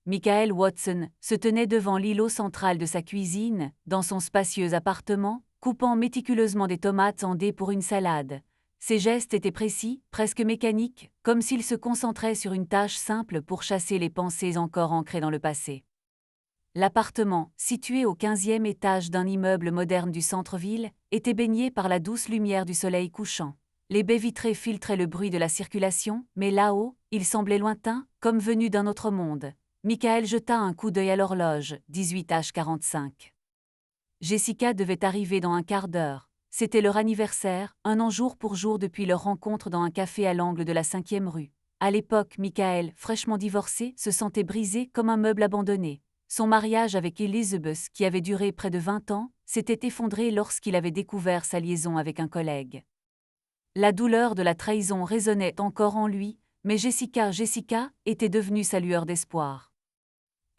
Michael Watson se tenait devant l'îlot central de sa cuisine, dans son spacieux appartement, coupant méticuleusement des tomates en dés pour une salade. Ses gestes étaient précis, presque mécaniques, comme s'il se concentrait sur une tâche simple pour chasser les pensées encore ancrées dans le passé. L'appartement, situé au 15e étage d'un immeuble moderne du centre-ville, était baigné par la douce lumière du soleil couchant. Les baies vitrées filtraient le bruit de la circulation, mais là-haut, il semblait lointain, comme venu d'un autre monde. Michael jeta un coup d'œil à l'horloge, 18h45. Jessica devait arriver dans un quart d'heure. C'était leur anniversaire, un an jour pour jour depuis leur rencontre dans un café à l'angle de la 5e rue. À l'époque, Michael, fraîchement divorcé, se sentait brisé comme un meuble abandonné. Son mariage avec Elizabeth, qui avait duré près de 20 ans, s'était effondré lorsqu'il avait découvert sa liaison avec un collègue. La douleur de la trahison résonnait encore en lui, mais Jessica était devenue sa lueur d'espoir.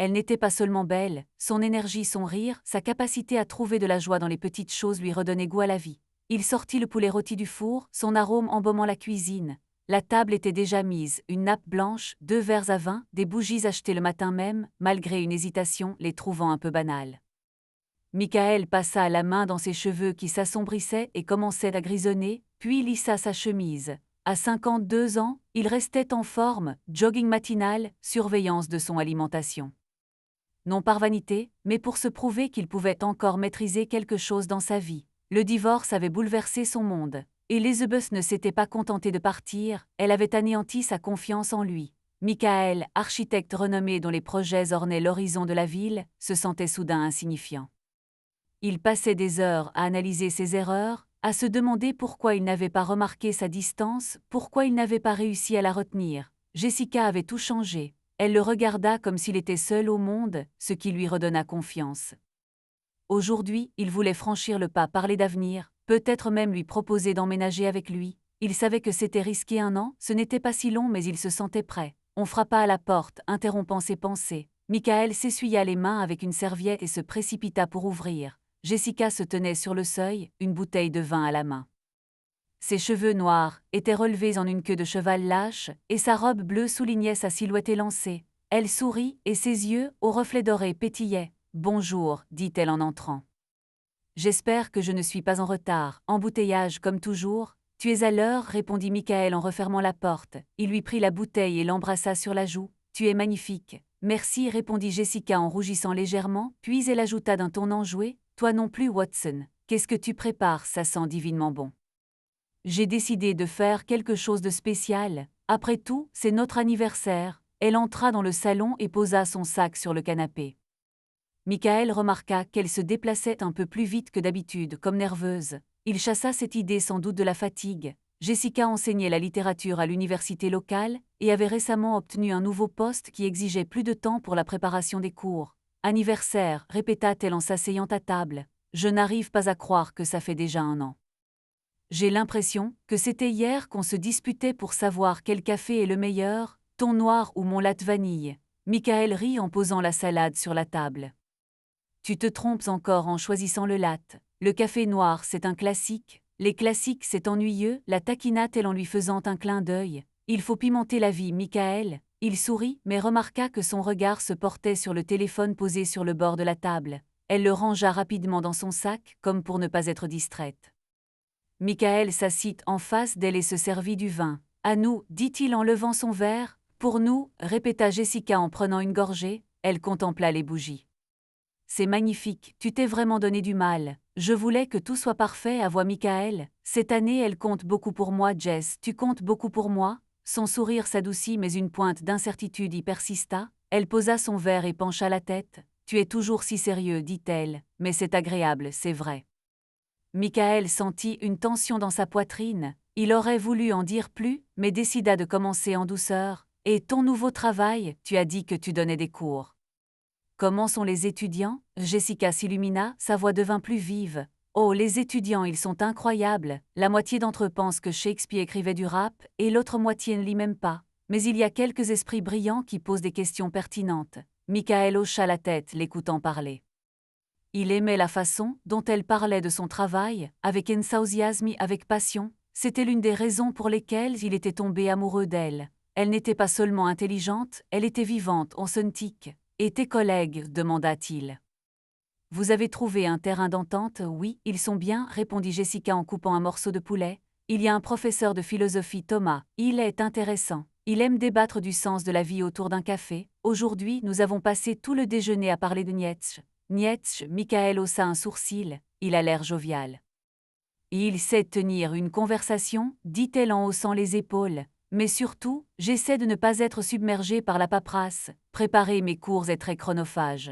Elle n'était pas seulement belle, son énergie, son rire, sa capacité à trouver de la joie dans les petites choses lui redonnaient goût à la vie. Il sortit le poulet rôti du four, son arôme embaumant la cuisine. La table était déjà mise, une nappe blanche, 2 verres à vin, des bougies achetées le matin même, malgré une hésitation, les trouvant un peu banales. Michael passa la main dans ses cheveux qui s'assombrissaient et commençaient à grisonner, puis lissa sa chemise. À 52 ans, il restait en forme, jogging matinal, surveillance de son alimentation. Non par vanité, mais pour se prouver qu'il pouvait encore maîtriser quelque chose dans sa vie. Le divorce avait bouleversé son monde. Elizabeth ne s'était pas contentée de partir, elle avait anéanti sa confiance en lui. Michael, architecte renommé dont les projets ornaient l'horizon de la ville, se sentait soudain insignifiant. Il passait des heures à analyser ses erreurs, à se demander pourquoi il n'avait pas remarqué sa distance, pourquoi il n'avait pas réussi à la retenir. Jessica avait tout changé. Elle le regarda comme s'il était seul au monde, ce qui lui redonna confiance. Aujourd'hui, il voulait franchir le pas, parler d'avenir, peut-être même lui proposer d'emménager avec lui. Il savait que c'était risqué un an, ce n'était pas si long mais il se sentait prêt. On frappa à la porte, interrompant ses pensées. Michael s'essuya les mains avec une serviette et se précipita pour ouvrir. Jessica se tenait sur le seuil, une bouteille de vin à la main. Ses cheveux noirs étaient relevés en une queue de cheval lâche, et sa robe bleue soulignait sa silhouette élancée. Elle sourit, et ses yeux, aux reflets dorés, pétillaient. « Bonjour », dit-elle en entrant. « J'espère que je ne suis pas en retard. Embouteillage comme toujours. Tu es à l'heure », répondit Michael en refermant la porte. Il lui prit la bouteille et l'embrassa sur la joue. « Tu es magnifique. »« Merci », répondit Jessica en rougissant légèrement, puis elle ajouta d'un ton enjoué. « Toi non plus, Watson. Qu'est-ce que tu prépares, ça sent divinement bon. » J'ai décidé de faire quelque chose de spécial. Après tout, c'est notre anniversaire. Elle entra dans le salon et posa son sac sur le canapé. Michael remarqua qu'elle se déplaçait un peu plus vite que d'habitude, comme nerveuse. Il chassa cette idée sans doute de la fatigue. Jessica enseignait la littérature à l'université locale et avait récemment obtenu un nouveau poste qui exigeait plus de temps pour la préparation des cours. « Anniversaire », répéta-t-elle en s'asseyant à table. « Je n'arrive pas à croire que ça fait déjà un an. J'ai l'impression que c'était hier qu'on se disputait pour savoir quel café est le meilleur, ton noir ou mon latte vanille. » Michael rit en posant la salade sur la table. « Tu te trompes encore en choisissant le latte. Le café noir, c'est un classique. Les classiques, c'est ennuyeux », la taquina-t-elle en lui faisant un clin d'œil. « Il faut pimenter la vie, Michael. » Il sourit, mais remarqua que son regard se portait sur le téléphone posé sur le bord de la table. Elle le rangea rapidement dans son sac, comme pour ne pas être distraite. Michael s'assit en face d'elle et se servit du vin. « À nous », dit-il en levant son verre. « Pour nous », répéta Jessica en prenant une gorgée. Elle contempla les bougies. « C'est magnifique, tu t'es vraiment donné du mal. Je voulais que tout soit parfait », avoua Michael. « Cette année, elle compte beaucoup pour moi, Jess. Tu comptes beaucoup pour moi ?» Son sourire s'adoucit mais une pointe d'incertitude y persista. Elle posa son verre et pencha la tête. « Tu es toujours si sérieux », dit-elle, « mais c'est agréable, c'est vrai. » Michael sentit une tension dans sa poitrine. Il aurait voulu en dire plus, mais décida de commencer en douceur. « Et ton nouveau travail, tu as dit que tu donnais des cours. Comment sont les étudiants ?» Jessica s'illumina, sa voix devint plus vive. « Oh, les étudiants, ils sont incroyables. La moitié d'entre eux pensent que Shakespeare écrivait du rap, et l'autre moitié ne lit même pas. Mais il y a quelques esprits brillants qui posent des questions pertinentes. » Michael hocha la tête, l'écoutant parler. Il aimait la façon dont elle parlait de son travail, avec enthousiasme et avec passion. C'était l'une des raisons pour lesquelles il était tombé amoureux d'elle. Elle n'était pas seulement intelligente, elle était vivante, authentique. Et tes collègues, demanda-t-il. Vous avez trouvé un terrain d'entente? Oui, ils sont bien, répondit Jessica en coupant un morceau de poulet. Il y a un professeur de philosophie, Thomas. Il est intéressant. Il aime débattre du sens de la vie autour d'un café. Aujourd'hui, nous avons passé tout le déjeuner à parler de Nietzsche. Nietzsche, Michael haussa un sourcil. Il a l'air jovial. Il sait tenir une conversation, dit-elle en haussant les épaules. Mais surtout, j'essaie de ne pas être submergée par la paperasse. Préparer mes cours est très chronophage.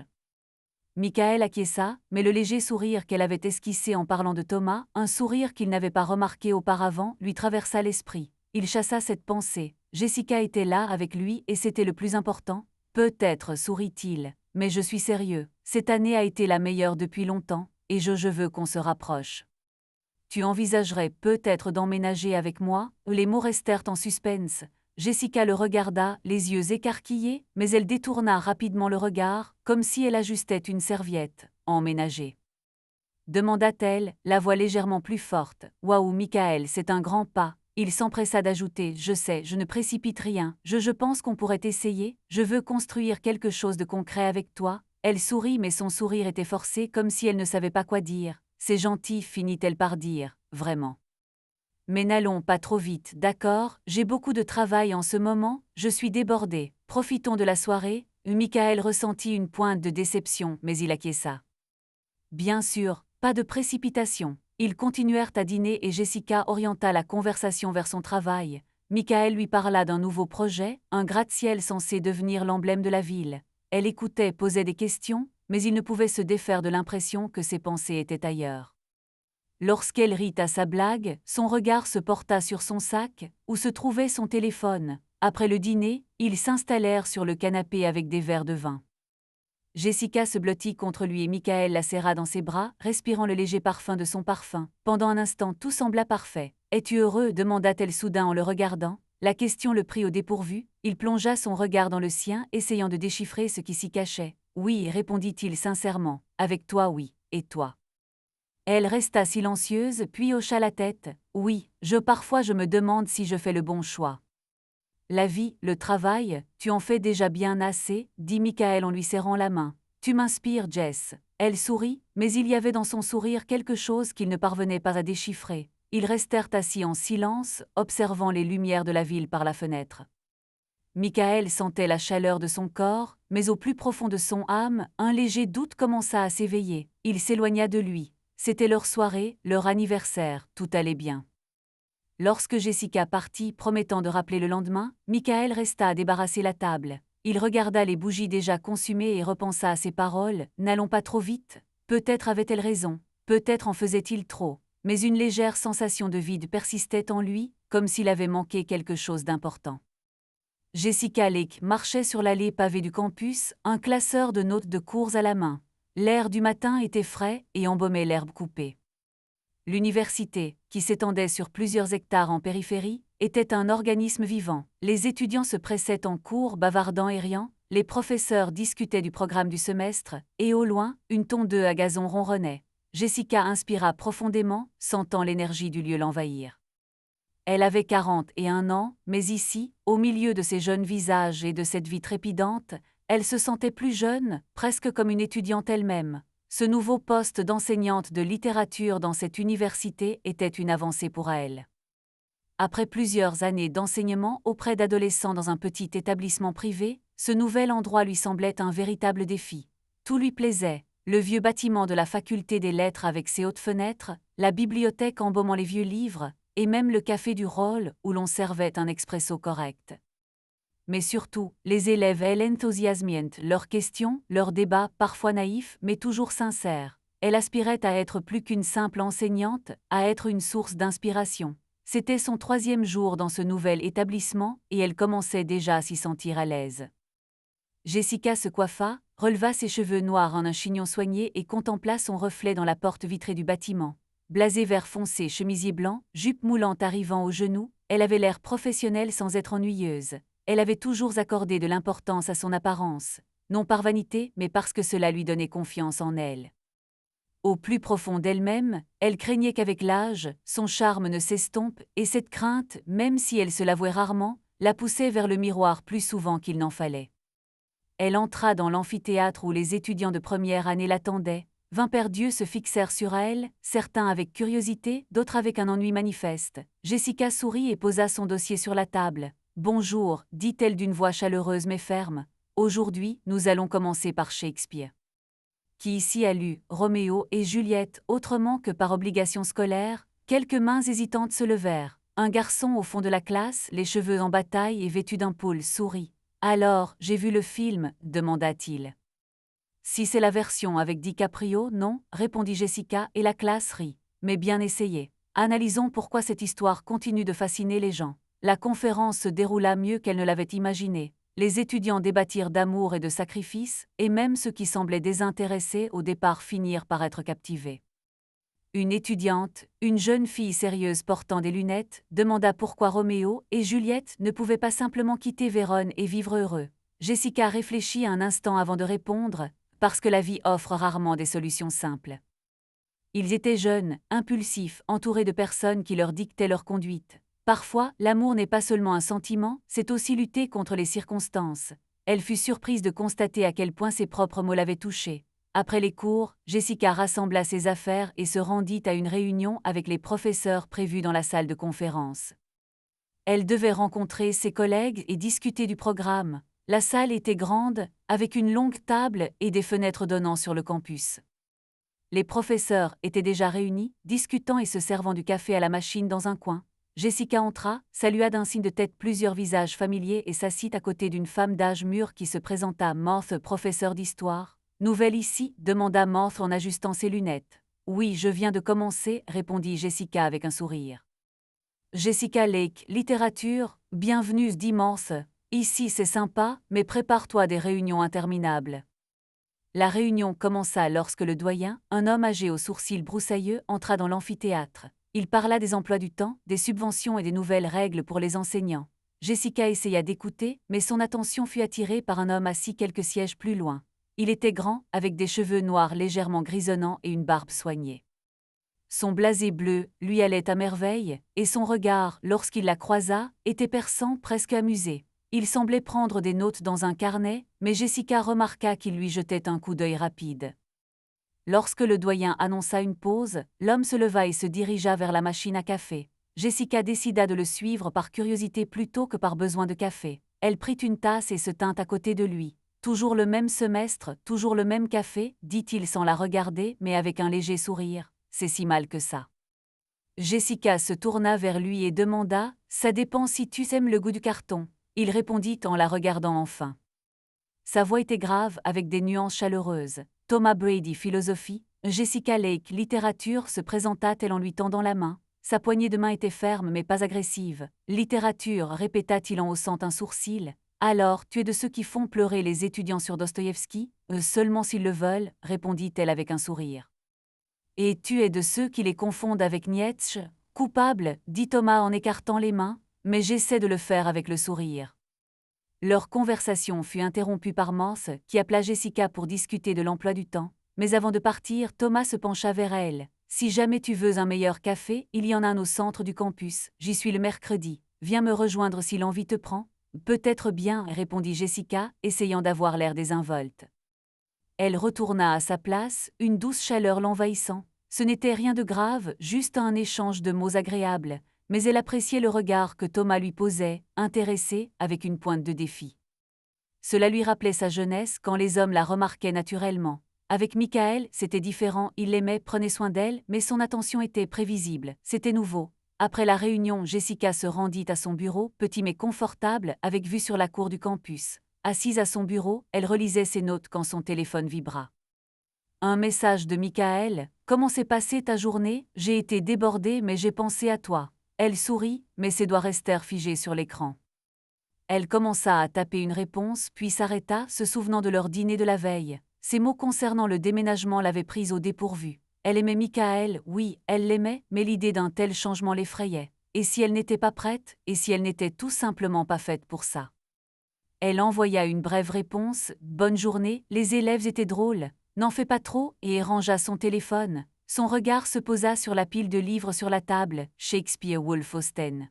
Michael acquiesça, mais le léger sourire qu'elle avait esquissé en parlant de Thomas, un sourire qu'il n'avait pas remarqué auparavant, lui traversa l'esprit. Il chassa cette pensée. Jessica était là avec lui et c'était le plus important. Peut-être, sourit-il, mais je suis sérieux. Cette année a été la meilleure depuis longtemps, et je veux qu'on se rapproche. Tu envisagerais peut-être d'emménager avec moi? Les mots restèrent en suspense. Jessica le regarda, les yeux écarquillés, mais elle détourna rapidement le regard, comme si elle ajustait une serviette. Emménager? Demanda-t-elle, la voix légèrement plus forte. Waouh, Michael, c'est un grand pas. Il s'empressa d'ajouter, je sais, je ne précipite rien, je pense qu'on pourrait essayer, je veux construire quelque chose de concret avec toi. Elle sourit mais son sourire était forcé comme si elle ne savait pas quoi dire. C'est gentil, finit-elle par dire, vraiment. Mais n'allons pas trop vite, d'accord? J'ai beaucoup de travail en ce moment, je suis débordée. Profitons de la soirée. Michael ressentit une pointe de déception, mais il acquiesça. Bien sûr, pas de précipitation. Ils continuèrent à dîner et Jessica orienta la conversation vers son travail. Michael lui parla d'un nouveau projet, un gratte-ciel censé devenir l'emblème de la ville. Elle écoutait, posait des questions, mais il ne pouvait se défaire de l'impression que ses pensées étaient ailleurs. Lorsqu'elle rit à sa blague, son regard se porta sur son sac, où se trouvait son téléphone. Après le dîner, ils s'installèrent sur le canapé avec des verres de vin. Jessica se blottit contre lui et Michael la serra dans ses bras, respirant le léger parfum de son parfum. Pendant un instant, tout sembla parfait. « Es-tu heureux ?» demanda-t-elle soudain en le regardant. La question le prit au dépourvu. Il plongea son regard dans le sien, essayant de déchiffrer ce qui s'y cachait. « Oui, répondit-il sincèrement. Avec toi, oui. Et toi ?» Elle resta silencieuse, puis hocha la tête. « Oui, parfois je me demande si je fais le bon choix. » La vie, le travail, tu en fais déjà bien assez, dit Michael en lui serrant la main. Tu m'inspires, Jess. Elle sourit, mais il y avait dans son sourire quelque chose qu'il ne parvenait pas à déchiffrer. Ils restèrent assis en silence, observant les lumières de la ville par la fenêtre. Michael sentait la chaleur de son corps, mais au plus profond de son âme, un léger doute commença à s'éveiller. Il s'éloigna de lui. C'était leur soirée, leur anniversaire, tout allait bien. Lorsque Jessica partit, promettant de rappeler le lendemain, Michael resta à débarrasser la table. Il regarda les bougies déjà consumées et repensa à ses paroles. « N'allons pas trop vite. Peut-être avait-elle raison, peut-être en faisait-il trop. » Mais une légère sensation de vide persistait en lui, comme s'il avait manqué quelque chose d'important. Jessica Lake marchait sur l'allée pavée du campus, un classeur de notes de cours à la main. L'air du matin était frais et embaumait l'herbe coupée. L'université, qui s'étendait sur plusieurs hectares en périphérie, était un organisme vivant. Les étudiants se pressaient en cours, bavardant et riant, les professeurs discutaient du programme du semestre, et au loin, une tondeuse à gazon ronronnait. Jessica inspira profondément, sentant l'énergie du lieu l'envahir. Elle avait 41 ans, mais ici, au milieu de ces jeunes visages et de cette vie trépidante, elle se sentait plus jeune, presque comme une étudiante elle-même. Ce nouveau poste d'enseignante de littérature dans cette université était une avancée pour elle. Après plusieurs années d'enseignement auprès d'adolescents dans un petit établissement privé, ce nouvel endroit lui semblait un véritable défi. Tout lui plaisait, le vieux bâtiment de la faculté des lettres avec ses hautes fenêtres, la bibliothèque embaumant les vieux livres, et même le café du rôle où l'on servait un expresso correct. Mais surtout, les élèves l'enthousiasmient, leurs questions, leurs débats, parfois naïfs, mais toujours sincères. Elle aspirait à être plus qu'une simple enseignante, à être une source d'inspiration. C'était son 3e jour dans ce nouvel établissement, et elle commençait déjà à s'y sentir à l'aise. Jessica se coiffa, releva ses cheveux noirs en un chignon soigné et contempla son reflet dans la porte vitrée du bâtiment. Blasé vert foncé, chemisier blanc, jupe moulante arrivant aux genoux, elle avait l'air professionnelle sans être ennuyeuse. Elle avait toujours accordé de l'importance à son apparence, non par vanité, mais parce que cela lui donnait confiance en elle. Au plus profond d'elle-même, elle craignait qu'avec l'âge, son charme ne s'estompe, et cette crainte, même si elle se l'avouait rarement, la poussait vers le miroir plus souvent qu'il n'en fallait. Elle entra dans l'amphithéâtre où les étudiants de première année l'attendaient. 20 pères d'yeux se fixèrent sur elle, certains avec curiosité, d'autres avec un ennui manifeste. Jessica sourit et posa son dossier sur la table. « Bonjour, dit-elle d'une voix chaleureuse mais ferme. Aujourd'hui, nous allons commencer par Shakespeare. Qui ici a lu Roméo et Juliette autrement que par obligation scolaire ?» Quelques mains hésitantes se levèrent. Un garçon au fond de la classe, les cheveux en bataille et vêtu d'un pull, sourit. « Alors, j'ai vu le film ?» demanda-t-il. « Si c'est la version avec DiCaprio, non ?» répondit Jessica et la classe rit. « Mais bien essayé. Analysons pourquoi cette histoire continue de fasciner les gens. » La conférence se déroula mieux qu'elle ne l'avait imaginé. Les étudiants débattirent d'amour et de sacrifice, et même ceux qui semblaient désintéressés au départ finirent par être captivés. Une étudiante, une jeune fille sérieuse portant des lunettes, demanda pourquoi Roméo et Juliette ne pouvaient pas simplement quitter Vérone et vivre heureux. Jessica réfléchit un instant avant de répondre, parce que la vie offre rarement des solutions simples. Ils étaient jeunes, impulsifs, entourés de personnes qui leur dictaient leur conduite. Parfois, l'amour n'est pas seulement un sentiment, c'est aussi lutter contre les circonstances. Elle fut surprise de constater à quel point ses propres mots l'avaient touchée. Après les cours, Jessica rassembla ses affaires et se rendit à une réunion avec les professeurs prévus dans la salle de conférence. Elle devait rencontrer ses collègues et discuter du programme. La salle était grande, avec une longue table et des fenêtres donnant sur le campus. Les professeurs étaient déjà réunis, discutant et se servant du café à la machine dans un coin. Jessica entra, salua d'un signe de tête plusieurs visages familiers et s'assit à côté d'une femme d'âge mûr qui se présenta. « Marthe, professeur d'histoire. »« Nouvelle ici ?» demanda Marthe en ajustant ses lunettes. « Oui, je viens de commencer » répondit Jessica avec un sourire. « Jessica Lake, littérature, bienvenue » dit Marthe. « Ici c'est sympa, mais prépare-toi à des réunions interminables. » La réunion commença lorsque le doyen, un homme âgé aux sourcils broussailleux, entra dans l'amphithéâtre. Il parla des emplois du temps, des subventions et des nouvelles règles pour les enseignants. Jessica essaya d'écouter, mais son attention fut attirée par un homme assis quelques sièges plus loin. Il était grand, avec des cheveux noirs légèrement grisonnants et une barbe soignée. Son blasé bleu lui allait à merveille, et son regard, lorsqu'il la croisa, était perçant, presque amusé. Il semblait prendre des notes dans un carnet, mais Jessica remarqua qu'il lui jetait un coup d'œil rapide. Lorsque le doyen annonça une pause, l'homme se leva et se dirigea vers la machine à café. Jessica décida de le suivre par curiosité plutôt que par besoin de café. Elle prit une tasse et se tint à côté de lui. « Toujours le même semestre, toujours le même café » dit-il sans la regarder, mais avec un léger sourire. « C'est si mal que ça. » Jessica se tourna vers lui et demanda « Ça dépend si tu aimes le goût du carton. » Il répondit en la regardant enfin. Sa voix était grave, avec des nuances chaleureuses. Thomas Brady, philosophie. Jessica Lake, littérature, se présenta-t-elle en lui tendant la main. Sa poignée de main était ferme mais pas agressive. Littérature, répéta-t-il en haussant un sourcil. Alors, tu es de ceux qui font pleurer les étudiants sur Dostoïevski ? Seulement s'ils le veulent, répondit-elle avec un sourire. Et tu es de ceux qui les confondent avec Nietzsche ? Coupable, dit Thomas en écartant les mains, mais j'essaie de le faire avec le sourire. Leur conversation fut interrompue par Morse, qui appela Jessica pour discuter de l'emploi du temps. Mais avant de partir, Thomas se pencha vers elle. « Si jamais tu veux un meilleur café, il y en a un au centre du campus. J'y suis le mercredi. Viens me rejoindre si l'envie te prend. » « Peut-être bien, » répondit Jessica, essayant d'avoir l'air désinvolte. Elle retourna à sa place, une douce chaleur l'envahissant. Ce n'était rien de grave, juste un échange de mots agréables. Mais elle appréciait le regard que Thomas lui posait, intéressé, avec une pointe de défi. Cela lui rappelait sa jeunesse quand les hommes la remarquaient naturellement. Avec Michael, c'était différent, il l'aimait, prenait soin d'elle, mais son attention était prévisible, c'était nouveau. Après la réunion, Jessica se rendit à son bureau, petit mais confortable, avec vue sur la cour du campus. Assise à son bureau, elle relisait ses notes quand son téléphone vibra. Un message de Michael. « Comment s'est passée ta journée ? J'ai été débordée mais j'ai pensé à toi. » Elle sourit, mais ses doigts restèrent figés sur l'écran. Elle commença à taper une réponse, puis s'arrêta, se souvenant de leur dîner de la veille. Ces mots concernant le déménagement l'avaient prise au dépourvu. Elle aimait Michael, oui, elle l'aimait, mais l'idée d'un tel changement l'effrayait. Et si elle n'était pas prête, et si elle n'était tout simplement pas faite pour ça? Elle envoya une brève réponse, « Bonne journée, les élèves étaient drôles. N'en fais pas trop » et rangea son téléphone. Son regard se posa sur la pile de livres sur la table, Shakespeare Wolfe Austen.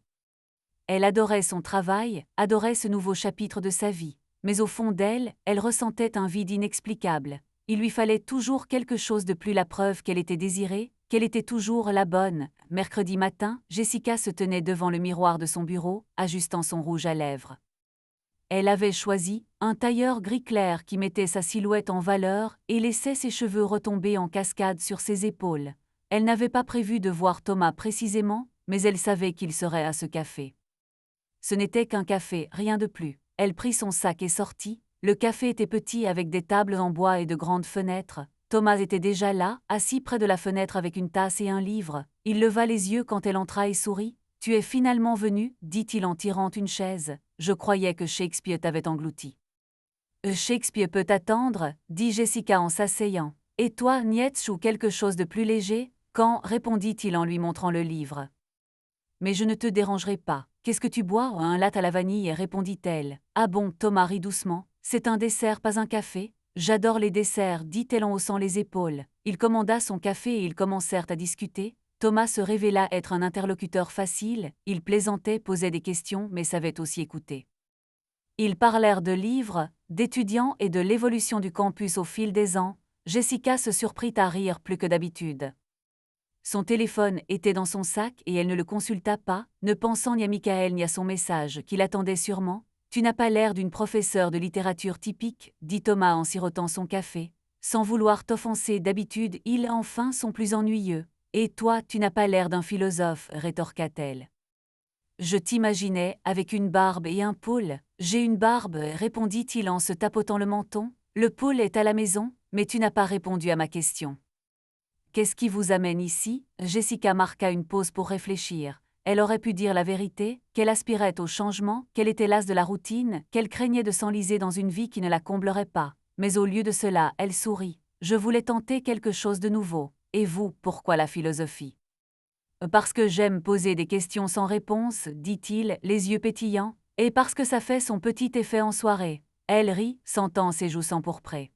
Elle adorait son travail, adorait ce nouveau chapitre de sa vie. Mais au fond d'elle, elle ressentait un vide inexplicable. Il lui fallait toujours quelque chose de plus, la preuve qu'elle était désirée, qu'elle était toujours la bonne. Mercredi matin, Jessica se tenait devant le miroir de son bureau, ajustant son rouge à lèvres. Elle avait choisi un tailleur gris clair qui mettait sa silhouette en valeur et laissait ses cheveux retomber en cascade sur ses épaules. Elle n'avait pas prévu de voir Thomas précisément, mais elle savait qu'il serait à ce café. Ce n'était qu'un café, rien de plus. Elle prit son sac et sortit. Le café était petit avec des tables en bois et de grandes fenêtres. Thomas était déjà là, assis près de la fenêtre avec une tasse et un livre. Il leva les yeux quand elle entra et sourit. « Tu es finalement venu » dit-il en tirant une chaise. « Je croyais que Shakespeare t'avait englouti. » « Shakespeare peut attendre » dit Jessica en s'asseyant. « Et toi, Nietzsche ou quelque chose de plus léger ?»« Quand » répondit-il en lui montrant le livre. « Mais je ne te dérangerai pas. Qu'est-ce que tu bois ?»« Un latte à la vanille » répondit-elle. « Ah bon ?» Thomas rit doucement. « C'est un dessert, pas un café ?»« J'adore les desserts » dit-elle en haussant les épaules. Il commanda son café et ils commencèrent à discuter. Thomas se révéla être un interlocuteur facile, il plaisantait, posait des questions, mais savait aussi écouter. Ils parlèrent de livres, d'étudiants et de l'évolution du campus au fil des ans. Jessica se surprit à rire plus que d'habitude. Son téléphone était dans son sac et elle ne le consulta pas, ne pensant ni à Michael ni à son message, qu'il attendait sûrement. « Tu n'as pas l'air d'une professeure de littérature typique » dit Thomas en sirotant son café. « Sans vouloir t'offenser, d'habitude, ils enfin sont plus ennuyeux. »« Et toi, tu n'as pas l'air d'un philosophe » rétorqua-t-elle. « Je t'imaginais avec une barbe et un pôle. »« J'ai une barbe » répondit-il en se tapotant le menton. « Le pôle est à la maison, mais tu n'as pas répondu à ma question. » « Qu'est-ce qui vous amène ici ?» Jessica marqua une pause pour réfléchir. Elle aurait pu dire la vérité, qu'elle aspirait au changement, qu'elle était lasse de la routine, qu'elle craignait de s'enliser dans une vie qui ne la comblerait pas. Mais au lieu de cela, elle sourit. « Je voulais tenter quelque chose de nouveau. Et vous, pourquoi la philosophie ?»« Parce que j'aime poser des questions sans réponse, » dit-il, les yeux pétillants, « et parce que ça fait son petit effet en soirée. » Elle rit, sentant ses joues s'empourprer.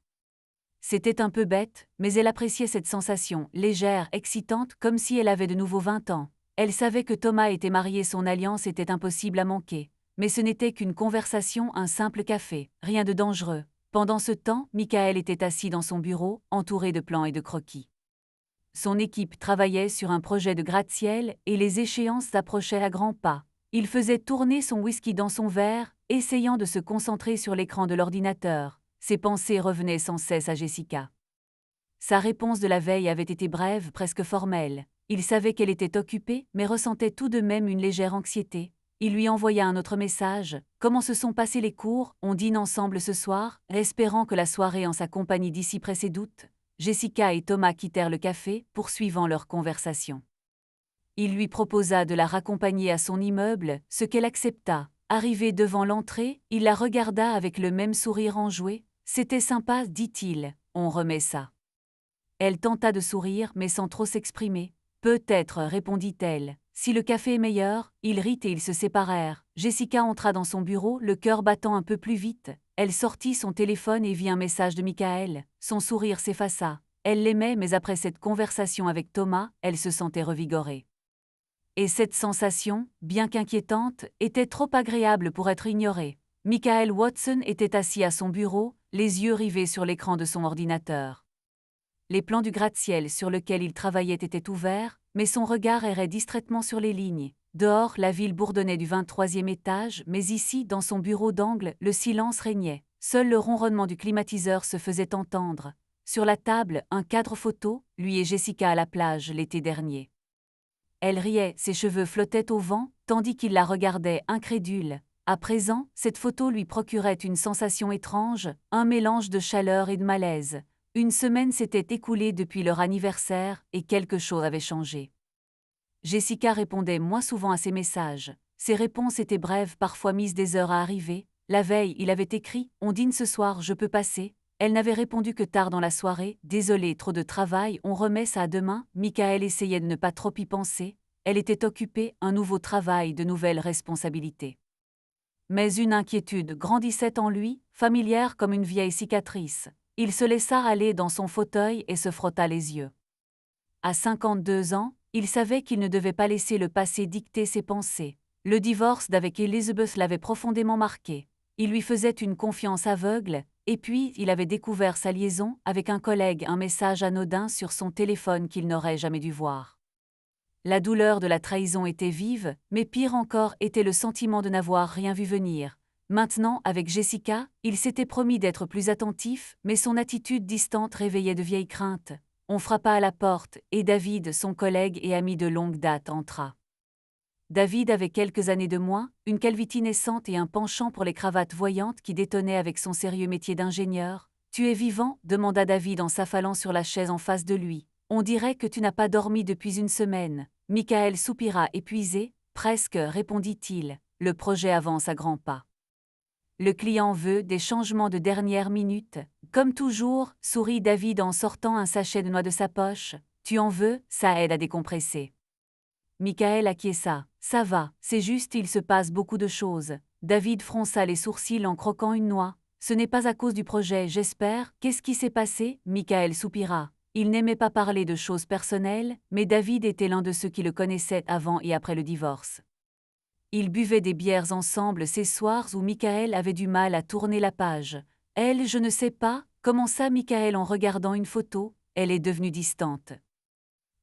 C'était un peu bête, mais elle appréciait cette sensation, légère, excitante, comme si elle avait de nouveau 20 ans. Elle savait que Thomas était marié, son alliance était impossible à manquer. Mais ce n'était qu'une conversation, un simple café, rien de dangereux. Pendant ce temps, Michael était assis dans son bureau, entouré de plans et de croquis. Son équipe travaillait sur un projet de gratte-ciel et les échéances approchaient à grands pas. Il faisait tourner son whisky dans son verre, essayant de se concentrer sur l'écran de l'ordinateur. Ses pensées revenaient sans cesse à Jessica. Sa réponse de la veille avait été brève, presque formelle. Il savait qu'elle était occupée, mais ressentait tout de même une légère anxiété. Il lui envoya un autre message. « Comment se sont passés les cours ? On dîne ensemble ce soir ?» Espérant que la soirée en sa compagnie dissiperait ses doutes, Jessica et Thomas quittèrent le café, poursuivant leur conversation. Il lui proposa de la raccompagner à son immeuble, ce qu'elle accepta. Arrivé devant l'entrée, il la regarda avec le même sourire enjoué. « C'était sympa, dit-il, on remet ça. » Elle tenta de sourire, mais sans trop s'exprimer. « Peut-être, répondit-elle. Si le café est meilleur ?» Il rit et ils se séparèrent. Jessica entra dans son bureau, le cœur battant un peu plus vite. Elle sortit son téléphone et vit un message de Michael. Son sourire s'effaça. Elle l'aimait, mais après cette conversation avec Thomas, elle se sentait revigorée. Et cette sensation, bien qu'inquiétante, était trop agréable pour être ignorée. Michael Watson était assis à son bureau, les yeux rivés sur l'écran de son ordinateur. Les plans du gratte-ciel sur lequel il travaillait étaient ouverts, mais son regard errait distraitement sur les lignes. Dehors, la ville bourdonnait du 23e étage, mais ici, dans son bureau d'angle, le silence régnait. Seul le ronronnement du climatiseur se faisait entendre. Sur la table, un cadre photo, lui et Jessica à la plage l'été dernier. Elle riait, ses cheveux flottaient au vent, tandis qu'il la regardait incrédule. À présent, cette photo lui procurait une sensation étrange, un mélange de chaleur et de malaise. Une semaine s'était écoulée depuis leur anniversaire et quelque chose avait changé. Jessica répondait moins souvent à ses messages. Ses réponses étaient brèves, parfois mises des heures à arriver. La veille, il avait écrit « On dîne ce soir, je peux passer ?» Elle n'avait répondu que tard dans la soirée. « Désolé, trop de travail, on remet ça à demain ?» Michael essayait de ne pas trop y penser. Elle était occupée, un nouveau travail, de nouvelles responsabilités. Mais une inquiétude grandissait en lui, familière comme une vieille cicatrice. Il se laissa aller dans son fauteuil et se frotta les yeux. À 52 ans, il savait qu'il ne devait pas laisser le passé dicter ses pensées. Le divorce d'avec Elizabeth l'avait profondément marqué. Il lui faisait une confiance aveugle, et puis il avait découvert sa liaison avec un collègue, un message anodin sur son téléphone qu'il n'aurait jamais dû voir. La douleur de la trahison était vive, mais pire encore était le sentiment de n'avoir rien vu venir. Maintenant, avec Jessica, il s'était promis d'être plus attentif, mais son attitude distante réveillait de vieilles craintes. On frappa à la porte, et David, son collègue et ami de longue date, entra. David avait quelques années de moins, une calvitie naissante et un penchant pour les cravates voyantes qui détonnaient avec son sérieux métier d'ingénieur. « Tu es vivant ?» demanda David en s'affalant sur la chaise en face de lui. « On dirait que tu n'as pas dormi depuis une semaine. » Michael soupira épuisé. « Presque, répondit-il. Le projet avance à grands pas. Le client veut des changements de dernière minute. Comme toujours, sourit David en sortant un sachet de noix de sa poche. Tu en veux, ça aide à décompresser. Michael acquiesça. Ça va, c'est juste il se passe beaucoup de choses. David fronça les sourcils en croquant une noix. Ce n'est pas à cause du projet, j'espère. Qu'est-ce qui s'est passé? Michael soupira. Il n'aimait pas parler de choses personnelles, mais David était l'un de ceux qui le connaissaient avant et après le divorce. Ils buvaient des bières ensemble ces soirs où Michael avait du mal à tourner la page. Elle, je ne sais pas, commença Michael en regardant une photo, elle est devenue distante.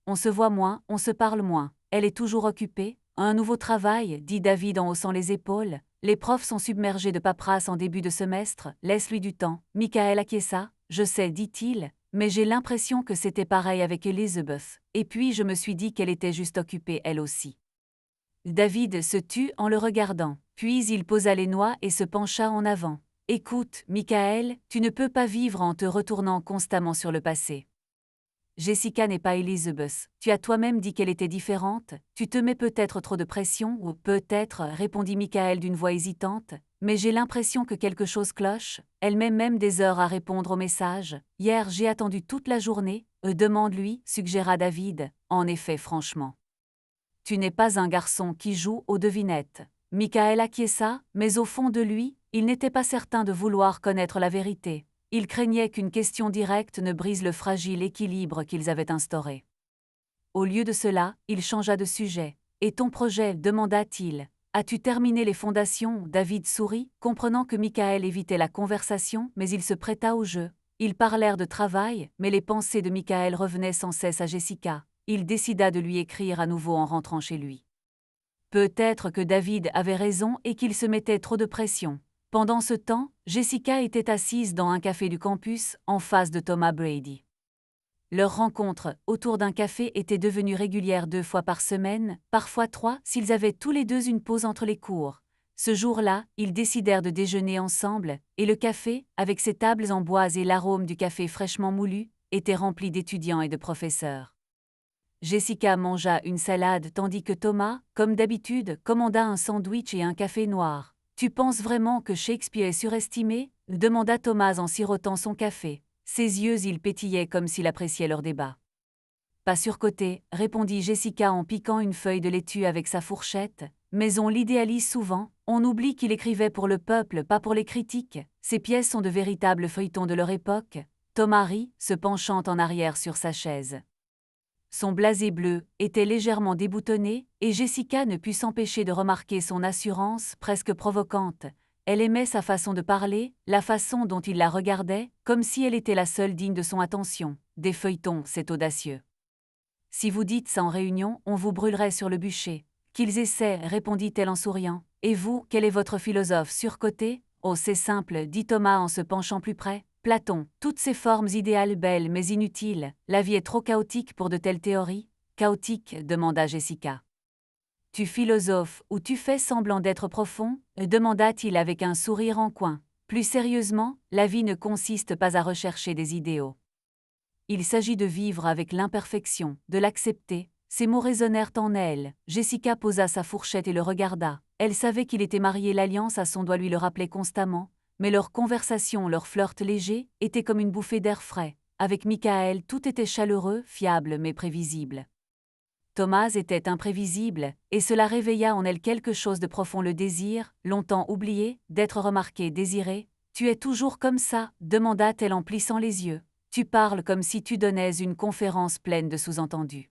On se voit moins, on se parle moins. Elle est toujours occupée. Un nouveau travail, dit David en haussant les épaules. Les profs sont submergés de paperasse en début de semestre, laisse-lui du temps. Michael acquiesça. Je sais, dit-il, mais j'ai l'impression que c'était pareil avec Elizabeth. Et puis je me suis dit qu'elle était juste occupée elle aussi. David se tut en le regardant. Puis il posa les noix et se pencha en avant. Écoute, Michael, tu ne peux pas vivre en te retournant constamment sur le passé. Jessica n'est pas Elizabeth. Tu as toi-même dit qu'elle était différente. Tu te mets peut-être trop de pression, ou peut-être, répondit Michael d'une voix hésitante. Mais j'ai l'impression que quelque chose cloche. Elle met même des heures à répondre aux messages. Hier, j'ai attendu toute la journée. Demande-lui, suggéra David. En effet, franchement. Tu n'es pas un garçon qui joue aux devinettes. Michael acquiesça, mais au fond de lui, il n'était pas certain de vouloir connaître la vérité. Il craignait qu'une question directe ne brise le fragile équilibre qu'ils avaient instauré. Au lieu de cela, il changea de sujet. « Et ton projet ?» demanda-t-il. « As-tu terminé les fondations ?» David sourit, comprenant que Michael évitait la conversation, mais il se prêta au jeu. Ils parlèrent de travail, mais les pensées de Michael revenaient sans cesse à Jessica. Il décida de lui écrire à nouveau en rentrant chez lui. Peut-être que David avait raison et qu'il se mettait trop de pression. Pendant ce temps, Jessica était assise dans un café du campus, en face de Thomas Brady. Leur rencontre autour d'un café était devenue régulière 2 fois par semaine, parfois 3 s'ils avaient tous les deux une pause entre les cours. Ce jour-là, ils décidèrent de déjeuner ensemble, et le café, avec ses tables en bois et l'arôme du café fraîchement moulu, était rempli d'étudiants et de professeurs. Jessica mangea une salade tandis que Thomas, comme d'habitude, commanda un sandwich et un café noir. « Tu penses vraiment que Shakespeare est surestimé ?» demanda Thomas en sirotant son café. Ses yeux ils pétillaient comme s'il appréciait leur débat. « Pas surcoté, répondit Jessica en piquant une feuille de laitue avec sa fourchette. Mais on l'idéalise souvent, on oublie qu'il écrivait pour le peuple, pas pour les critiques. Ses pièces sont de véritables feuilletons de leur époque. Thomas rit, se penchant en arrière sur sa chaise. Son blasé bleu était légèrement déboutonné, et Jessica ne put s'empêcher de remarquer son assurance presque provocante. Elle aimait sa façon de parler, la façon dont il la regardait, comme si elle était la seule digne de son attention. Des feuilletons, c'est audacieux. Si vous dites ça en réunion, on vous brûlerait sur le bûcher. Qu'ils essaient, répondit-elle en souriant. Et vous, quel est votre philosophe surcoté? Oh, c'est simple, dit Thomas en se penchant plus près. Platon, toutes ces formes idéales belles mais inutiles, la vie est trop chaotique pour de telles théories. Chaotique, demanda Jessica. Tu philosophes ou tu fais semblant d'être profond? Demanda-t-il avec un sourire en coin. Plus sérieusement, la vie ne consiste pas à rechercher des idéaux. Il s'agit de vivre avec l'imperfection, de l'accepter. Ces mots résonnèrent en elle. Jessica posa sa fourchette et le regarda. Elle savait qu'il était marié, l'alliance à son doigt lui le rappelait constamment. Mais leur conversation, leur flirt léger, était comme une bouffée d'air frais. Avec Michael, tout était chaleureux, fiable mais prévisible. Thomas était imprévisible, et cela réveilla en elle quelque chose de profond, le désir, longtemps oublié, d'être remarqué, désiré. « Tu es toujours comme ça ?» demanda-t-elle en plissant les yeux. « Tu parles comme si tu donnais une conférence pleine de sous-entendus. »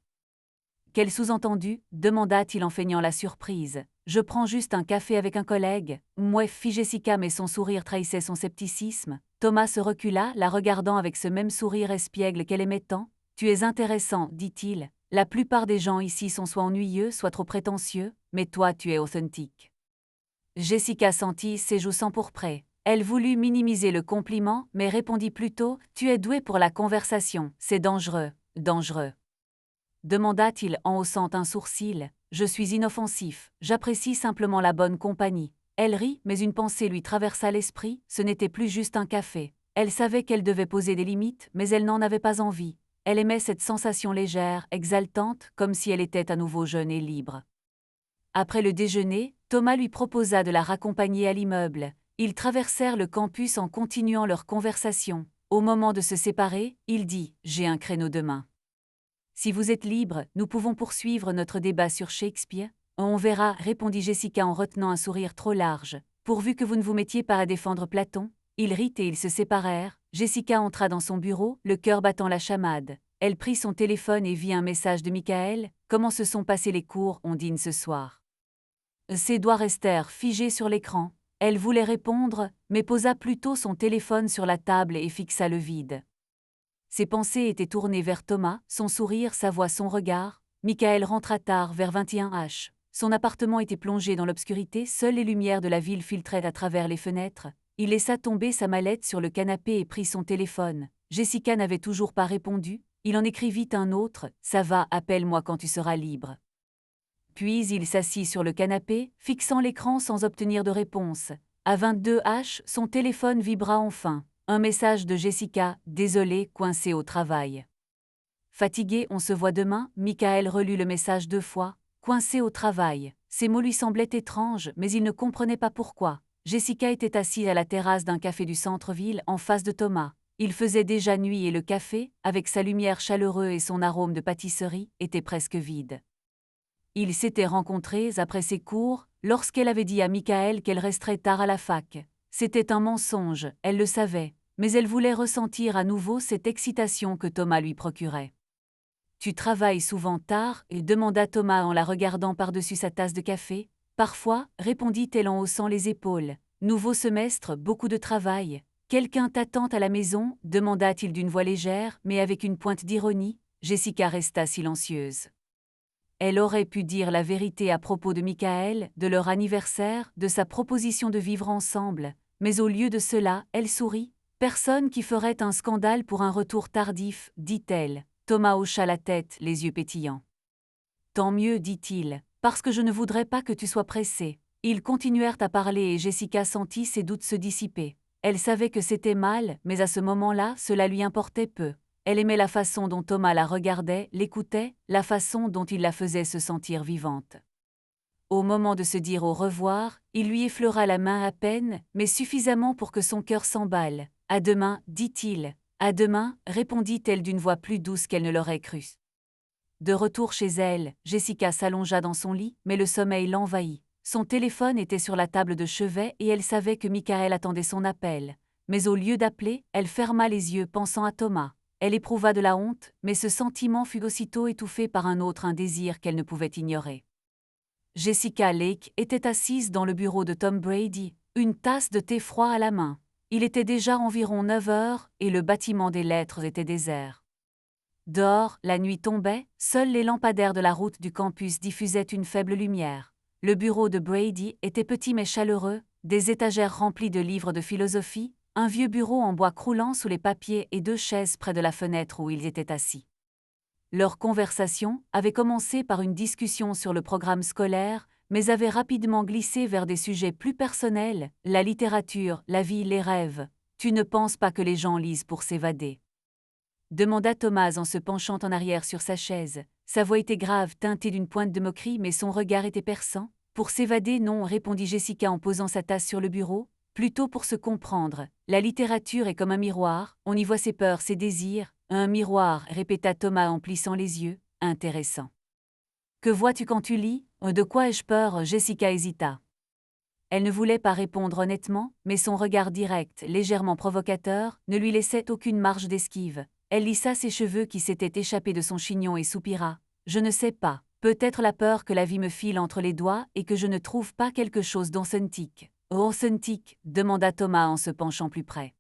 Quel sous-entendu ? demanda-t-il en feignant la surprise. Je prends juste un café avec un collègue. Mouais, fit Jessica, mais son sourire trahissait son scepticisme. Thomas se recula, la regardant avec ce même sourire espiègle qu'elle aimait tant. Tu es intéressant, dit-il. La plupart des gens ici sont soit ennuyeux, soit trop prétentieux, mais toi tu es authentique. Jessica sentit ses joues s'empourprer. Elle voulut minimiser le compliment, mais répondit plutôt « Tu es doué pour la conversation, c'est dangereux, dangereux. » demanda-t-il en haussant un sourcil. « Je suis inoffensif, j'apprécie simplement la bonne compagnie. » Elle rit, mais une pensée lui traversa l'esprit, ce n'était plus juste un café. Elle savait qu'elle devait poser des limites, mais elle n'en avait pas envie. Elle aimait cette sensation légère, exaltante, comme si elle était à nouveau jeune et libre. Après le déjeuner, Thomas lui proposa de la raccompagner à l'immeuble. Ils traversèrent le campus en continuant leur conversation. Au moment de se séparer, il dit « J'ai un créneau demain. Si vous êtes libre, nous pouvons poursuivre notre débat sur Shakespeare. » On verra, répondit Jessica en retenant un sourire trop large. Pourvu que vous ne vous mettiez pas à défendre Platon. Il rit et ils se séparèrent. Jessica entra dans son bureau, le cœur battant la chamade. Elle prit son téléphone et vit un message de Michael. « Comment se sont passés les cours, on dîne ce soir ?» Ses doigts restèrent figés sur l'écran. Elle voulait répondre, mais posa plutôt son téléphone sur la table et fixa le vide. Ses pensées étaient tournées vers Thomas, son sourire, sa voix, son regard. Michael rentra tard, vers 21h. Son appartement était plongé dans l'obscurité, seules les lumières de la ville filtraient à travers les fenêtres. Il laissa tomber sa mallette sur le canapé et prit son téléphone. Jessica n'avait toujours pas répondu. Il en écrivit un autre « Ça va, appelle-moi quand tu seras libre. » Puis il s'assit sur le canapé, fixant l'écran sans obtenir de réponse. À 22h, son téléphone vibra enfin. Un message de Jessica, désolé, coincé au travail. Fatigué, on se voit demain. Michael relut le message 2 fois. Coincé au travail. Ces mots lui semblaient étranges, mais il ne comprenait pas pourquoi. Jessica était assise à la terrasse d'un café du centre-ville, en face de Thomas. Il faisait déjà nuit et le café, avec sa lumière chaleureuse et son arôme de pâtisserie, était presque vide. Ils s'étaient rencontrés après ses cours, lorsqu'elle avait dit à Michael qu'elle resterait tard à la fac. C'était un mensonge, elle le savait, mais elle voulait ressentir à nouveau cette excitation que Thomas lui procurait. « Tu travailles souvent tard ?» demanda Thomas en la regardant par-dessus sa tasse de café. « Parfois » répondit-elle en haussant les épaules. « Nouveau semestre, beaucoup de travail. Quelqu'un t'attend à la maison ?» demanda-t-il d'une voix légère, mais avec une pointe d'ironie. Jessica resta silencieuse. Elle aurait pu dire la vérité à propos de Michael, de leur anniversaire, de sa proposition de vivre ensemble, mais au lieu de cela, elle sourit. « Personne qui ferait un scandale pour un retour tardif, » dit-elle. Thomas hocha la tête, les yeux pétillants. « Tant mieux, dit-il, parce que je ne voudrais pas que tu sois pressé. » Ils continuèrent à parler et Jessica sentit ses doutes se dissiper. Elle savait que c'était mal, mais à ce moment-là, cela lui importait peu. Elle aimait la façon dont Thomas la regardait, l'écoutait, la façon dont il la faisait se sentir vivante. Au moment de se dire au revoir, il lui effleura la main à peine, mais suffisamment pour que son cœur s'emballe. « À demain, dit-il. »« À demain, répondit-elle d'une voix plus douce qu'elle ne l'aurait cru. De retour chez elle, Jessica s'allongea dans son lit, mais le sommeil l'envahit. Son téléphone était sur la table de chevet et elle savait que Michael attendait son appel. Mais au lieu d'appeler, elle ferma les yeux pensant à Thomas. Elle éprouva de la honte, mais ce sentiment fut aussitôt étouffé par un désir qu'elle ne pouvait ignorer. Jessica Lake était assise dans le bureau de Tom Brady, une tasse de thé froid à la main. Il était déjà environ 9h et le bâtiment des lettres était désert. Dehors, la nuit tombait, seuls les lampadaires de la route du campus diffusaient une faible lumière. Le bureau de Brady était petit mais chaleureux, des étagères remplies de livres de philosophie, un vieux bureau en bois croulant sous les papiers et 2 chaises près de la fenêtre où ils étaient assis. Leur conversation avait commencé par une discussion sur le programme scolaire, mais avait rapidement glissé vers des sujets plus personnels, la littérature, la vie, les rêves. « Tu ne penses pas que les gens lisent pour s'évader ?» demanda Thomas en se penchant en arrière sur sa chaise. Sa voix était grave, teintée d'une pointe de moquerie, mais son regard était perçant. « Pour s'évader, non, » répondit Jessica en posant sa tasse sur le bureau. « Plutôt pour se comprendre. La littérature est comme un miroir, on y voit ses peurs, ses désirs. » Un miroir, répéta Thomas en plissant les yeux. Intéressant. Que vois-tu quand tu lis ? De quoi ai-je peur ? Jessica hésita. Elle ne voulait pas répondre honnêtement, mais son regard direct, légèrement provocateur, ne lui laissait aucune marge d'esquive. Elle lissa ses cheveux qui s'étaient échappés de son chignon et soupira. Je ne sais pas. Peut-être la peur que la vie me file entre les doigts et que je ne trouve pas quelque chose d'authentique. Authentique, demanda Thomas en se penchant plus près.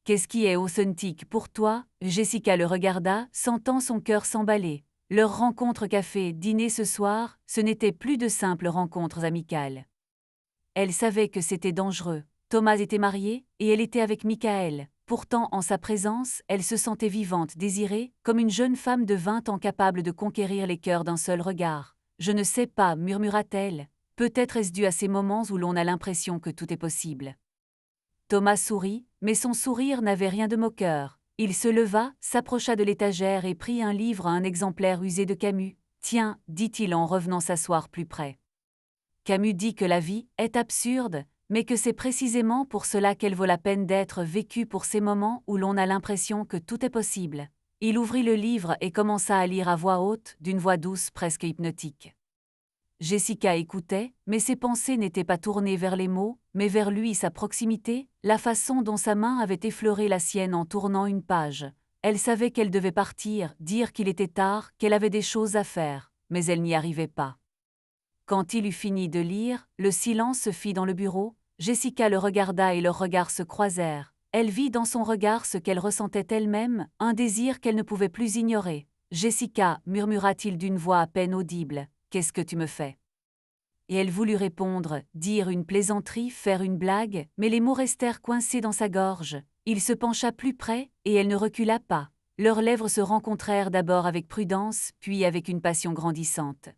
Qu'est-ce qui est authentique pour toi? Jessica le regarda, sentant son cœur s'emballer. Leur rencontre café-dîner ce soir, ce n'était plus de simples rencontres amicales. Elle savait que c'était dangereux. Thomas était marié, et elle était avec Michael. Pourtant, en sa présence, elle se sentait vivante, désirée, comme une jeune femme de 20 ans capable de conquérir les cœurs d'un seul regard. « Je ne sais pas, murmura-t-elle. Peut-être est-ce dû à ces moments où l'on a l'impression que tout est possible. » Thomas sourit, mais son sourire n'avait rien de moqueur. Il se leva, s'approcha de l'étagère et prit un livre, un exemplaire usé de Camus. « Tiens, dit-il en revenant s'asseoir plus près. Camus dit que la vie est absurde, mais que c'est précisément pour cela qu'elle vaut la peine d'être vécue, pour ces moments où l'on a l'impression que tout est possible. » Il ouvrit le livre et commença à lire à voix haute, d'une voix douce presque hypnotique. Jessica écoutait, mais ses pensées n'étaient pas tournées vers les mots, mais vers lui, sa proximité, la façon dont sa main avait effleuré la sienne en tournant une page. Elle savait qu'elle devait partir, dire qu'il était tard, qu'elle avait des choses à faire, mais elle n'y arrivait pas. Quand il eut fini de lire, le silence se fit dans le bureau. Jessica le regarda et leurs regards se croisèrent. Elle vit dans son regard ce qu'elle ressentait elle-même, un désir qu'elle ne pouvait plus ignorer. « Jessica, murmura-t-il d'une voix à peine audible, qu'est-ce que tu me fais ?» Et elle voulut répondre, dire une plaisanterie, faire une blague, mais les mots restèrent coincés dans sa gorge. Il se pencha plus près, et elle ne recula pas. Leurs lèvres se rencontrèrent d'abord avec prudence, puis avec une passion grandissante.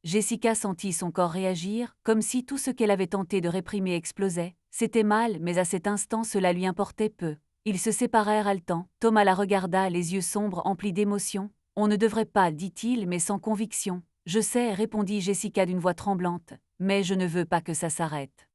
Jessica sentit son corps réagir, comme si tout ce qu'elle avait tenté de réprimer explosait. C'était mal, mais à cet instant cela lui importait peu. Ils se séparèrent haletants. Thomas la regarda, les yeux sombres emplis d'émotion. « On ne devrait pas, dit-il, mais sans conviction. »« Je sais, répondit Jessica d'une voix tremblante, mais je ne veux pas que ça s'arrête. »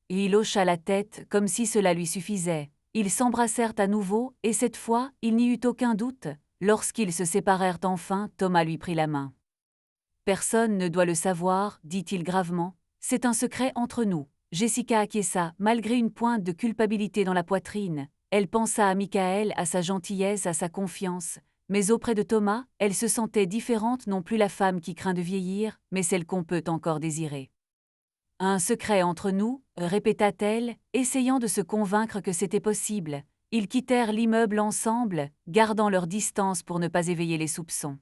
Et il hocha la tête, comme si cela lui suffisait. Ils s'embrassèrent à nouveau, et cette fois, il n'y eut aucun doute. Lorsqu'ils se séparèrent enfin, Thomas lui prit la main. « Personne ne doit le savoir, dit-il gravement. C'est un secret entre nous. » Jessica acquiesça, malgré une pointe de culpabilité dans la poitrine. Elle pensa à Michael, à sa gentillesse, à sa confiance. Mais auprès de Thomas, elle se sentait différente, non plus la femme qui craint de vieillir, mais celle qu'on peut encore désirer. « Un secret entre nous, répéta-t-elle, essayant de se convaincre que c'était possible. Ils quittèrent l'immeuble ensemble, gardant leur distance pour ne pas éveiller les soupçons.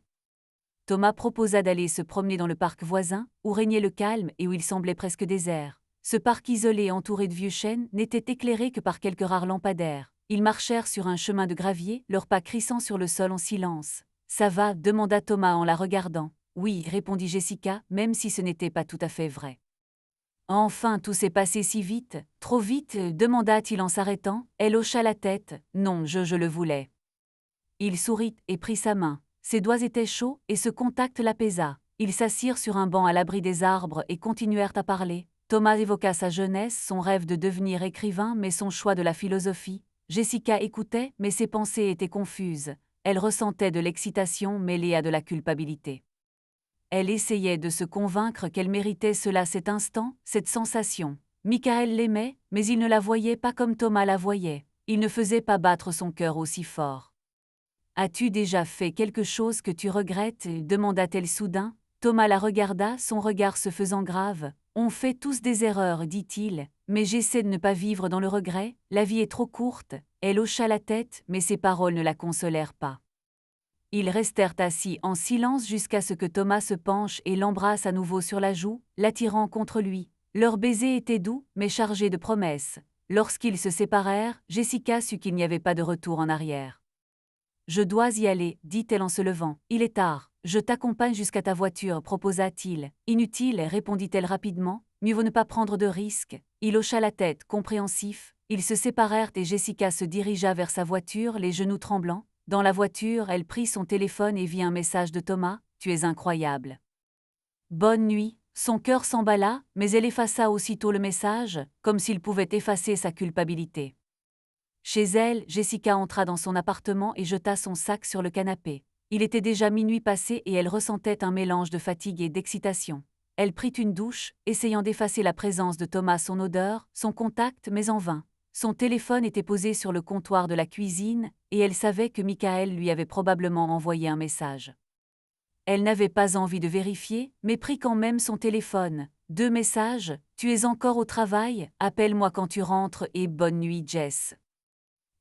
Thomas proposa d'aller se promener dans le parc voisin, où régnait le calme et où il semblait presque désert. Ce parc isolé entouré de vieux chênes n'était éclairé que par quelques rares lampadaires. Ils marchèrent sur un chemin de gravier, leurs pas crissant sur le sol en silence. « Ça va ?» demanda Thomas en la regardant. « Oui » répondit Jessica, même si ce n'était pas tout à fait vrai. « Enfin, tout s'est passé si vite, trop vite ?» demanda-t-il en s'arrêtant. Elle hocha la tête. « Non, je le voulais. » Il sourit et prit sa main. Ses doigts étaient chauds et ce contact l'apaisa. Ils s'assirent sur un banc à l'abri des arbres et continuèrent à parler. Thomas évoqua sa jeunesse, son rêve de devenir écrivain, mais son choix de la philosophie. Jessica écoutait, mais ses pensées étaient confuses. Elle ressentait de l'excitation mêlée à de la culpabilité. Elle essayait de se convaincre qu'elle méritait cela, cet instant, cette sensation. Michael l'aimait, mais il ne la voyait pas comme Thomas la voyait. Il ne faisait pas battre son cœur aussi fort. « As-tu déjà fait quelque chose que tu regrettes ?» demanda-t-elle soudain. Thomas la regarda, son regard se faisant grave. « On fait tous des erreurs, dit-il, mais j'essaie de ne pas vivre dans le regret, la vie est trop courte. » Elle hocha la tête, mais ses paroles ne la consolèrent pas. Ils restèrent assis en silence jusqu'à ce que Thomas se penche et l'embrasse à nouveau sur la joue, l'attirant contre lui. Leur baiser était doux, mais chargé de promesses. Lorsqu'ils se séparèrent, Jessica sut qu'il n'y avait pas de retour en arrière. « Je dois y aller, dit-elle en se levant. Il est tard. Je t'accompagne jusqu'à ta voiture, proposa-t-il. Inutile, répondit-elle rapidement. Mieux vaut ne pas prendre de risques. Il hocha la tête, compréhensif. Ils se séparèrent et Jessica se dirigea vers sa voiture, les genoux tremblants. Dans la voiture, elle prit son téléphone et vit un message de Thomas. « Tu es incroyable. » Bonne nuit. Son cœur s'emballa, mais elle effaça aussitôt le message, comme s'il pouvait effacer sa culpabilité. Chez elle, Jessica entra dans son appartement et jeta son sac sur le canapé. Il était déjà minuit passé et elle ressentait un mélange de fatigue et d'excitation. Elle prit une douche, essayant d'effacer la présence de Thomas, son odeur, son contact, mais en vain. Son téléphone était posé sur le comptoir de la cuisine, et elle savait que Michael lui avait probablement envoyé un message. Elle n'avait pas envie de vérifier, mais prit quand même son téléphone. 2 messages, tu es encore au travail, appelle-moi quand tu rentres et bonne nuit Jess.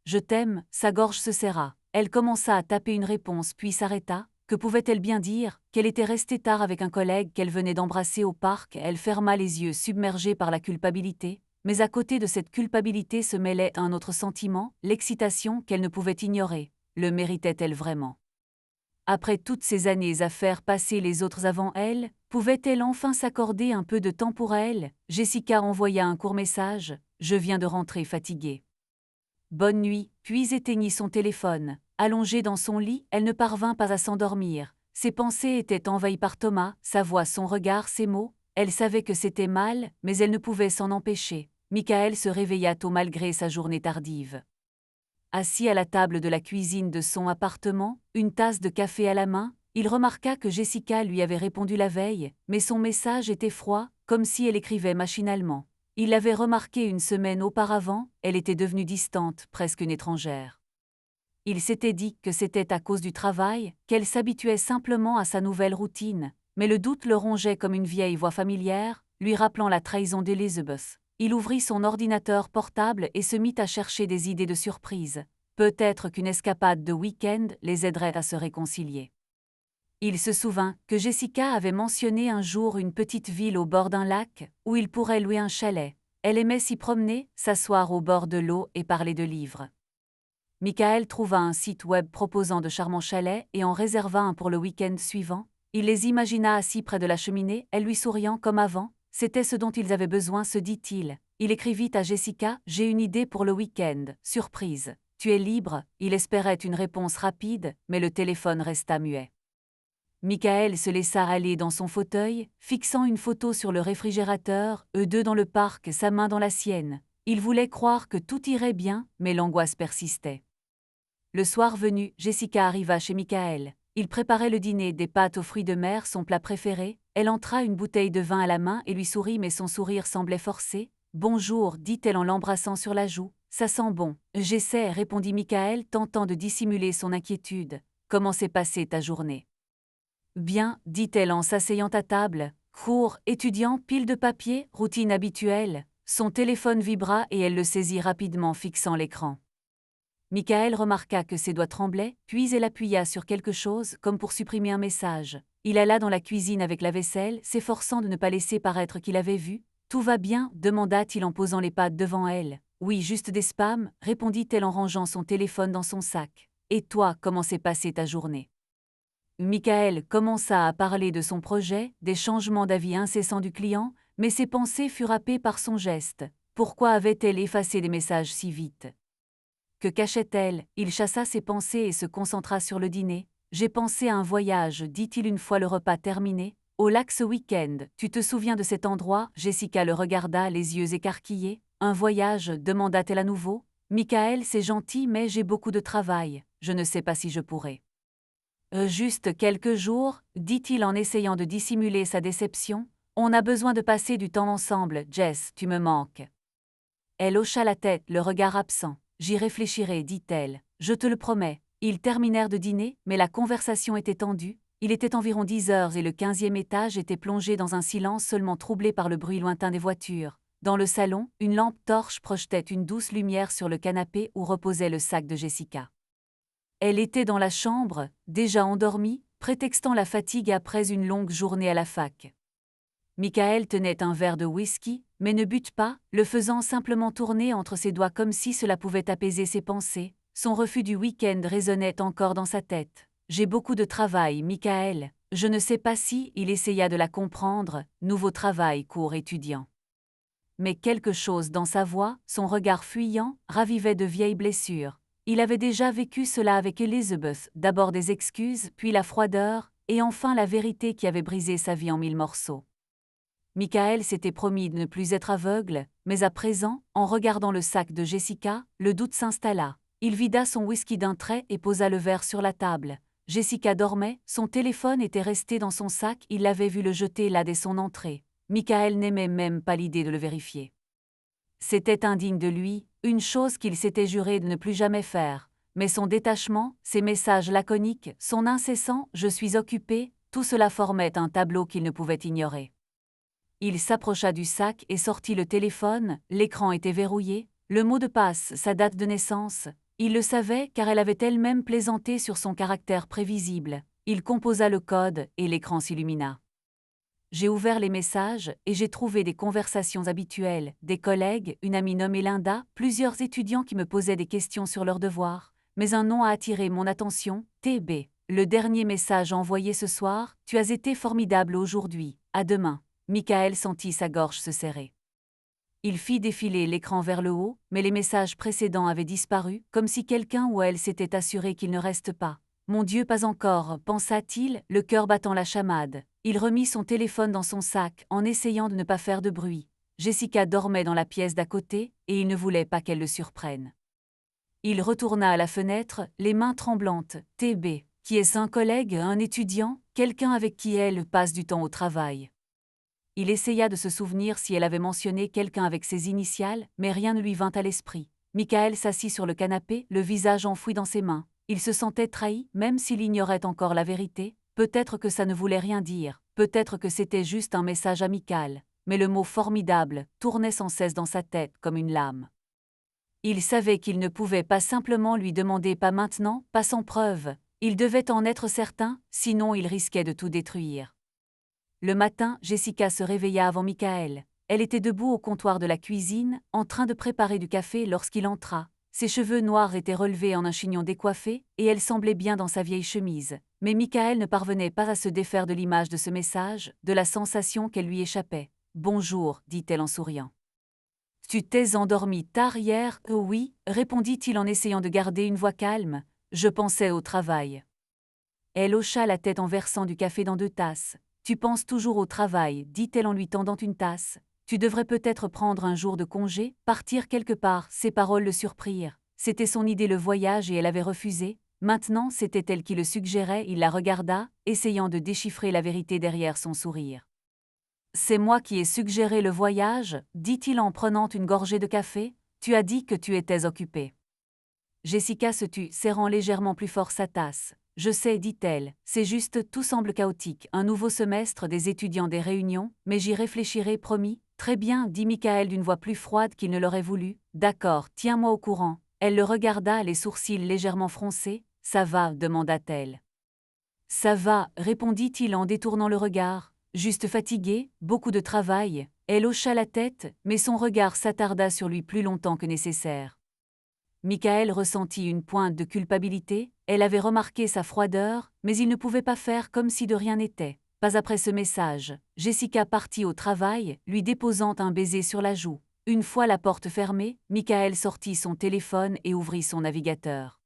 Je t'aime, sa gorge se serra. Elle commença à taper une réponse puis s'arrêta. Que pouvait-elle bien dire? Qu'elle était restée tard avec un collègue qu'elle venait d'embrasser au parc. Elle ferma les yeux submergée par la culpabilité. Mais à côté de cette culpabilité se mêlait un autre sentiment, l'excitation qu'elle ne pouvait ignorer. Le méritait-elle vraiment? Après toutes ces années à faire passer les autres avant elle, pouvait-elle enfin s'accorder un peu de temps pour elle? Jessica envoya un court message. Je viens de rentrer fatiguée. Bonne nuit, puis éteignit son téléphone. Allongée dans son lit, elle ne parvint pas à s'endormir. Ses pensées étaient envahies par Thomas, sa voix, son regard, ses mots. Elle savait que c'était mal, mais elle ne pouvait s'en empêcher. Michael se réveilla tôt malgré sa journée tardive. Assis à la table de la cuisine de son appartement, une tasse de café à la main, il remarqua que Jessica lui avait répondu la veille, mais son message était froid, comme si elle écrivait machinalement. Il l'avait remarqué une semaine auparavant, elle était devenue distante, presque une étrangère. Il s'était dit que c'était à cause du travail, qu'elle s'habituait simplement à sa nouvelle routine, mais le doute le rongeait comme une vieille voix familière, lui rappelant la trahison d'Elizabeth. Il ouvrit son ordinateur portable et se mit à chercher des idées de surprise. Peut-être qu'une escapade de week-end les aiderait à se réconcilier. Il se souvint que Jessica avait mentionné un jour une petite ville au bord d'un lac, où il pourrait louer un chalet. Elle aimait s'y promener, s'asseoir au bord de l'eau et parler de livres. Michael trouva un site web proposant de charmants chalets et en réserva un pour le week-end suivant. Il les imagina assis près de la cheminée, elle lui souriant comme avant. C'était ce dont ils avaient besoin, se dit-il. Il écrivit à Jessica, « J'ai une idée pour le week-end. Surprise. Tu es libre ?» Il espérait une réponse rapide, mais le téléphone resta muet. Michael se laissa aller dans son fauteuil, fixant une photo sur le réfrigérateur, eux deux dans le parc, sa main dans la sienne. Il voulait croire que tout irait bien, mais l'angoisse persistait. Le soir venu, Jessica arriva chez Michael. Il préparait le dîner, des pâtes aux fruits de mer, son plat préféré. Elle entra, une bouteille de vin à la main et lui sourit, mais son sourire semblait forcé. « Bonjour », dit-elle en l'embrassant sur la joue. « Ça sent bon. »« J'essaie », répondit Michael, tentant de dissimuler son inquiétude. « Comment s'est passée ta journée ?»« Bien », dit-elle en s'asseyant à table. Cours, étudiant, pile de papier, routine habituelle. Son téléphone vibra et elle le saisit rapidement, fixant l'écran. Michael remarqua que ses doigts tremblaient, puis elle appuya sur quelque chose, comme pour supprimer un message. Il alla dans la cuisine avec la vaisselle, s'efforçant de ne pas laisser paraître qu'il avait vu. « Tout va bien ?» demanda-t-il en posant les pattes devant elle. « Oui, juste des spams », répondit-elle en rangeant son téléphone dans son sac. « Et toi, comment s'est passée ta journée ?» Michael commença à parler de son projet, des changements d'avis incessants du client, mais ses pensées furent happées par son geste. Pourquoi avait-elle effacé des messages si vite? Que cachait-elle? Il chassa ses pensées et se concentra sur le dîner. « J'ai pensé à un voyage, dit-il une fois le repas terminé. Au lac ce week-end, tu te souviens de cet endroit? Jessica le regarda, les yeux écarquillés. Un voyage, demanda-t-elle à nouveau. Michael, c'est gentil, mais j'ai beaucoup de travail. Je ne sais pas si je pourrai. Juste quelques jours, dit-il en essayant de dissimuler sa déception. On a besoin de passer du temps ensemble, Jess, tu me manques. Elle hocha la tête, le regard absent. J'y réfléchirai, dit-elle. Je te le promets. Ils terminèrent de dîner, mais la conversation était tendue. Il était environ 10 heures et le 15e étage était plongé dans un silence seulement troublé par le bruit lointain des voitures. Dans le salon, une lampe torche projetait une douce lumière sur le canapé où reposait le sac de Jessica. Elle était dans la chambre, déjà endormie, prétextant la fatigue après une longue journée à la fac. Michael tenait un verre de whisky, mais ne but pas, le faisant simplement tourner entre ses doigts comme si cela pouvait apaiser ses pensées. Son refus du week-end résonnait encore dans sa tête. « J'ai beaucoup de travail, Michael. Je ne sais pas si… » Il essaya de la comprendre. Nouveau travail, cours étudiant. Mais quelque chose dans sa voix, son regard fuyant, ravivait de vieilles blessures. Il avait déjà vécu cela avec Elizabeth, d'abord des excuses, puis la froideur, et enfin la vérité qui avait brisé sa vie en 1000 morceaux. Michael s'était promis de ne plus être aveugle, mais à présent, en regardant le sac de Jessica, le doute s'installa. Il vida son whisky d'un trait et posa le verre sur la table. Jessica dormait, son téléphone était resté dans son sac, il l'avait vu le jeter là dès son entrée. Michael n'aimait même pas l'idée de le vérifier. C'était indigne de lui, une chose qu'il s'était juré de ne plus jamais faire. Mais son détachement, ses messages laconiques, son incessant « je suis occupé », tout cela formait un tableau qu'il ne pouvait ignorer. Il s'approcha du sac et sortit le téléphone, l'écran était verrouillé, le mot de passe, sa date de naissance. Il le savait car elle avait elle-même plaisanté sur son caractère prévisible. Il composa le code et l'écran s'illumina. J'ai ouvert les messages et j'ai trouvé des conversations habituelles, des collègues, une amie nommée Linda, plusieurs étudiants qui me posaient des questions sur leurs devoirs. Mais un nom a attiré mon attention, TB. Le dernier message envoyé ce soir, tu as été formidable aujourd'hui, à demain. Michael sentit sa gorge se serrer. Il fit défiler l'écran vers le haut, mais les messages précédents avaient disparu, comme si quelqu'un ou elle s'était assuré qu'il ne reste pas. Mon Dieu, pas encore, pensa-t-il, le cœur battant la chamade. Il remit son téléphone dans son sac en essayant de ne pas faire de bruit. Jessica dormait dans la pièce d'à côté et il ne voulait pas qu'elle le surprenne. Il retourna à la fenêtre, les mains tremblantes. TB, qui est-ce, un collègue, un étudiant, quelqu'un avec qui elle passe du temps au travail? Il essaya de se souvenir si elle avait mentionné quelqu'un avec ses initiales, mais rien ne lui vint à l'esprit. Michael s'assit sur le canapé, le visage enfoui dans ses mains. Il se sentait trahi, même s'il ignorait encore la vérité. Peut-être que ça ne voulait rien dire, peut-être que c'était juste un message amical, mais le mot formidable tournait sans cesse dans sa tête comme une lame. Il savait qu'il ne pouvait pas simplement lui demander pas maintenant, pas sans preuve. Il devait en être certain, sinon il risquait de tout détruire. Le matin, Jessica se réveilla avant Michael. Elle était debout au comptoir de la cuisine, en train de préparer du café lorsqu'il entra. Ses cheveux noirs étaient relevés en un chignon décoiffé, et elle semblait bien dans sa vieille chemise. Mais Michael ne parvenait pas à se défaire de l'image de ce message, de la sensation qu'elle lui échappait. « Bonjour », dit-elle en souriant. « Tu t'es endormi tard hier ?»« Oui », répondit-il en essayant de garder une voix calme. « Je pensais au travail. » Elle hocha la tête en versant du café dans 2 tasses. « Tu penses toujours au travail », dit-elle en lui tendant une tasse. « Tu devrais peut-être prendre un jour de congé, partir quelque part. » Ses paroles le surprirent. C'était son idée, le voyage, et elle avait refusé. Maintenant, c'était elle qui le suggérait. Il la regarda, essayant de déchiffrer la vérité derrière son sourire. « C'est moi qui ai suggéré le voyage », dit-il en prenant une gorgée de café. « Tu as dit que tu étais occupée. » Jessica se tut, serrant légèrement plus fort sa tasse. « Je sais, dit-elle, c'est juste, tout semble chaotique, un nouveau semestre, des étudiants, des réunions, mais j'y réfléchirai, promis. »« Très bien, » dit Michael d'une voix plus froide qu'il ne l'aurait voulu. « D'accord, tiens-moi au courant. » Elle le regarda, les sourcils légèrement froncés. « Ça va ?» demanda-t-elle. « Ça va », répondit-il en détournant le regard. « Juste fatigué, beaucoup de travail. » Elle hocha la tête, mais son regard s'attarda sur lui plus longtemps que nécessaire. Michael ressentit une pointe de culpabilité, elle avait remarqué sa froideur, mais il ne pouvait pas faire comme si de rien n'était. Pas après ce message, Jessica partit au travail, lui déposant un baiser sur la joue. Une fois la porte fermée, Michael sortit son téléphone et ouvrit son navigateur.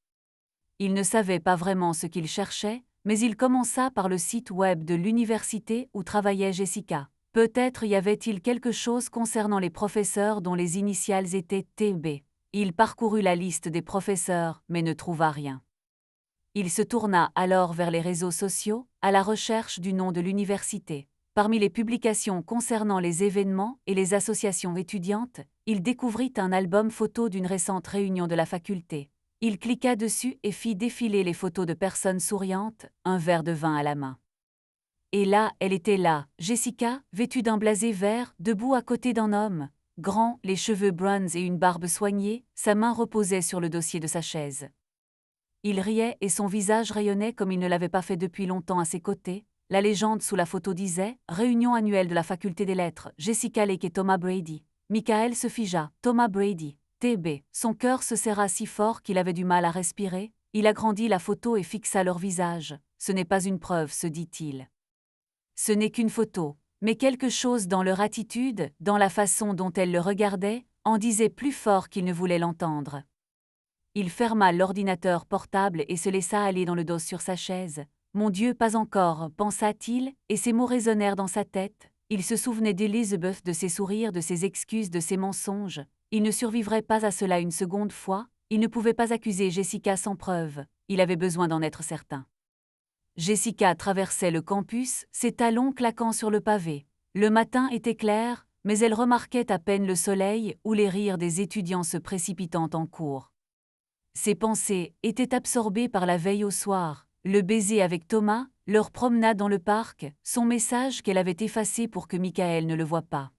Il ne savait pas vraiment ce qu'il cherchait, mais il commença par le site web de l'université où travaillait Jessica. Peut-être y avait-il quelque chose concernant les professeurs dont les initiales étaient TB. Il parcourut la liste des professeurs, mais ne trouva rien. Il se tourna alors vers les réseaux sociaux, à la recherche du nom de l'université. Parmi les publications concernant les événements et les associations étudiantes, il découvrit un album photo d'une récente réunion de la faculté. Il cliqua dessus et fit défiler les photos de personnes souriantes, un verre de vin à la main. Et là, elle était là, Jessica, vêtue d'un blasé vert, debout à côté d'un homme. Grand, les cheveux bruns et une barbe soignée, sa main reposait sur le dossier de sa chaise. Il riait et son visage rayonnait comme il ne l'avait pas fait depuis longtemps à ses côtés. La légende sous la photo disait « Réunion annuelle de la faculté des lettres, Jessica Lake et Thomas Brady ». Michael se figea, Thomas Brady, TB. Son cœur se serra si fort qu'il avait du mal à respirer. Il agrandit la photo et fixa leur visage. « Ce n'est pas une preuve », se dit-il. « Ce n'est qu'une photo. » Mais quelque chose dans leur attitude, dans la façon dont elle le regardait, en disait plus fort qu'il ne voulait l'entendre. Il ferma l'ordinateur portable et se laissa aller dans le dos sur sa chaise. « Mon Dieu, pas encore », pensa-t-il, et ses mots résonnèrent dans sa tête. Il se souvenait d'Elizabeth, de ses sourires, de ses excuses, de ses mensonges. Il ne survivrait pas à cela une seconde fois. Il ne pouvait pas accuser Jessica sans preuve. Il avait besoin d'en être certain. Jessica traversait le campus, ses talons claquant sur le pavé. Le matin était clair, mais elle remarquait à peine le soleil ou les rires des étudiants se précipitant en cours. Ses pensées étaient absorbées par la veille au soir. Le baiser avec Thomas, leur promenade dans le parc, son message qu'elle avait effacé pour que Michael ne le voie pas.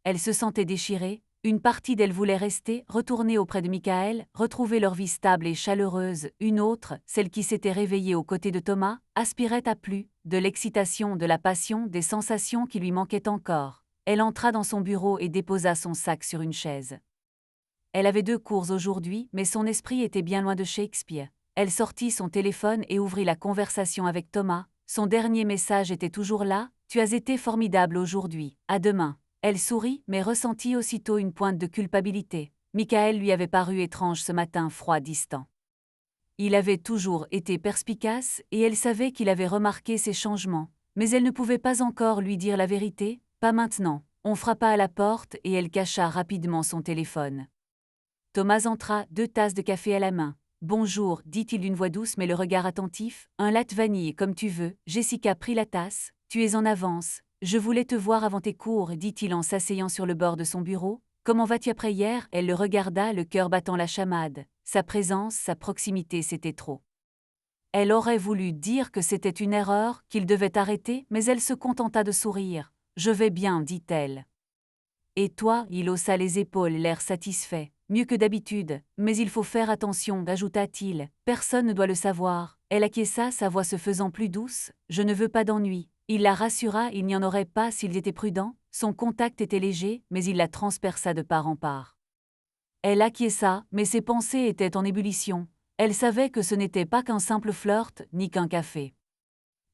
Elle se sentait déchirée, une partie d'elle voulait rester, retourner auprès de Michael, retrouver leur vie stable et chaleureuse, une autre, celle qui s'était réveillée aux côtés de Thomas, aspirait à plus, de l'excitation, de la passion, des sensations qui lui manquaient encore. Elle entra dans son bureau et déposa son sac sur une chaise. Elle avait 2 cours aujourd'hui, mais son esprit était bien loin de Shakespeare. Elle sortit son téléphone et ouvrit la conversation avec Thomas. Son dernier message était toujours là, « Tu as été formidable aujourd'hui, à demain ». Elle sourit, mais ressentit aussitôt une pointe de culpabilité. Michael lui avait paru étrange ce matin, froid, distant. Il avait toujours été perspicace, et elle savait qu'il avait remarqué ses changements. Mais elle ne pouvait pas encore lui dire la vérité, pas maintenant. On frappa à la porte et elle cacha rapidement son téléphone. Thomas entra, 2 tasses de café à la main. « Bonjour », dit-il d'une voix douce mais le regard attentif. « Un latte vanille comme tu veux. » Jessica prit la tasse. « Tu es en avance. Je voulais te voir avant tes cours, » dit-il en s'asseyant sur le bord de son bureau. « Comment vas-tu après hier ?» Elle le regarda, le cœur battant la chamade. Sa présence, sa proximité, c'était trop. Elle aurait voulu dire que c'était une erreur, qu'il devait arrêter, mais elle se contenta de sourire. « Je vais bien, » dit-elle. « Et toi ?» Il haussa les épaules, l'air satisfait. « Mieux que d'habitude, mais il faut faire attention, » ajouta-t-il. « Personne ne doit le savoir. » Elle acquiesça, sa voix se faisant plus douce. « Je ne veux pas d'ennui. » Il la rassura, il n'y en aurait pas s'ils étaient prudents. Son contact était léger, mais il la transperça de part en part. Elle acquiesça, mais ses pensées étaient en ébullition. Elle savait que ce n'était pas qu'un simple flirt, ni qu'un café.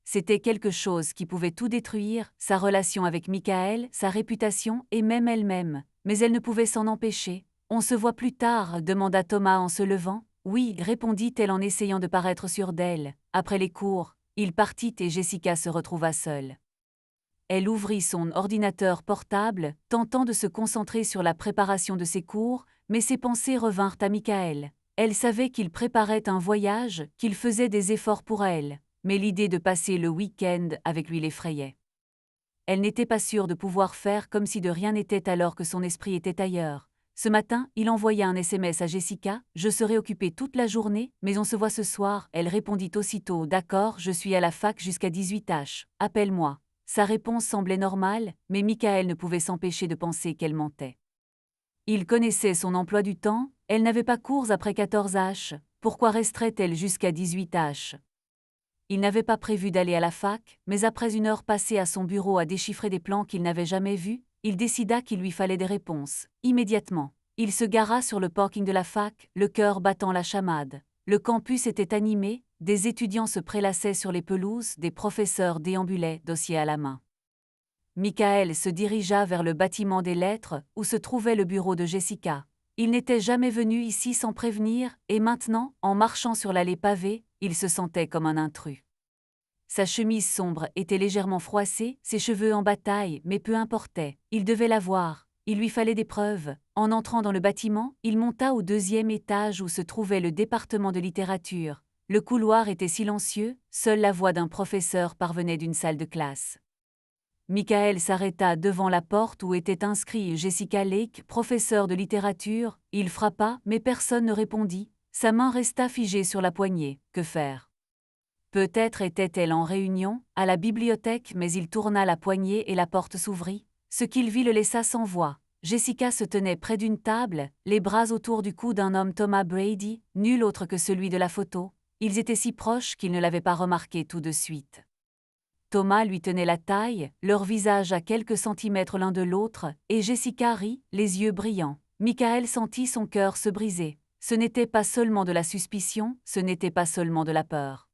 C'était quelque chose qui pouvait tout détruire, sa relation avec Michael, sa réputation et même elle-même. Mais elle ne pouvait s'en empêcher. « On se voit plus tard ?» demanda Thomas en se levant. « Oui » répondit-elle en essayant de paraître sûre d'elle. Après les cours, il partit et Jessica se retrouva seule. Elle ouvrit son ordinateur portable, tentant de se concentrer sur la préparation de ses cours, mais ses pensées revinrent à Michael. Elle savait qu'il préparait un voyage, qu'il faisait des efforts pour elle, mais l'idée de passer le week-end avec lui l'effrayait. Elle n'était pas sûre de pouvoir faire comme si de rien n'était alors que son esprit était ailleurs. Ce matin, il envoya un SMS à Jessica. « Je serai occupée toute la journée, mais on se voit ce soir. » Elle répondit aussitôt « D'accord, je suis à la fac jusqu'à 18h. Appelle-moi. » Sa réponse semblait normale, mais Michael ne pouvait s'empêcher de penser qu'elle mentait. Il connaissait son emploi du temps, elle n'avait pas cours après 14h. Pourquoi resterait-elle jusqu'à 18h? Il n'avait pas prévu d'aller à la fac, mais après une heure passée à son bureau à déchiffrer des plans qu'il n'avait jamais vus, il décida qu'il lui fallait des réponses. Immédiatement, il se gara sur le parking de la fac, le cœur battant la chamade. Le campus était animé, des étudiants se prélassaient sur les pelouses, des professeurs déambulaient, dossier à la main. Michael se dirigea vers le bâtiment des lettres, où se trouvait le bureau de Jessica. Il n'était jamais venu ici sans prévenir, et maintenant, en marchant sur l'allée pavée, il se sentait comme un intrus. Sa chemise sombre était légèrement froissée, ses cheveux en bataille, mais peu importait, il devait la voir. Il lui fallait des preuves. En entrant dans le bâtiment, il monta au 2e étage où se trouvait le département de littérature. Le couloir était silencieux, seule la voix d'un professeur parvenait d'une salle de classe. Michael s'arrêta devant la porte où était inscrit Jessica Lake, professeur de littérature. Il frappa, mais personne ne répondit. Sa main resta figée sur la poignée. Que faire? Peut-être était-elle en réunion, à la bibliothèque, mais il tourna la poignée et la porte s'ouvrit. Ce qu'il vit le laissa sans voix. Jessica se tenait près d'une table, les bras autour du cou d'un homme, Thomas Brady, nul autre que celui de la photo. Ils étaient si proches qu'il ne l'avait pas remarqué tout de suite. Thomas lui tenait la taille, leur visage à quelques centimètres l'un de l'autre, et Jessica rit, les yeux brillants. Michael sentit son cœur se briser. Ce n'était pas seulement de la suspicion, ce n'était pas seulement de la peur.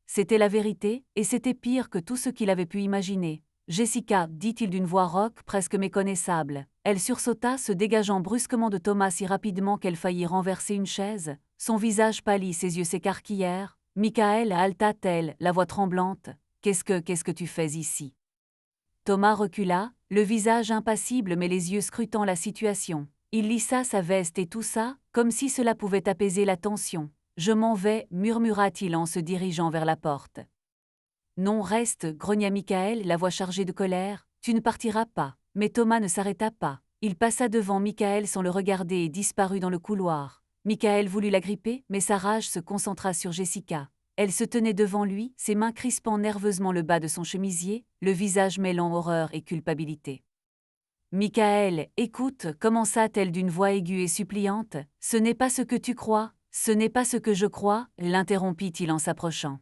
C'était la vérité, et c'était pire que tout ce qu'il avait pu imaginer. « Jessica » dit-il d'une voix rauque presque méconnaissable. Elle sursauta, se dégageant brusquement de Thomas si rapidement qu'elle faillit renverser une chaise. Son visage pâlit, ses yeux s'écarquillèrent. « Michael » halta-t-elle, la voix tremblante. « Qu'est-ce que tu fais ici ?» Thomas recula, le visage impassible mais les yeux scrutant la situation. Il lissa sa veste et toussa, comme si cela pouvait apaiser la tension. « Je m'en vais » murmura-t-il en se dirigeant vers la porte. « Non, reste » grogna Michael, la voix chargée de colère. « Tu ne partiras pas. » Mais Thomas ne s'arrêta pas. Il passa devant Michael sans le regarder et disparut dans le couloir. Michael voulut la gripper, mais sa rage se concentra sur Jessica. Elle se tenait devant lui, ses mains crispant nerveusement le bas de son chemisier, le visage mêlant horreur et culpabilité. « Michael, écoute, commença-t-elle d'une voix aiguë et suppliante, « ce n'est pas ce que tu crois, ce n'est pas ce que je crois », l'interrompit-il en s'approchant.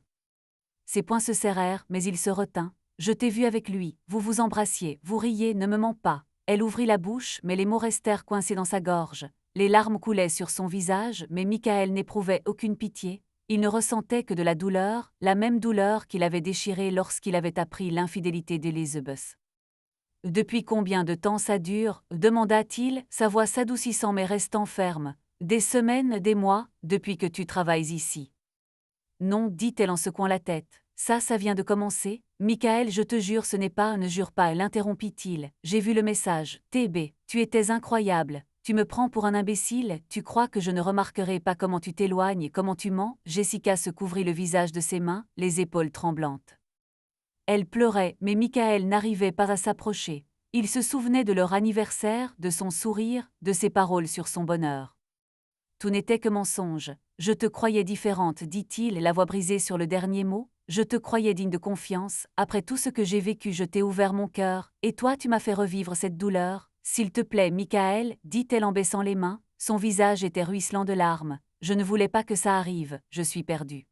Ses poings se serrèrent, mais il se retint. « Je t'ai vu avec lui, vous vous embrassiez, vous riez, ne me mens pas. » Elle ouvrit la bouche, mais les mots restèrent coincés dans sa gorge. Les larmes coulaient sur son visage, mais Michael n'éprouvait aucune pitié. Il ne ressentait que de la douleur, la même douleur qu'il avait déchirée lorsqu'il avait appris l'infidélité d'Elizabeth. « Depuis combien de temps ça dure ?» demanda-t-il, sa voix s'adoucissant mais restant ferme. « Des semaines, des mois, depuis que tu travailles ici. » « Non, dit-elle en secouant la tête. « Ça vient de commencer. Michael, je te jure, ce n'est pas, ne jure pas, l'interrompit-il. J'ai vu le message. TB, tu étais incroyable. Tu me prends pour un imbécile, tu crois que je ne remarquerai pas comment tu t'éloignes, comment tu mens ?» Jessica se couvrit le visage de ses mains, les épaules tremblantes. Elle pleurait, mais Michael n'arrivait pas à s'approcher. Il se souvenait de leur anniversaire, de son sourire, de ses paroles sur son bonheur. « Tout n'était que mensonge. Je te croyais différente, dit-il, la voix brisée sur le dernier mot. Je te croyais digne de confiance. Après tout ce que j'ai vécu, je t'ai ouvert mon cœur, et toi tu m'as fait revivre cette douleur. S'il te plaît, Michael, dit-elle en baissant les mains. Son visage était ruisselant de larmes. Je ne voulais pas que ça arrive, je suis perdue.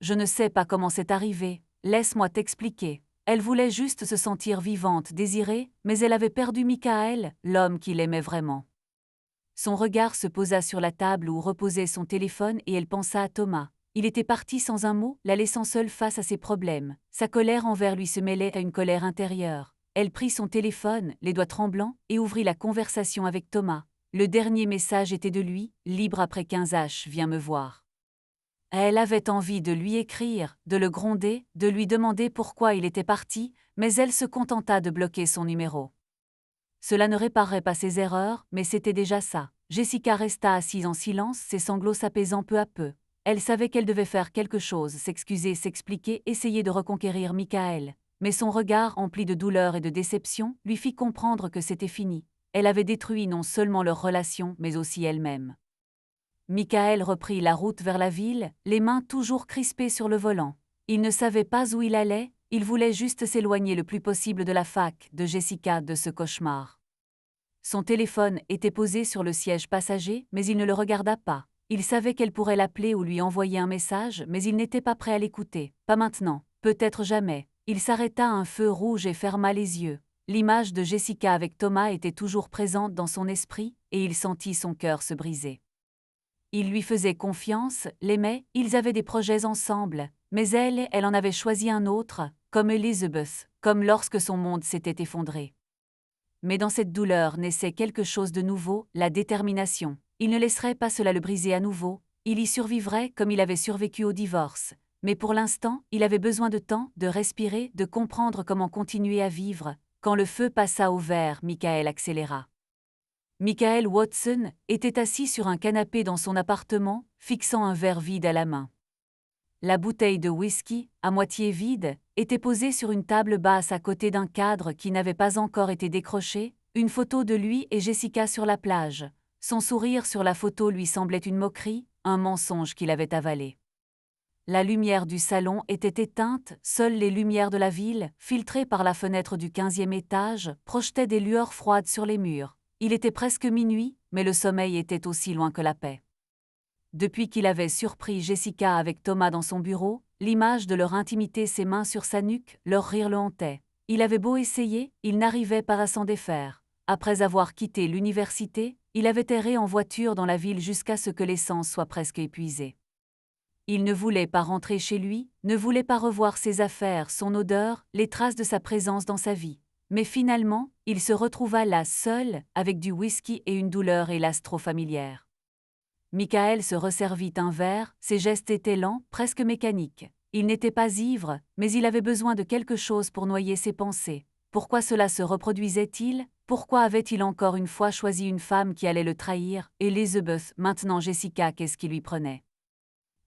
Je ne sais pas comment c'est arrivé. Laisse-moi t'expliquer. Elle voulait juste se sentir vivante, désirée, mais elle avait perdu Michael, l'homme qu'il aimait vraiment. Son regard se posa sur la table où reposait son téléphone et elle pensa à Thomas. Il était parti sans un mot, la laissant seule face à ses problèmes. Sa colère envers lui se mêlait à une colère intérieure. Elle prit son téléphone, les doigts tremblants, et ouvrit la conversation avec Thomas. Le dernier message était de lui, libre après 15 H, viens me voir. Elle avait envie de lui écrire, de le gronder, de lui demander pourquoi il était parti, mais elle se contenta de bloquer son numéro. Cela ne réparerait pas ses erreurs, mais c'était déjà ça. Jessica resta assise en silence, ses sanglots s'apaisant peu à peu. Elle savait qu'elle devait faire quelque chose, s'excuser, s'expliquer, essayer de reconquérir Michael. Mais son regard, empli de douleur et de déception, lui fit comprendre que c'était fini. Elle avait détruit non seulement leur relation, mais aussi elle-même. Michael reprit la route vers la ville, les mains toujours crispées sur le volant. Il ne savait pas où il allait, il voulait juste s'éloigner le plus possible de la fac, de Jessica, de ce cauchemar. Son téléphone était posé sur le siège passager, mais il ne le regarda pas. Il savait qu'elle pourrait l'appeler ou lui envoyer un message, mais il n'était pas prêt à l'écouter. Pas maintenant, peut-être jamais. Il s'arrêta à un feu rouge et ferma les yeux. L'image de Jessica avec Thomas était toujours présente dans son esprit, et il sentit son cœur se briser. Il lui faisait confiance, l'aimait, ils avaient des projets ensemble, mais elle en avait choisi un autre, comme Elizabeth, comme lorsque son monde s'était effondré. Mais dans cette douleur naissait quelque chose de nouveau, la détermination. Il ne laisserait pas cela le briser à nouveau, il y survivrait comme il avait survécu au divorce. Mais pour l'instant, il avait besoin de temps, de respirer, de comprendre comment continuer à vivre. Quand le feu passa au vert, Michael accéléra. Michael Watson était assis sur un canapé dans son appartement, fixant un verre vide à la main. La bouteille de whisky, à moitié vide, était posée sur une table basse à côté d'un cadre qui n'avait pas encore été décroché, une photo de lui et Jessica sur la plage. Son sourire sur la photo lui semblait une moquerie, un mensonge qu'il avait avalé. La lumière du salon était éteinte, seules les lumières de la ville, filtrées par la fenêtre du 15e étage, projetaient des lueurs froides sur les murs. Il était presque minuit, mais le sommeil était aussi loin que la paix. Depuis qu'il avait surpris Jessica avec Thomas dans son bureau, l'image de leur intimité, ses mains sur sa nuque, leur rire le hantait. Il avait beau essayer, il n'arrivait pas à s'en défaire. Après avoir quitté l'université, il avait erré en voiture dans la ville jusqu'à ce que l'essence soit presque épuisée. Il ne voulait pas rentrer chez lui, ne voulait pas revoir ses affaires, son odeur, les traces de sa présence dans sa vie. Mais finalement, il se retrouva là seul, avec du whisky et une douleur hélas trop familière. Michael se resservit un verre, ses gestes étaient lents, presque mécaniques. Il n'était pas ivre, mais il avait besoin de quelque chose pour noyer ses pensées. Pourquoi cela se reproduisait-il? Pourquoi avait-il encore une fois choisi une femme qui allait le trahir? Elizabeth, maintenant Jessica, qu'est-ce qui lui prenait?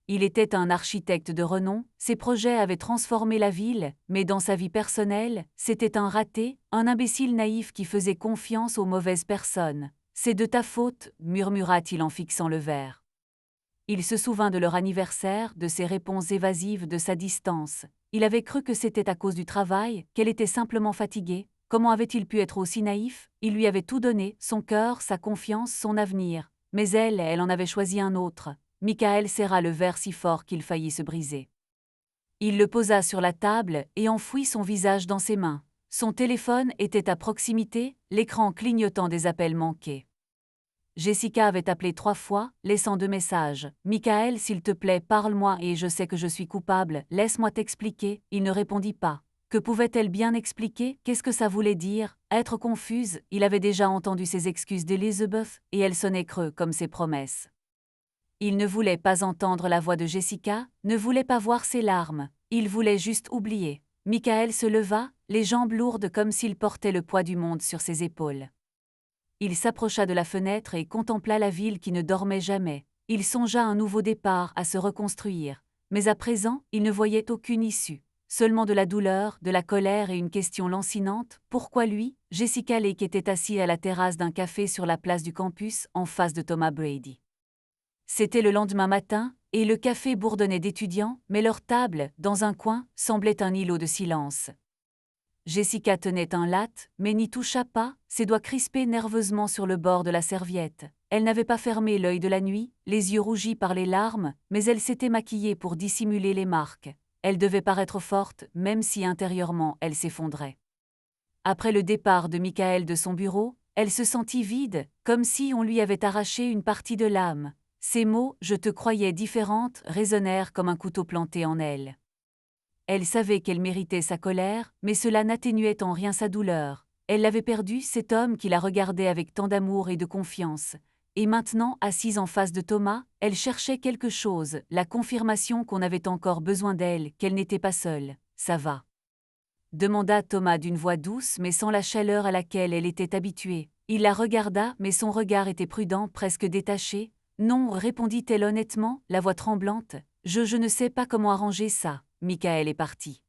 Il était un architecte de renom, ses projets avaient transformé la ville, mais dans sa vie personnelle, c'était un raté, un imbécile naïf qui faisait confiance aux mauvaises personnes. « C'est de ta faute » murmura-t-il en fixant le verre. Il se souvint de leur anniversaire, de ses réponses évasives, de sa distance. Il avait cru que c'était à cause du travail, qu'elle était simplement fatiguée. Comment avait-il pu être aussi naïf? Il lui avait tout donné, son cœur, sa confiance, son avenir. Mais elle en avait choisi un autre. Michael serra le verre si fort qu'il faillit se briser. Il le posa sur la table et enfouit son visage dans ses mains. Son téléphone était à proximité, l'écran clignotant des appels manqués. Jessica avait appelé 3 fois, laissant 2 messages. « Michael, s'il te plaît, parle-moi et je sais que je suis coupable, laisse-moi t'expliquer. » Il ne répondit pas. Que pouvait-elle bien expliquer? Qu'est-ce que ça voulait dire? Être confuse, il avait déjà entendu ses excuses d'Elizabeth et elles sonnaient creux comme ses promesses. Il ne voulait pas entendre la voix de Jessica, ne voulait pas voir ses larmes. Il voulait juste oublier. Michael se leva, les jambes lourdes comme s'il portait le poids du monde sur ses épaules. Il s'approcha de la fenêtre et contempla la ville qui ne dormait jamais. Il songea à un nouveau départ, à se reconstruire. Mais à présent, il ne voyait aucune issue. Seulement de la douleur, de la colère et une question lancinante. Pourquoi lui? Jessica Lake était assise à la terrasse d'un café sur la place du campus, en face de Thomas Brady. C'était le lendemain matin, et le café bourdonnait d'étudiants, mais leur table, dans un coin, semblait un îlot de silence. Jessica tenait un latte, mais n'y toucha pas, ses doigts crispés nerveusement sur le bord de la serviette. Elle n'avait pas fermé l'œil de la nuit, les yeux rougis par les larmes, mais elle s'était maquillée pour dissimuler les marques. Elle devait paraître forte, même si intérieurement elle s'effondrait. Après le départ de Michael de son bureau, elle se sentit vide, comme si on lui avait arraché une partie de l'âme. Ces mots « je te croyais différente » résonnèrent comme un couteau planté en elle. Elle savait qu'elle méritait sa colère, mais cela n'atténuait en rien sa douleur. Elle l'avait perdu, cet homme qui la regardait avec tant d'amour et de confiance. Et maintenant, assise en face de Thomas, elle cherchait quelque chose, la confirmation qu'on avait encore besoin d'elle, qu'elle n'était pas seule. « Ça va ?» demanda Thomas d'une voix douce mais sans la chaleur à laquelle elle était habituée. Il la regarda, mais son regard était prudent, presque détaché. « Non, répondit-elle honnêtement, la voix tremblante. Je ne sais pas comment arranger ça. » Michael est parti.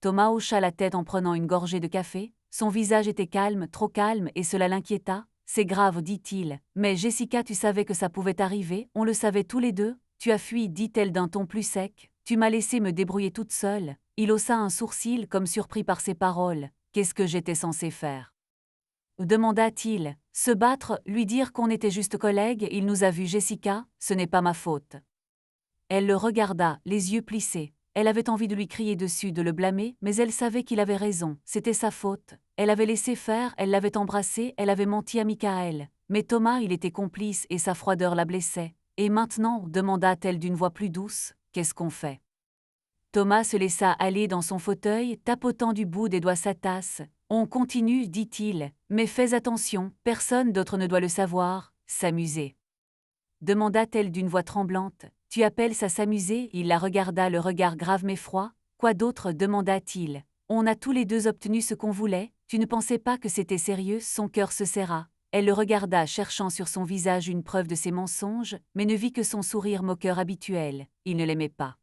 Thomas hocha la tête en prenant une gorgée de café. Son visage était calme, trop calme, et cela l'inquiéta. « C'est grave, dit-il. Mais Jessica, tu savais que ça pouvait arriver, on le savait tous les deux. Tu as fui, dit-elle d'un ton plus sec. Tu m'as laissé me débrouiller toute seule. » Il haussa un sourcil comme surpris par ses paroles. « Qu'est-ce que j'étais censé faire ?» demanda-t-il. « Se battre, lui dire qu'on était juste collègues, il nous a vus, Jessica, ce n'est pas ma faute. » Elle le regarda, les yeux plissés. Elle avait envie de lui crier dessus, de le blâmer, mais elle savait qu'il avait raison, c'était sa faute. Elle avait laissé faire, elle l'avait embrassé, elle avait menti à Michael. Mais Thomas, il était complice et sa froideur la blessait. « Et maintenant ?» demanda-t-elle d'une voix plus douce, « qu'est-ce qu'on fait ?» Thomas se laissa aller dans son fauteuil, tapotant du bout des doigts sa tasse. « On continue, dit-il, mais fais attention, personne d'autre ne doit le savoir. » S'amuser demanda-t-elle d'une voix tremblante. « Tu appelles ça s'amuser ?» Il la regarda, le regard grave mais froid. « Quoi d'autre ?» demanda-t-il. « On a tous les deux obtenu ce qu'on voulait, tu ne pensais pas que c'était sérieux ?» Son cœur se serra. Elle le regarda, cherchant sur son visage une preuve de ses mensonges, mais ne vit que son sourire moqueur habituel. Il ne l'aimait pas.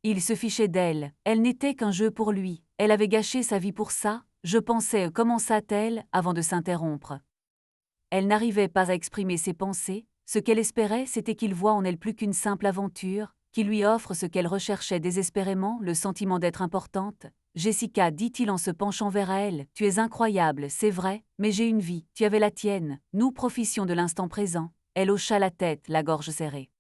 Il se fichait d'elle, elle n'était qu'un jeu pour lui, elle avait gâché sa vie pour ça. Je pensais, commença-t-elle, avant de s'interrompre. Elle n'arrivait pas à exprimer ses pensées. Ce qu'elle espérait, c'était qu'il voie en elle plus qu'une simple aventure, qu'il lui offre ce qu'elle recherchait désespérément, le sentiment d'être importante. « Jessica, dit-il en se penchant vers elle, tu es incroyable, c'est vrai, mais j'ai une vie, tu avais la tienne, nous profitions de l'instant présent. » Elle hocha la tête, la gorge serrée.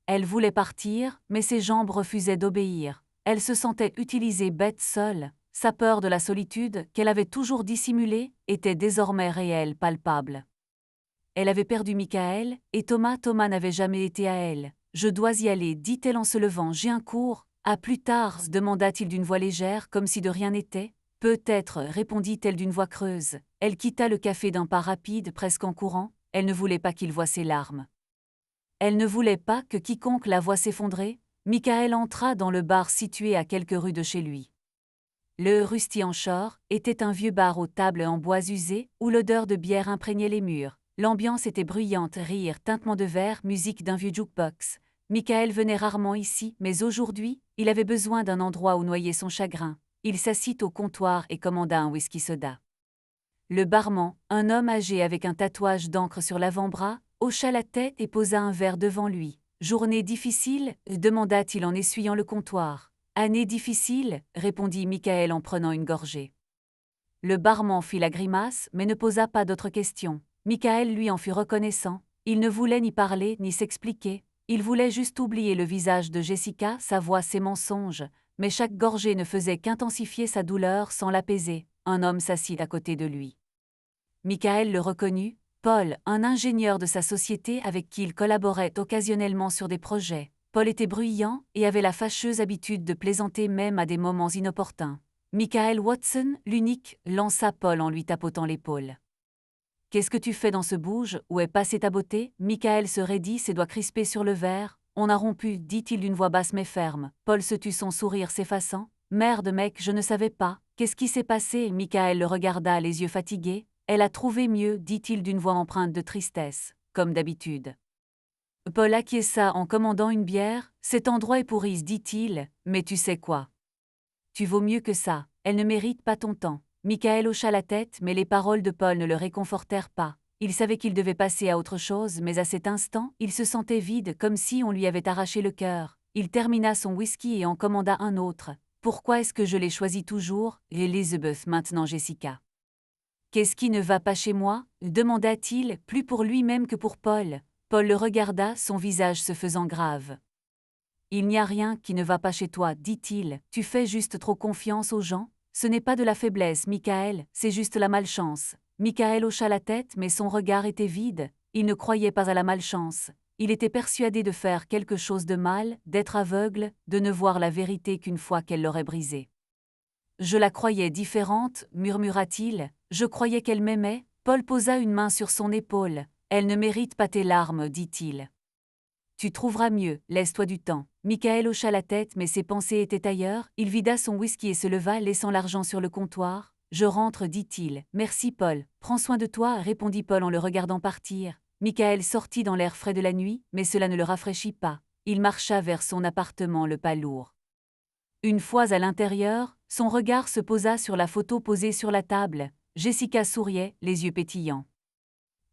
Elle voulait partir, mais ses jambes refusaient d'obéir. Elle se sentait utilisée, bête seule. Sa peur de la solitude, qu'elle avait toujours dissimulée, était désormais réelle, palpable. Elle avait perdu Michael, et Thomas n'avait jamais été à elle. « Je dois y aller, dit-elle en se levant, j'ai un cours. »« À plus tard, demanda-t-il d'une voix légère, comme si de rien n'était. « Peut-être, répondit-elle d'une voix creuse. Elle quitta le café d'un pas rapide, presque en courant. Elle ne voulait pas qu'il voie ses larmes. Elle ne voulait pas que quiconque la voie s'effondrer. Michael entra dans le bar situé à quelques rues de chez lui. Le Rusty Anchor était un vieux bar aux tables en bois usé, où l'odeur de bière imprégnait les murs. L'ambiance était bruyante, rire, tintement de verre, musique d'un vieux jukebox. Michael venait rarement ici, mais aujourd'hui, il avait besoin d'un endroit où noyer son chagrin. Il s'assit au comptoir et commanda un whisky soda. Le barman, un homme âgé avec un tatouage d'encre sur l'avant-bras, hocha la tête et posa un verre devant lui. Journée difficile demanda-t-il en essuyant le comptoir. Année difficile, répondit Michael en prenant une gorgée. Le barman fit la grimace, mais ne posa pas d'autres questions. Michael lui en fut reconnaissant. Il ne voulait ni parler, ni s'expliquer. Il voulait juste oublier le visage de Jessica, sa voix, ses mensonges. Mais chaque gorgée ne faisait qu'intensifier sa douleur sans l'apaiser. Un homme s'assit à côté de lui. Michael le reconnut, Paul, un ingénieur de sa société avec qui il collaborait occasionnellement sur des projets. Paul était bruyant et avait la fâcheuse habitude de plaisanter même à des moments inopportuns. Michael Watson, l'unique, lança Paul en lui tapotant l'épaule. « Qu'est-ce que tu fais dans ce bouge, où est passée ta beauté ?» Michael se raidit, ses doigts crispés sur le verre. « On a rompu, dit-il d'une voix basse mais ferme. Paul se tut, son sourire s'effaçant. « Merde mec, je ne savais pas. Qu'est-ce qui s'est passé ?» Michael le regarda, les yeux fatigués. « Elle a trouvé mieux, dit-il d'une voix empreinte de tristesse, comme d'habitude. » Paul acquiesça en commandant une bière. « Cet endroit est pourri, dit-il, mais tu sais quoi? Tu vaux mieux que ça, elle ne mérite pas ton temps. » Michael hocha la tête, mais les paroles de Paul ne le réconfortèrent pas. Il savait qu'il devait passer à autre chose, mais à cet instant, il se sentait vide, comme si on lui avait arraché le cœur. Il termina son whisky et en commanda un autre. « Pourquoi est-ce que je l'ai choisi toujours, Elizabeth, maintenant Jessica? Qu'est-ce qui ne va pas chez moi ?» demanda-t-il, plus pour lui-même que pour Paul. Paul le regarda, son visage se faisant grave. « Il n'y a rien qui ne va pas chez toi, dit-il, tu fais juste trop confiance aux gens. Ce n'est pas de la faiblesse, Michael, c'est juste la malchance. » Michael hocha la tête, mais son regard était vide. Il ne croyait pas à la malchance. Il était persuadé de faire quelque chose de mal, d'être aveugle, de ne voir la vérité qu'une fois qu'elle l'aurait brisée. « Je la croyais différente, murmura-t-il. Je croyais qu'elle m'aimait. » Paul posa une main sur son épaule. « Elle ne mérite pas tes larmes, dit-il. Tu trouveras mieux, laisse-toi du temps. » Michael hocha la tête, mais ses pensées étaient ailleurs. Il vida son whisky et se leva, laissant l'argent sur le comptoir. « Je rentre, dit-il. »« Merci, Paul. Prends soin de toi, répondit Paul en le regardant partir. Michael sortit dans l'air frais de la nuit, mais cela ne le rafraîchit pas. Il marcha vers son appartement, le pas lourd. Une fois à l'intérieur, son regard se posa sur la photo posée sur la table. Jessica souriait, les yeux pétillants.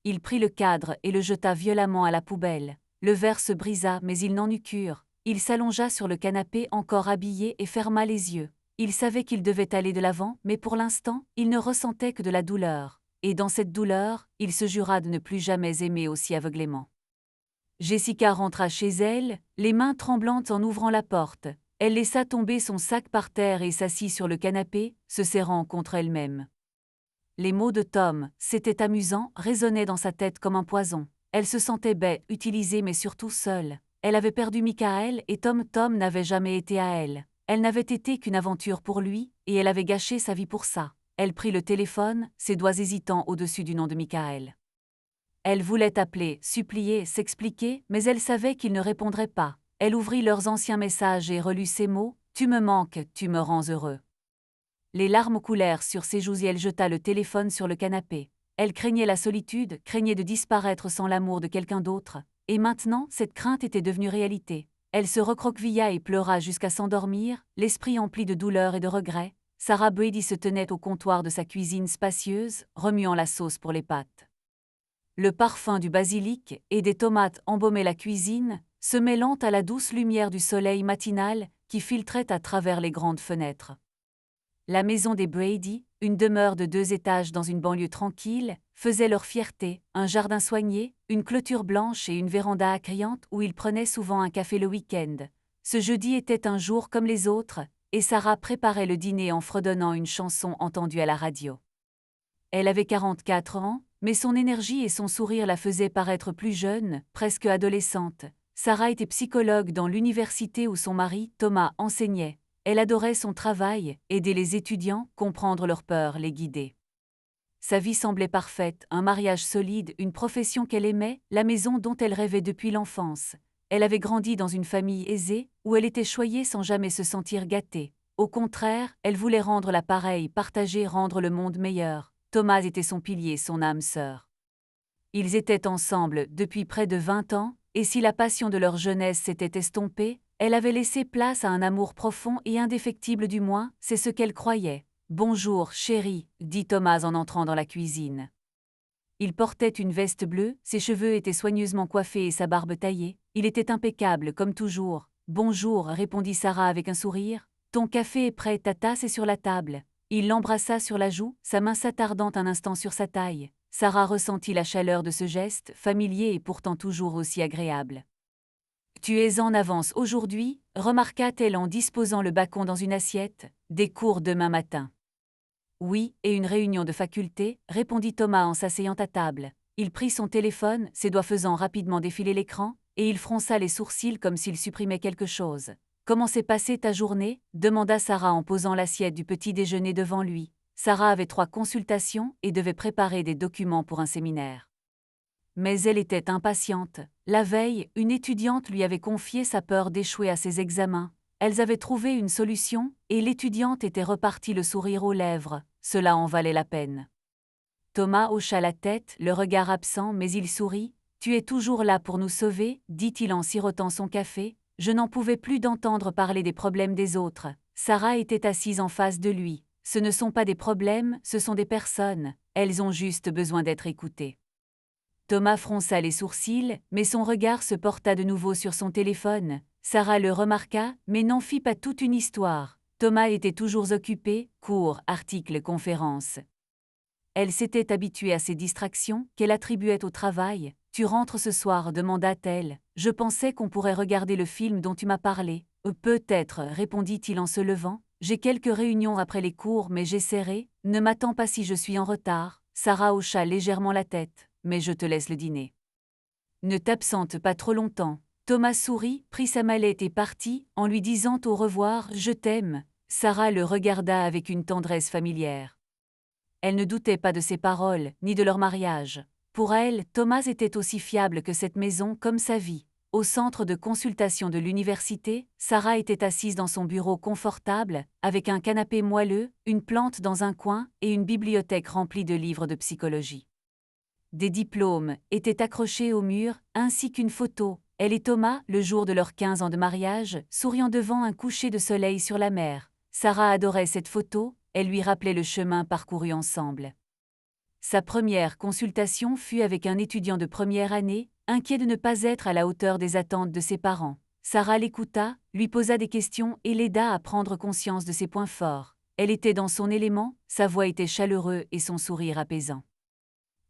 Il prit le cadre et le jeta violemment à la poubelle. Le verre se brisa, mais il n'en eut cure. Il s'allongea sur le canapé encore habillé et ferma les yeux. Il savait qu'il devait aller de l'avant, mais pour l'instant, il ne ressentait que de la douleur. Et dans cette douleur, il se jura de ne plus jamais aimer aussi aveuglément. Jessica rentra chez elle, les mains tremblantes en ouvrant la porte. Elle laissa tomber son sac par terre et s'assit sur le canapé, se serrant contre elle-même. Les mots de Tom, c'était amusant, résonnaient dans sa tête comme un poison. Elle se sentait bête, utilisée mais surtout seule. Elle avait perdu Michael et Tom n'avait jamais été à elle. Elle n'avait été qu'une aventure pour lui, et elle avait gâché sa vie pour ça. Elle prit le téléphone, ses doigts hésitants au-dessus du nom de Michael. Elle voulait appeler, supplier, s'expliquer, mais elle savait qu'il ne répondrait pas. Elle ouvrit leurs anciens messages et relut ces mots, « Tu me manques, tu me rends heureux ». Les larmes coulèrent sur ses joues et elle jeta le téléphone sur le canapé. Elle craignait la solitude, craignait de disparaître sans l'amour de quelqu'un d'autre. Et maintenant, cette crainte était devenue réalité. Elle se recroquevilla et pleura jusqu'à s'endormir, l'esprit empli de douleur et de regret. Sarah Brady se tenait au comptoir de sa cuisine spacieuse, remuant la sauce pour les pâtes. Le parfum du basilic et des tomates embaumaient la cuisine, se mêlant à la douce lumière du soleil matinal qui filtrait à travers les grandes fenêtres. La maison des Brady, une demeure de 2 étages dans une banlieue tranquille, faisait leur fierté, un jardin soigné, une clôture blanche et une véranda accueillante où ils prenaient souvent un café le week-end. Ce jeudi était un jour comme les autres, et Sarah préparait le dîner en fredonnant une chanson entendue à la radio. Elle avait 44 ans, mais son énergie et son sourire la faisaient paraître plus jeune, presque adolescente. Sarah était psychologue dans l'université où son mari, Thomas, enseignait. Elle adorait son travail, aider les étudiants, comprendre leurs peurs, les guider. Sa vie semblait parfaite, un mariage solide, une profession qu'elle aimait, la maison dont elle rêvait depuis l'enfance. Elle avait grandi dans une famille aisée, où elle était choyée sans jamais se sentir gâtée. Au contraire, elle voulait rendre la pareille, partager, rendre le monde meilleur. Thomas était son pilier, son âme sœur. Ils étaient ensemble depuis près de 20 ans, et si la passion de leur jeunesse s'était estompée, elle avait laissé place à un amour profond et indéfectible du moins, c'est ce qu'elle croyait. « Bonjour, chérie », dit Thomas en entrant dans la cuisine. Il portait une veste bleue, ses cheveux étaient soigneusement coiffés et sa barbe taillée. Il était impeccable, comme toujours. Bonjour, répondit Sarah avec un sourire. Ton café est prêt, ta tasse est sur la table. Il l'embrassa sur la joue, sa main s'attardant un instant sur sa taille. Sarah ressentit la chaleur de ce geste, familier et pourtant toujours aussi agréable. Tu es en avance aujourd'hui, remarqua-t-elle en disposant le bacon dans une assiette, des cours demain matin. Oui, et une réunion de faculté, répondit Thomas en s'asseyant à table. Il prit son téléphone, ses doigts faisant rapidement défiler l'écran, et il fronça les sourcils comme s'il supprimait quelque chose. Comment s'est passée ta journée demanda Sarah en posant l'assiette du petit déjeuner devant lui. Sarah avait 3 consultations et devait préparer des documents pour un séminaire. Mais elle était impatiente. La veille, une étudiante lui avait confié sa peur d'échouer à ses examens. Elles avaient trouvé une solution, et l'étudiante était repartie le sourire aux lèvres. Cela en valait la peine. Thomas hocha la tête, le regard absent, mais il sourit. « Tu es toujours là pour nous sauver » dit-il en sirotant son café. Je n'en pouvais plus d'entendre parler des problèmes des autres. Sarah était assise en face de lui. Ce ne sont pas des problèmes, ce sont des personnes. Elles ont juste besoin d'être écoutées. Thomas fronça les sourcils, mais son regard se porta de nouveau sur son téléphone. Sarah le remarqua, mais n'en fit pas toute une histoire. Thomas était toujours occupé, cours, articles, conférences. Elle s'était habituée à ces distractions, qu'elle attribuait au travail. « Tu rentres ce soir » demanda-t-elle. « Je pensais qu'on pourrait regarder le film dont tu m'as parlé. »« Peut-être » répondit-il en se levant. « J'ai quelques réunions après les cours mais j'essaierai. Ne m'attends pas si je suis en retard. » Sarah hocha légèrement la tête. « Mais je te laisse le dîner. » Ne t'absente pas trop longtemps. Thomas sourit, prit sa mallette et partit, en lui disant au revoir « Je t'aime ». Sarah le regarda avec une tendresse familière. Elle ne doutait pas de ses paroles, ni de leur mariage. Pour elle, Thomas était aussi fiable que cette maison comme sa vie. Au centre de consultation de l'université, Sarah était assise dans son bureau confortable, avec un canapé moelleux, une plante dans un coin et une bibliothèque remplie de livres de psychologie. Des diplômes étaient accrochés au mur, ainsi qu'une photo. Elle et Thomas, le jour de leurs 15 ans de mariage, souriant devant un coucher de soleil sur la mer. Sarah adorait cette photo, elle lui rappelait le chemin parcouru ensemble. Sa première consultation fut avec un étudiant de première année, inquiet de ne pas être à la hauteur des attentes de ses parents. Sarah l'écouta, lui posa des questions et l'aida à prendre conscience de ses points forts. Elle était dans son élément, sa voix était chaleureuse et son sourire apaisant.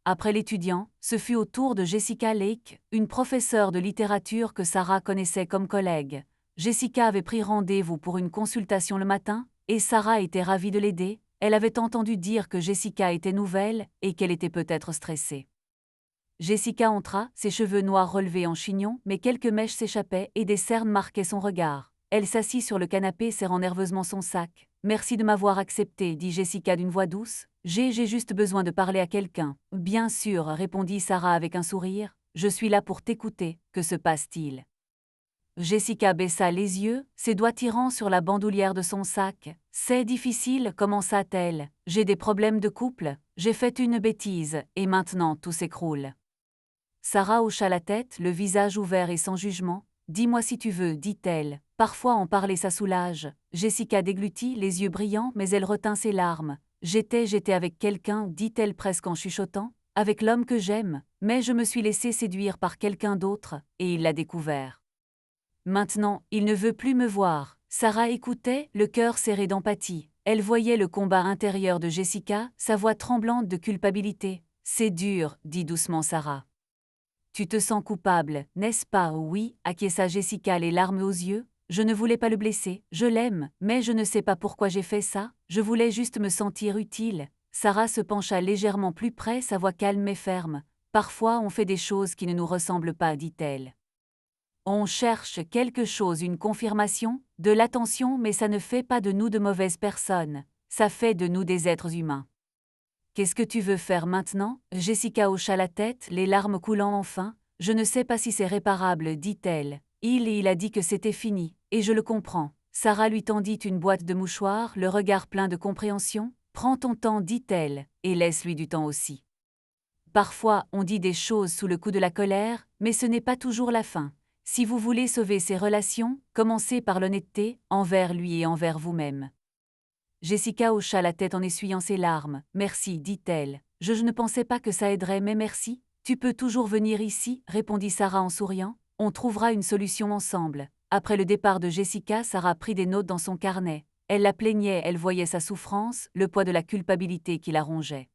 Après l'étudiant, ce fut au tour de Jessica Lake, une professeure de littérature que Sarah connaissait comme collègue. Jessica avait pris rendez-vous pour une consultation le matin, et Sarah était ravie de l'aider. Elle avait entendu dire que Jessica était nouvelle et qu'elle était peut-être stressée. Jessica entra, ses cheveux noirs relevés en chignon, mais quelques mèches s'échappaient et des cernes marquaient son regard. Elle s'assit sur le canapé serrant nerveusement son sac. « Merci de m'avoir accepté » dit Jessica d'une voix douce. « J'ai juste besoin de parler à quelqu'un. »« Bien sûr » répondit Sarah avec un sourire. « Je suis là pour t'écouter. Que se passe-t-il » Jessica baissa les yeux, ses doigts tirant sur la bandoulière de son sac. « C'est difficile » commença-t-elle. « J'ai des problèmes de couple. J'ai fait une bêtise, et maintenant tout s'écroule. » Sarah hocha la tête, le visage ouvert et sans jugement. « Dis-moi si tu veux » dit-elle. Parfois en parler ça soulage. Jessica déglutit, les yeux brillants, mais elle retint ses larmes. « J'étais avec quelqu'un » dit-elle presque en chuchotant. « Avec l'homme que j'aime, mais je me suis laissée séduire par quelqu'un d'autre, et il l'a découvert. Maintenant, il ne veut plus me voir. » Sarah écoutait, le cœur serré d'empathie. Elle voyait le combat intérieur de Jessica, sa voix tremblante de culpabilité. « C'est dur » dit doucement Sarah. « Tu te sens coupable, n'est-ce pas ?»« Oui » acquiesça Jessica les larmes aux yeux. « Je ne voulais pas le blesser, je l'aime, mais je ne sais pas pourquoi j'ai fait ça, je voulais juste me sentir utile. » Sarah se pencha légèrement plus près, sa voix calme mais ferme. « Parfois on fait des choses qui ne nous ressemblent pas » dit-elle. On cherche quelque chose, une confirmation, de l'attention, mais ça ne fait pas de nous de mauvaises personnes. Ça fait de nous des êtres humains. Qu'est-ce que tu veux faire maintenant ? Jessica hocha la tête, les larmes coulant enfin. Je ne sais pas si c'est réparable, dit-elle. Il a dit que c'était fini, et je le comprends. Sarah lui tendit une boîte de mouchoirs, le regard plein de compréhension. Prends ton temps, dit-elle, et laisse-lui du temps aussi. Parfois, on dit des choses sous le coup de la colère, mais ce n'est pas toujours la fin. Si vous voulez sauver ces relations, commencez par l'honnêteté, envers lui et envers vous-même. Jessica hocha la tête en essuyant ses larmes. « Merci, dit-elle. Je ne pensais pas que ça aiderait, mais merci. Tu peux toujours venir ici, répondit Sarah en souriant. On trouvera une solution ensemble. Après le départ de Jessica, Sarah prit des notes dans son carnet. Elle la plaignait, elle voyait sa souffrance, le poids de la culpabilité qui la rongeait.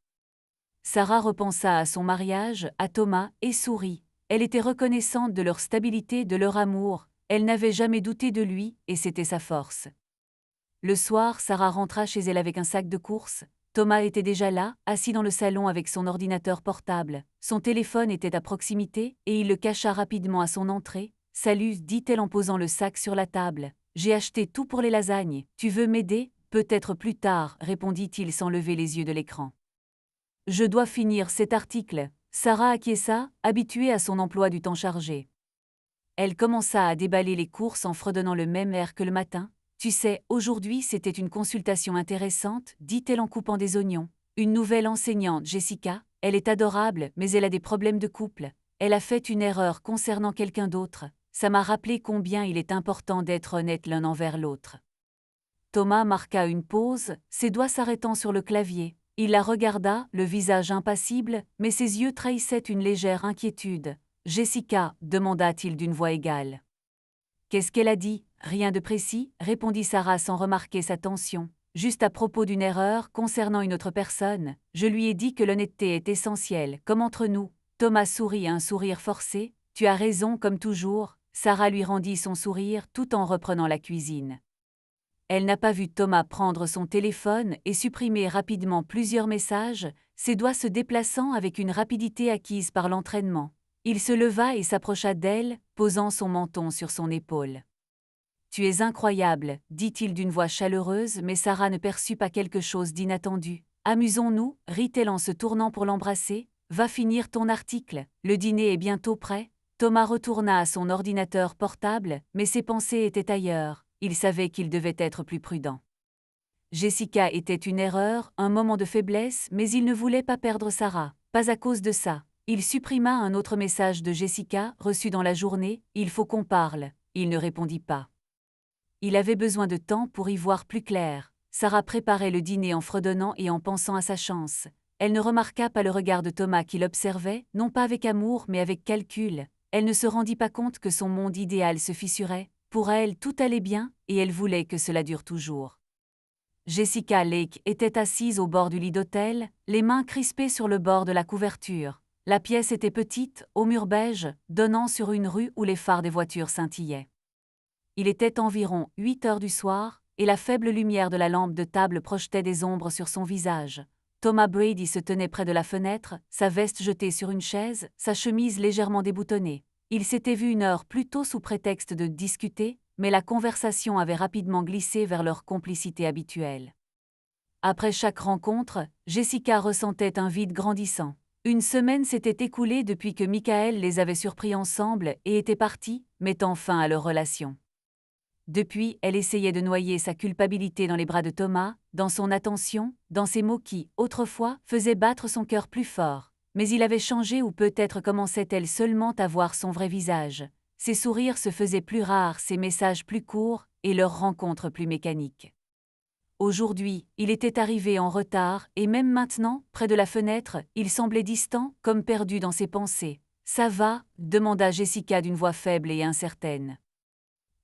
Sarah repensa à son mariage, à Thomas, et sourit. Elle était reconnaissante de leur stabilité, de leur amour. Elle n'avait jamais douté de lui, et c'était sa force. Le soir, Sarah rentra chez elle avec un sac de courses. Thomas était déjà là, assis dans le salon avec son ordinateur portable. Son téléphone était à proximité, et il le cacha rapidement à son entrée. « Salut », dit-elle en posant le sac sur la table. « J'ai acheté tout pour les lasagnes. Tu veux m'aider ? Peut-être plus tard, répondit-il sans lever les yeux de l'écran. Je dois finir cet article. Sarah acquiesça, habituée à son emploi du temps chargé. Elle commença à déballer les courses en fredonnant le même air que le matin. Tu sais, aujourd'hui c'était une consultation intéressante, dit-elle en coupant des oignons. Une nouvelle enseignante, Jessica. Elle est adorable, mais elle a des problèmes de couple. Elle a fait une erreur concernant quelqu'un d'autre. Ça m'a rappelé combien il est important d'être honnête l'un envers l'autre. Thomas marqua une pause, ses doigts s'arrêtant sur le clavier. Il la regarda, le visage impassible, mais ses yeux trahissaient une légère inquiétude. « Jessica » demanda-t-il d'une voix égale. « Qu'est-ce qu'elle a dit ? Rien de précis » répondit Sarah sans remarquer sa tension. « Juste à propos d'une erreur concernant une autre personne. Je lui ai dit que l'honnêteté est essentielle, comme entre nous. » Thomas sourit un sourire forcé. « Tu as raison, comme toujours. » Sarah lui rendit son sourire tout en reprenant la cuisine. Elle n'a pas vu Thomas prendre son téléphone et supprimer rapidement plusieurs messages, ses doigts se déplaçant avec une rapidité acquise par l'entraînement. Il se leva et s'approcha d'elle, posant son menton sur son épaule. « Tu es incroyable », dit-il d'une voix chaleureuse, mais Sarah ne perçut pas quelque chose d'inattendu. « Amusons-nous », rit-elle en se tournant pour l'embrasser. « Va finir ton article, le dîner est bientôt prêt. » Thomas retourna à son ordinateur portable, mais ses pensées étaient ailleurs. Il savait qu'il devait être plus prudent. Jessica était une erreur, un moment de faiblesse, mais il ne voulait pas perdre Sarah. Pas à cause de ça. Il supprima un autre message de Jessica, reçu dans la journée, « Il faut qu'on parle ». Il ne répondit pas. Il avait besoin de temps pour y voir plus clair. Sarah préparait le dîner en fredonnant et en pensant à sa chance. Elle ne remarqua pas le regard de Thomas qui l'observait, non pas avec amour mais avec calcul. Elle ne se rendit pas compte que son monde idéal se fissurait. Pour elle, tout allait bien, et elle voulait que cela dure toujours. Jessica Lake était assise au bord du lit d'hôtel, les mains crispées sur le bord de la couverture. La pièce était petite, aux murs beige, donnant sur une rue où les phares des voitures scintillaient. Il était environ 8 heures du soir, et la faible lumière de la lampe de table projetait des ombres sur son visage. Thomas Brady se tenait près de la fenêtre, sa veste jetée sur une chaise, sa chemise légèrement déboutonnée. Il s'était vu une heure plus tôt sous prétexte de discuter, mais la conversation avait rapidement glissé vers leur complicité habituelle. Après chaque rencontre, Jessica ressentait un vide grandissant. Une semaine s'était écoulée depuis que Michael les avait surpris ensemble et était parti, mettant fin à leur relation. Depuis, elle essayait de noyer sa culpabilité dans les bras de Thomas, dans son attention, dans ses mots qui, autrefois, faisaient battre son cœur plus fort. Mais il avait changé ou peut-être commençait-elle seulement à voir son vrai visage. Ses sourires se faisaient plus rares, ses messages plus courts, et leurs rencontres plus mécaniques. Aujourd'hui, il était arrivé en retard, et même maintenant, près de la fenêtre, il semblait distant, comme perdu dans ses pensées. « Ça va ?» demanda Jessica d'une voix faible et incertaine.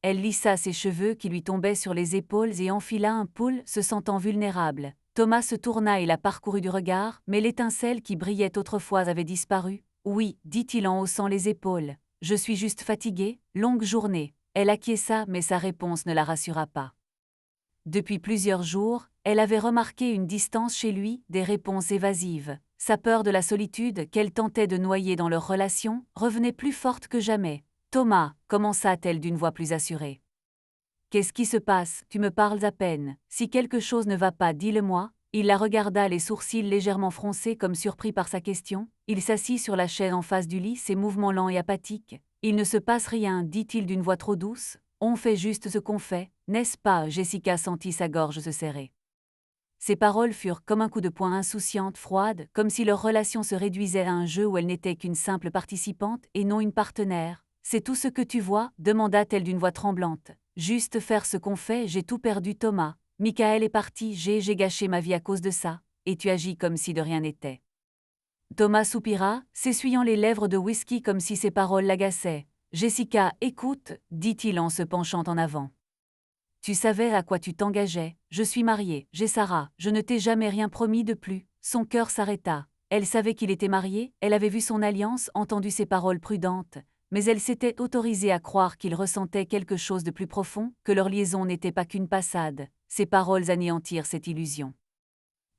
Elle lissa ses cheveux qui lui tombaient sur les épaules et enfila un pull, se sentant vulnérable. Thomas se tourna et la parcourut du regard, mais l'étincelle qui brillait autrefois avait disparu. « Oui », dit-il en haussant les épaules. « Je suis juste fatigué, longue journée. » Elle acquiesça, mais sa réponse ne la rassura pas. Depuis plusieurs jours, elle avait remarqué une distance chez lui, des réponses évasives. Sa peur de la solitude, qu'elle tentait de noyer dans leur relation, revenait plus forte que jamais. « Thomas », commença-t-elle d'une voix plus assurée. « Qu'est-ce qui se passe ? Tu me parles à peine. Si quelque chose ne va pas, dis-le-moi. » Il la regarda, les sourcils légèrement froncés comme surpris par sa question. Il s'assit sur la chaise en face du lit, ses mouvements lents et apathiques. « Il ne se passe rien, dit-il d'une voix trop douce. On fait juste ce qu'on fait, n'est-ce pas ?» Jessica sentit sa gorge se serrer. Ses paroles furent comme un coup de poing insouciante, froide, comme si leur relation se réduisait à un jeu où elle n'était qu'une simple participante et non une partenaire. « C'est tout ce que tu vois ?» demanda-t-elle d'une voix tremblante. « Juste faire ce qu'on fait, j'ai tout perdu, Thomas. Michael est parti, j'ai gâché ma vie à cause de ça, et tu agis comme si de rien n'était. » Thomas soupira, s'essuyant les lèvres de whisky comme si ses paroles l'agaçaient. Jessica, écoute, dit-il en se penchant en avant. Tu savais à quoi tu t'engageais, je suis marié, j'ai Sarah, je ne t'ai jamais rien promis de plus. Son cœur s'arrêta. Elle savait qu'il était marié, elle avait vu son alliance, entendu ses paroles prudentes, mais elle s'était autorisée à croire qu'il ressentait quelque chose de plus profond, que leur liaison n'était pas qu'une passade. Ses paroles anéantirent cette illusion.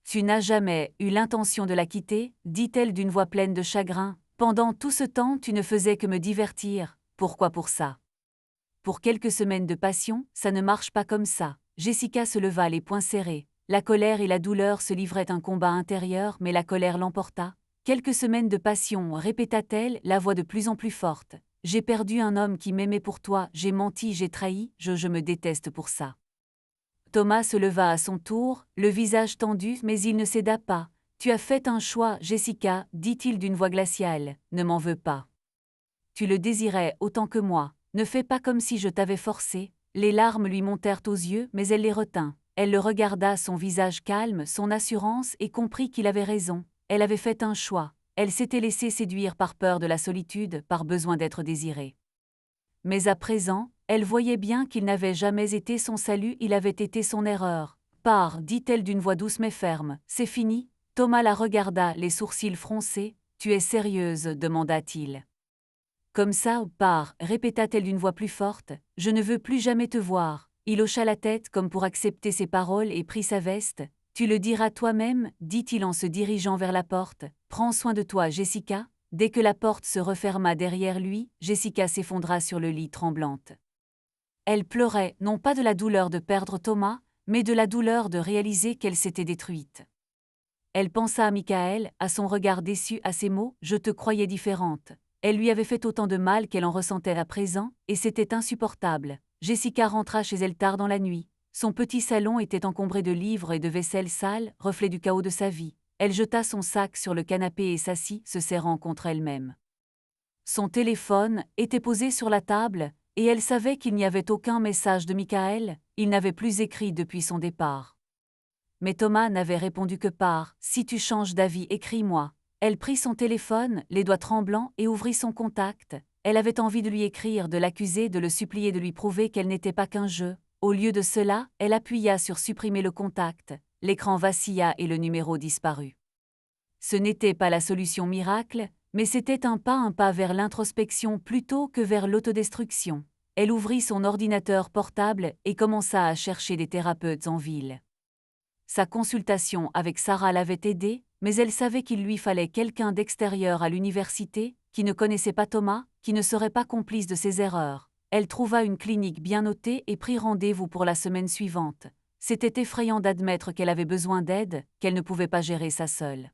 Tu n'as jamais eu l'intention de la quitter, dit-elle d'une voix pleine de chagrin. Pendant tout ce temps, tu ne faisais que me divertir. Pourquoi pour ça? Pour quelques semaines de passion, ça ne marche pas comme ça. Jessica se leva les poings serrés. La colère et la douleur se livraient un combat intérieur, mais la colère l'emporta. Quelques semaines de passion, répéta-t-elle, la voix de plus en plus forte. J'ai perdu un homme qui m'aimait pour toi, j'ai menti, j'ai trahi, je me déteste pour ça. Thomas se leva à son tour, le visage tendu, mais il ne céda pas. Tu as fait un choix, Jessica, dit-il d'une voix glaciale, ne m'en veux pas. Tu le désirais autant que moi. Ne fais pas comme si je t'avais forcé. Les larmes lui montèrent aux yeux, mais elle les retint. Elle le regarda, son visage calme, son assurance, et comprit qu'il avait raison. Elle avait fait un choix. Elle s'était laissée séduire par peur de la solitude, par besoin d'être désirée. Mais à présent, elle voyait bien qu'il n'avait jamais été son salut, il avait été son erreur. Pars, dit-elle d'une voix douce mais ferme. C'est fini. Thomas la regarda, les sourcils froncés. Tu es sérieuse, demanda-t-il. Comme ça, pars, répéta-t-elle d'une voix plus forte, je ne veux plus jamais te voir. Il hocha la tête comme pour accepter ses paroles et prit sa veste. Tu le diras toi-même, dit-il en se dirigeant vers la porte. Prends soin de toi, Jessica. Dès que la porte se referma derrière lui, Jessica s'effondra sur le lit tremblante. Elle pleurait, non pas de la douleur de perdre Thomas, mais de la douleur de réaliser qu'elle s'était détruite. Elle pensa à Michael, à son regard déçu, à ses mots, je te croyais différente. Elle lui avait fait autant de mal qu'elle en ressentait à présent, et c'était insupportable. Jessica rentra chez elle tard dans la nuit. Son petit salon était encombré de livres et de vaisselle sale, reflet du chaos de sa vie. Elle jeta son sac sur le canapé et s'assit, se serrant contre elle-même. Son téléphone était posé sur la table, et elle savait qu'il n'y avait aucun message de Michael, il n'avait plus écrit depuis son départ. Mais Thomas n'avait répondu que par « Si tu changes d'avis, écris-moi ». Elle prit son téléphone, les doigts tremblants, et ouvrit son contact. Elle avait envie de lui écrire, de l'accuser, de le supplier de lui prouver qu'elle n'était pas qu'un jeu. Au lieu de cela, elle appuya sur supprimer le contact. L'écran vacilla et le numéro disparut. Ce n'était pas la solution miracle, mais c'était un pas vers l'introspection plutôt que vers l'autodestruction. Elle ouvrit son ordinateur portable et commença à chercher des thérapeutes en ville. Sa consultation avec Sarah l'avait aidée, mais elle savait qu'il lui fallait quelqu'un d'extérieur à l'université, qui ne connaissait pas Thomas, qui ne serait pas complice de ses erreurs. Elle trouva une clinique bien notée et prit rendez-vous pour la semaine suivante. C'était effrayant d'admettre qu'elle avait besoin d'aide, qu'elle ne pouvait pas gérer ça seule.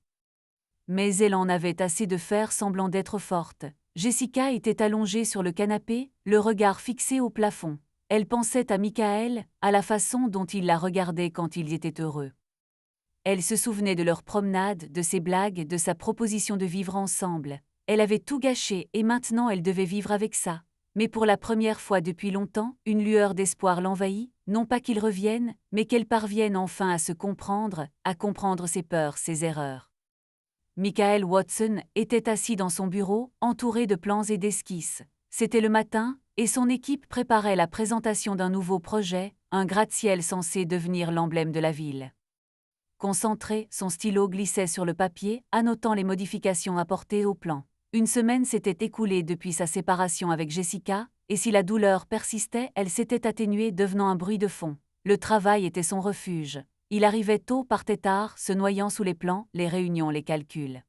Mais elle en avait assez de faire semblant d'être forte. Jessica était allongée sur le canapé, le regard fixé au plafond. Elle pensait à Michael, à la façon dont il la regardait quand ils étaient heureux. Elle se souvenait de leur promenade, de ses blagues, de sa proposition de vivre ensemble. Elle avait tout gâché et maintenant elle devait vivre avec ça. Mais pour la première fois depuis longtemps, une lueur d'espoir l'envahit, non pas qu'il revienne, mais qu'elle parvienne enfin à se comprendre, à comprendre ses peurs, ses erreurs. Michael Watson était assis dans son bureau, entouré de plans et d'esquisses. C'était le matin, et son équipe préparait la présentation d'un nouveau projet, un gratte-ciel censé devenir l'emblème de la ville. Concentré, son stylo glissait sur le papier, annotant les modifications apportées au plan. Une semaine s'était écoulée depuis sa séparation avec Jessica, et si la douleur persistait, elle s'était atténuée devenant un bruit de fond. Le travail était son refuge. Il arrivait tôt, partait tard, se noyant sous les plans, les réunions, les calculs.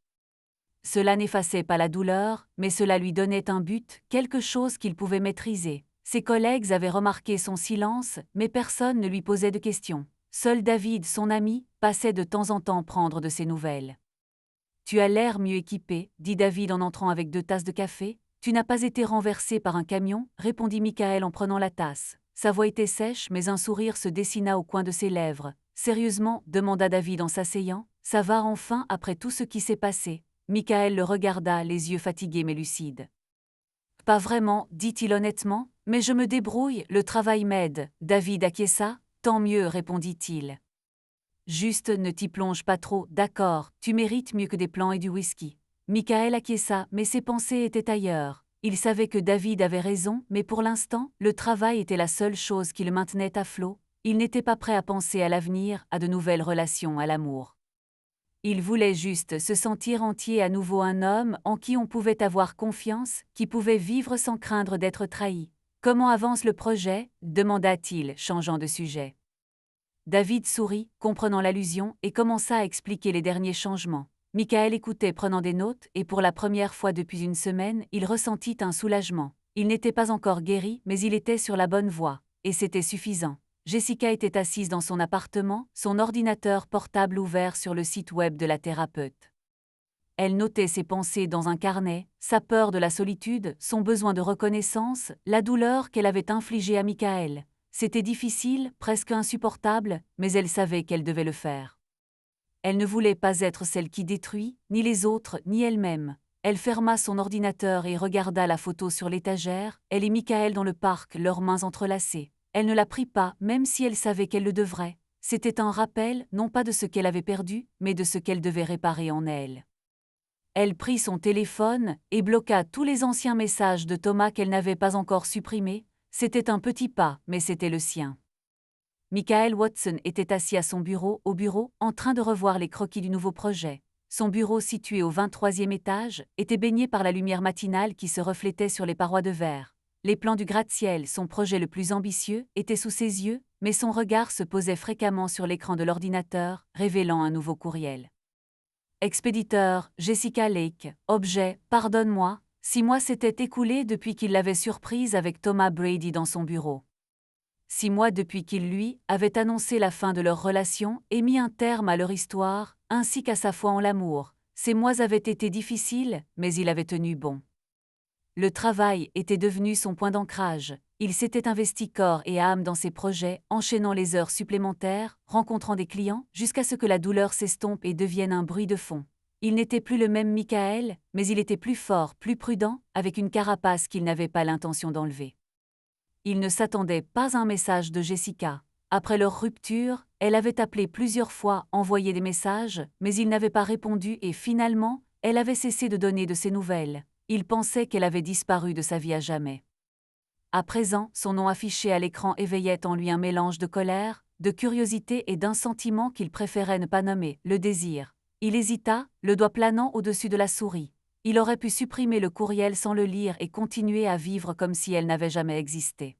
Cela n'effaçait pas la douleur, mais cela lui donnait un but, quelque chose qu'il pouvait maîtriser. Ses collègues avaient remarqué son silence, mais personne ne lui posait de questions. Seul David, son ami, passait de temps en temps prendre de ses nouvelles. « Tu as l'air mieux équipé, dit David en entrant avec 2 tasses de café. « Tu n'as pas été renversé par un camion, répondit Michael en prenant la tasse. Sa voix était sèche, mais un sourire se dessina au coin de ses lèvres. Sérieusement, demanda David en s'asseyant, ça va enfin après tout ce qui s'est passé. Michael le regarda, les yeux fatigués mais lucides. Pas vraiment, dit-il honnêtement, mais je me débrouille, le travail m'aide. David acquiesça, tant mieux, répondit-il. Juste ne t'y plonge pas trop, d'accord, tu mérites mieux que des plans et du whisky. Michael acquiesça, mais ses pensées étaient ailleurs. Il savait que David avait raison, mais pour l'instant, le travail était la seule chose qui le maintenait à flot. Il n'était pas prêt à penser à l'avenir, à de nouvelles relations, à l'amour. Il voulait juste se sentir entier à nouveau, un homme en qui on pouvait avoir confiance, qui pouvait vivre sans craindre d'être trahi. « Comment avance le projet ?» demanda-t-il, changeant de sujet. David sourit, comprenant l'allusion, et commença à expliquer les derniers changements. Michaël écoutait, prenant des notes, et pour la première fois depuis une semaine, il ressentit un soulagement. Il n'était pas encore guéri, mais il était sur la bonne voie, et c'était suffisant. Jessica était assise dans son appartement, son ordinateur portable ouvert sur le site web de la thérapeute. Elle notait ses pensées dans un carnet, sa peur de la solitude, son besoin de reconnaissance, la douleur qu'elle avait infligée à Michaël. C'était difficile, presque insupportable, mais elle savait qu'elle devait le faire. Elle ne voulait pas être celle qui détruit, ni les autres, ni elle-même. Elle ferma son ordinateur et regarda la photo sur l'étagère, elle et Michaël dans le parc, leurs mains entrelacées. Elle ne la prit pas, même si elle savait qu'elle le devrait. C'était un rappel, non pas de ce qu'elle avait perdu, mais de ce qu'elle devait réparer en elle. Elle prit son téléphone et bloqua tous les anciens messages de Thomas qu'elle n'avait pas encore supprimés. C'était un petit pas, mais c'était le sien. Michael Watson était assis à son bureau, en train de revoir les croquis du nouveau projet. Son bureau, situé au 23e étage, était baigné par la lumière matinale qui se reflétait sur les parois de verre. Les plans du gratte-ciel, son projet le plus ambitieux, étaient sous ses yeux, mais son regard se posait fréquemment sur l'écran de l'ordinateur, révélant un nouveau courriel. Expéditeur, Jessica Lake. Objet, pardonne-moi, 6 mois s'étaient écoulés depuis qu'il l'avait surprise avec Thomas Brady dans son bureau. 6 mois depuis qu'il lui avait annoncé la fin de leur relation et mis un terme à leur histoire, ainsi qu'à sa foi en l'amour. Ces mois avaient été difficiles, mais il avait tenu bon. Le travail était devenu son point d'ancrage. Il s'était investi corps et âme dans ses projets, enchaînant les heures supplémentaires, rencontrant des clients, jusqu'à ce que la douleur s'estompe et devienne un bruit de fond. Il n'était plus le même Michaël, mais il était plus fort, plus prudent, avec une carapace qu'il n'avait pas l'intention d'enlever. Il ne s'attendait pas à un message de Jessica. Après leur rupture, elle avait appelé plusieurs fois, envoyé des messages, mais il n'avait pas répondu et finalement, elle avait cessé de donner de ses nouvelles. Il pensait qu'elle avait disparu de sa vie à jamais. À présent, son nom affiché à l'écran éveillait en lui un mélange de colère, de curiosité et d'un sentiment qu'il préférait ne pas nommer, le désir. Il hésita, le doigt planant au-dessus de la souris. Il aurait pu supprimer le courriel sans le lire et continuer à vivre comme si elle n'avait jamais existé.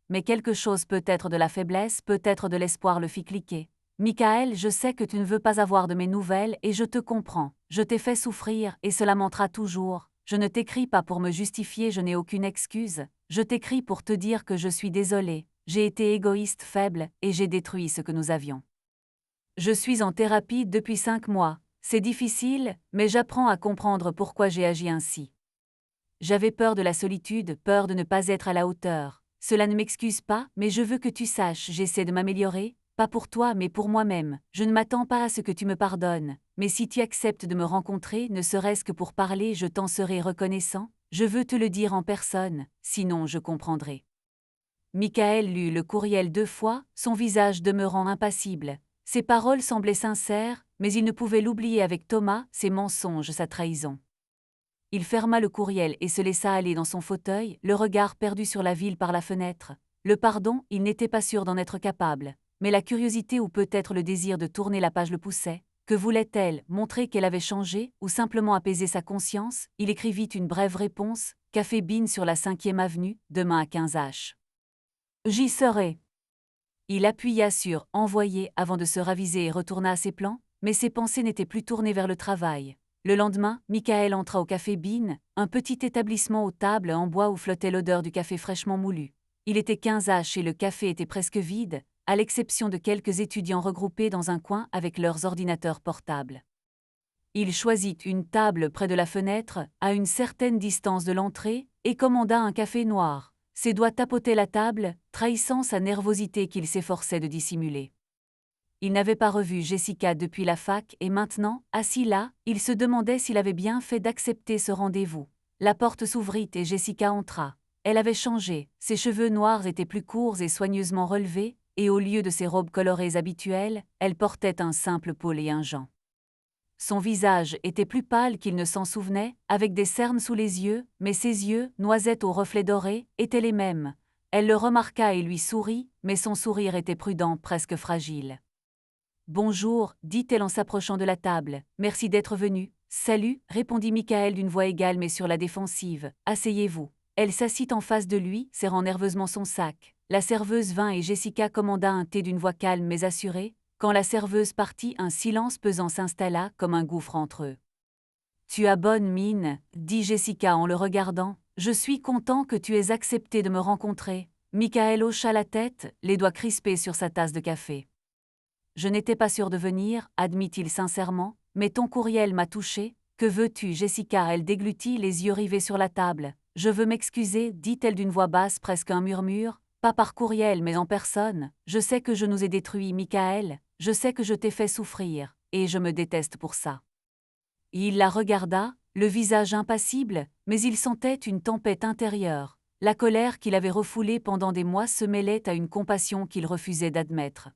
Mais quelque chose, peut-être de la faiblesse, peut-être de l'espoir, le fit cliquer. « Michaël, je sais que tu ne veux pas avoir de mes nouvelles et je te comprends. Je t'ai fait souffrir et cela mentera toujours. Je ne t'écris pas pour me justifier, je n'ai aucune excuse. Je t'écris pour te dire que je suis désolée. J'ai été égoïste, faible, et j'ai détruit ce que nous avions. Je suis en thérapie depuis 5 mois. C'est difficile, mais j'apprends à comprendre pourquoi j'ai agi ainsi. J'avais peur de la solitude, peur de ne pas être à la hauteur. Cela ne m'excuse pas, mais je veux que tu saches, j'essaie de m'améliorer, pas pour toi mais pour moi-même. Je ne m'attends pas à ce que tu me pardonnes, mais si tu acceptes de me rencontrer, ne serait-ce que pour parler, je t'en serai reconnaissant. Je veux te le dire en personne, sinon je comprendrai. Michaël lut le courriel 2 fois, son visage demeurant impassible. Ses paroles semblaient sincères, mais il ne pouvait l'oublier avec Thomas, ses mensonges, sa trahison. Il ferma le courriel et se laissa aller dans son fauteuil, le regard perdu sur la ville par la fenêtre. Le pardon, il n'était pas sûr d'en être capable, mais la curiosité ou peut-être le désir de tourner la page le poussait. Que voulait-elle, montrer qu'elle avait changé, ou simplement apaiser sa conscience? Il écrivit une brève réponse, Café Bean sur la 5e avenue, demain à 15 h. J'y serai. Il appuya sur « Envoyer » avant de se raviser et retourna à ses plans, mais ses pensées n'étaient plus tournées vers le travail. Le lendemain, Michaël entra au Café Bean, un petit établissement aux tables en bois où flottait l'odeur du café fraîchement moulu. Il était 15 h et le café était presque vide, à l'exception de quelques étudiants regroupés dans un coin avec leurs ordinateurs portables. Il choisit une table près de la fenêtre, à une certaine distance de l'entrée, et commanda un café noir. Ses doigts tapotaient la table, trahissant sa nervosité qu'il s'efforçait de dissimuler. Il n'avait pas revu Jessica depuis la fac et maintenant, assis là, il se demandait s'il avait bien fait d'accepter ce rendez-vous. La porte s'ouvrit et Jessica entra. Elle avait changé, ses cheveux noirs étaient plus courts et soigneusement relevés, et au lieu de ses robes colorées habituelles, elle portait un simple polo et un gant. Son visage était plus pâle qu'il ne s'en souvenait, avec des cernes sous les yeux, mais ses yeux, noisettes aux reflets dorés, étaient les mêmes. Elle le remarqua et lui sourit, mais son sourire était prudent, presque fragile. « Bonjour, dit-elle en s'approchant de la table. « Merci d'être venu. »« Salut, répondit Michael d'une voix égale mais sur la défensive. « Asseyez-vous. » Elle s'assit en face de lui, serrant nerveusement son sac. La serveuse vint et Jessica commanda un thé d'une voix calme mais assurée. Quand la serveuse partit, un silence pesant s'installa comme un gouffre entre eux. « Tu as bonne mine, dit Jessica en le regardant. « Je suis content que tu aies accepté de me rencontrer. » Michael hocha la tête, les doigts crispés sur sa tasse de café. « Je n'étais pas sûr de venir, admit-il sincèrement, mais ton courriel m'a touché. Que veux-tu, Jessica ?» Elle déglutit, les yeux rivés sur la table. « Je veux m'excuser, dit-elle d'une voix basse, presque un murmure. Pas par courriel, mais en personne. Je sais que je nous ai détruits, Michael. Je sais que je t'ai fait souffrir, et je me déteste pour ça. » Il la regarda, le visage impassible, mais il sentait une tempête intérieure. La colère qu'il avait refoulée pendant des mois se mêlait à une compassion qu'il refusait d'admettre.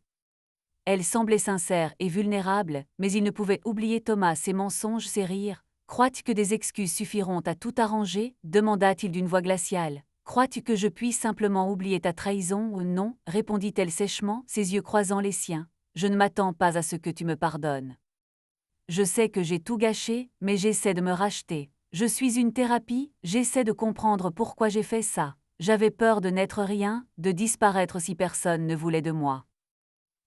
Elle semblait sincère et vulnérable, mais il ne pouvait oublier Thomas, ses mensonges, ses rires. « Crois-tu que des excuses suffiront à tout arranger ?» demanda-t-il d'une voix glaciale. « Crois-tu que je puisse simplement oublier ta trahison ou non ?» répondit-elle sèchement, ses yeux croisant les siens. « Je ne m'attends pas à ce que tu me pardonnes. Je sais que j'ai tout gâché, mais j'essaie de me racheter. Je suis une thérapie, j'essaie de comprendre pourquoi j'ai fait ça. J'avais peur de n'être rien, de disparaître si personne ne voulait de moi.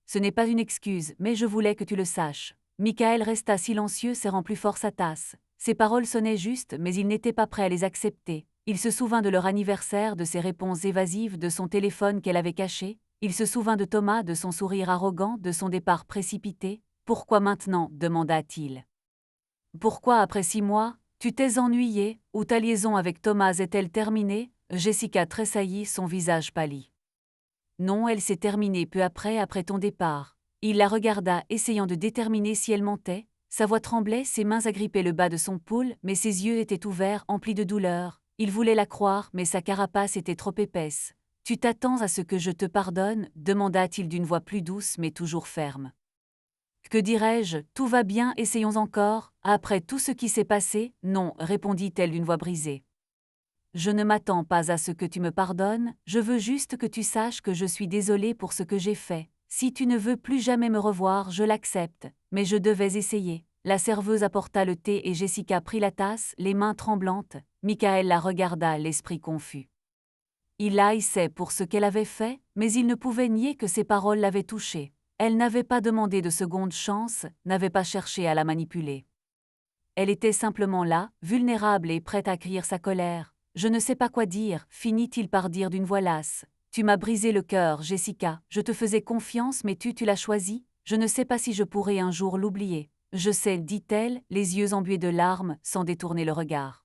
Ce n'est pas une excuse, mais je voulais que tu le saches. » Michael resta silencieux, serrant plus fort sa tasse. Ses paroles sonnaient justes, mais il n'était pas prêt à les accepter. Il se souvint de leur anniversaire, de ses réponses évasives, de son téléphone qu'elle avait caché. Il se souvint de Thomas, de son sourire arrogant, de son départ précipité. « Pourquoi maintenant ?» demanda-t-il. « Pourquoi après 6 mois, tu t'es ennuyé, ou ta liaison avec Thomas est-elle terminée ?» Jessica tressaillit, son visage pâlit. « Non, elle s'est terminée peu après ton départ. » Il la regarda, essayant de déterminer si elle mentait. Sa voix tremblait, ses mains agrippaient le bas de son pull, mais ses yeux étaient ouverts, emplis de douleur. Il voulait la croire, mais sa carapace était trop épaisse. « Tu t'attends à ce que je te pardonne ?» demanda-t-il d'une voix plus douce mais toujours ferme. « Que dirais-je, tout va bien, essayons encore. Après tout ce qui s'est passé, non, répondit-elle d'une voix brisée. Je ne m'attends pas à ce que tu me pardonnes, je veux juste que tu saches que je suis désolée pour ce que j'ai fait. Si tu ne veux plus jamais me revoir, je l'accepte, mais je devais essayer. » La serveuse apporta le thé et Jessica prit la tasse, les mains tremblantes. Michael la regarda, l'esprit confus. Il la haïssait pour ce qu'elle avait fait, mais il ne pouvait nier que ses paroles l'avaient touché. Elle n'avait pas demandé de seconde chance, n'avait pas cherché à la manipuler. Elle était simplement là, vulnérable et prête à crier sa colère. « Je ne sais pas quoi dire », finit-il par dire d'une voix lasse. « Tu m'as brisé le cœur, Jessica. Je te faisais confiance, mais tu l'as choisi. Je ne sais pas si je pourrai un jour l'oublier. » « Je sais, dit-elle, les yeux embués de larmes, sans détourner le regard.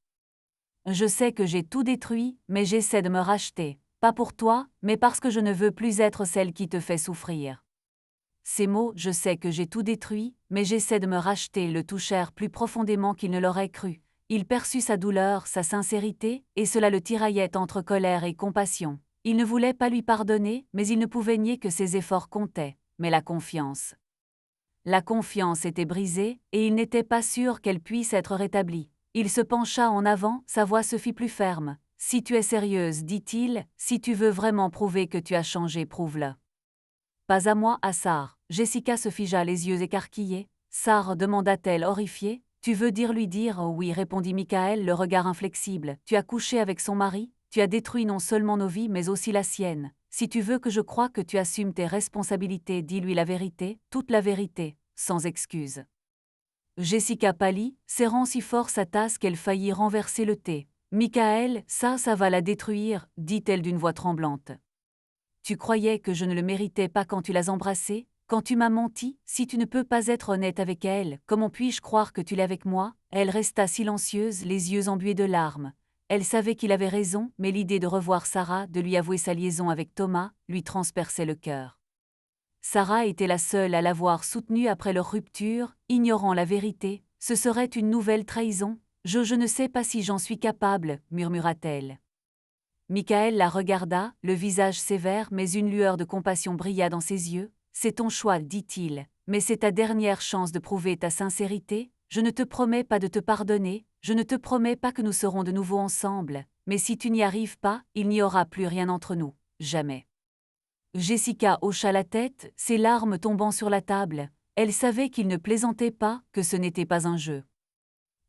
Je sais que j'ai tout détruit, mais j'essaie de me racheter. Pas pour toi, mais parce que je ne veux plus être celle qui te fait souffrir. » Ces mots « je sais que j'ai tout détruit, mais j'essaie de me racheter » le touchèrent plus profondément qu'il ne l'aurait cru. Il perçut sa douleur, sa sincérité, et cela le tiraillait entre colère et compassion. Il ne voulait pas lui pardonner, mais il ne pouvait nier que ses efforts comptaient. Mais la confiance. La confiance était brisée, et il n'était pas sûr qu'elle puisse être rétablie. Il se pencha en avant, sa voix se fit plus ferme. « Si tu es sérieuse, dit-il, si tu veux vraiment prouver que tu as changé, prouve-le. » « Pas à moi, à Sarah. » Jessica se figea, les yeux écarquillés. « Sarah, demanda-t-elle horrifiée. « Tu veux dire lui dire oh oui, répondit Michael, le regard inflexible. Tu as couché avec son mari, tu as détruit non seulement nos vies mais aussi la sienne. Si tu veux que je croie que tu assumes tes responsabilités, dis-lui la vérité, toute la vérité, sans excuse. » Jessica pâlit, serrant si fort sa tasse qu'elle faillit renverser le thé. « Michael, ça va la détruire, » dit-elle d'une voix tremblante. « Tu croyais que je ne le méritais pas quand tu l'as embrassée, quand tu m'as menti, si tu ne peux pas être honnête avec elle, comment puis-je croire que tu l'es avec moi ?» Elle resta silencieuse, les yeux embués de larmes. Elle savait qu'il avait raison, mais l'idée de revoir Sarah, de lui avouer sa liaison avec Thomas, lui transperçait le cœur. Sarah était la seule à l'avoir soutenue après leur rupture, ignorant la vérité. Ce serait une nouvelle trahison. « Je ne sais pas si j'en suis capable, » murmura-t-elle. Michael la regarda, le visage sévère mais une lueur de compassion brilla dans ses yeux. « C'est ton choix, dit-il, mais c'est ta dernière chance de prouver ta sincérité. je ne te promets pas de te pardonner, je ne te promets pas que nous serons de nouveau ensemble, mais si tu n'y arrives pas, il n'y aura plus rien entre nous, jamais. Jessica hocha la tête, ses larmes tombant sur la table. Elle savait qu'il ne plaisantait pas, que ce n'était pas un jeu.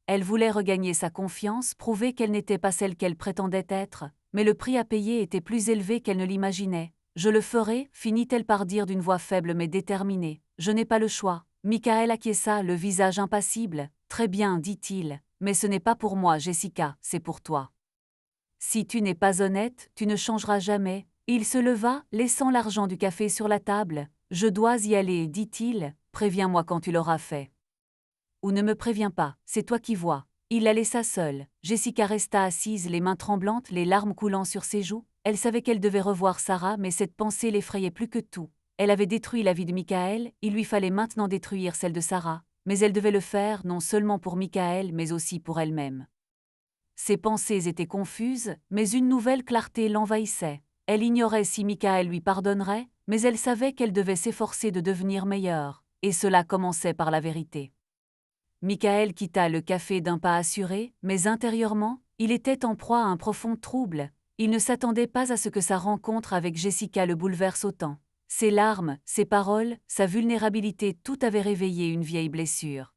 Elle voulait regagner sa confiance, prouver qu'elle n'était pas celle qu'elle prétendait être, mais le prix à payer était plus élevé qu'elle ne l'imaginait. « Je le ferai », finit-elle par dire d'une voix faible mais déterminée. « Je n'ai pas le choix. » Michael acquiesça, le visage impassible. « Très bien, dit-il, mais ce n'est pas pour moi, Jessica, c'est pour toi. Si tu n'es pas honnête, tu ne changeras jamais. » Il se leva, laissant l'argent du café sur la table. « Je dois y aller, dit-il, préviens-moi quand tu l'auras fait. Ou ne me préviens pas, c'est toi qui vois. » Il la laissa seule. Jessica resta assise, les mains tremblantes, les larmes coulant sur ses joues. Elle savait qu'elle devait revoir Sarah, mais cette pensée l'effrayait plus que tout. Elle avait détruit la vie de Michael, il lui fallait maintenant détruire celle de Sarah, mais elle devait le faire non seulement pour Michael, mais aussi pour elle-même. Ses pensées étaient confuses, mais une nouvelle clarté l'envahissait. Elle ignorait si Michael lui pardonnerait, mais elle savait qu'elle devait s'efforcer de devenir meilleure, et cela commençait par la vérité. Michael quitta le café d'un pas assuré, mais intérieurement, il était en proie à un profond trouble. Il ne s'attendait pas à ce que sa rencontre avec Jessica le bouleverse autant. Ses larmes, ses paroles, sa vulnérabilité, tout avait réveillé une vieille blessure.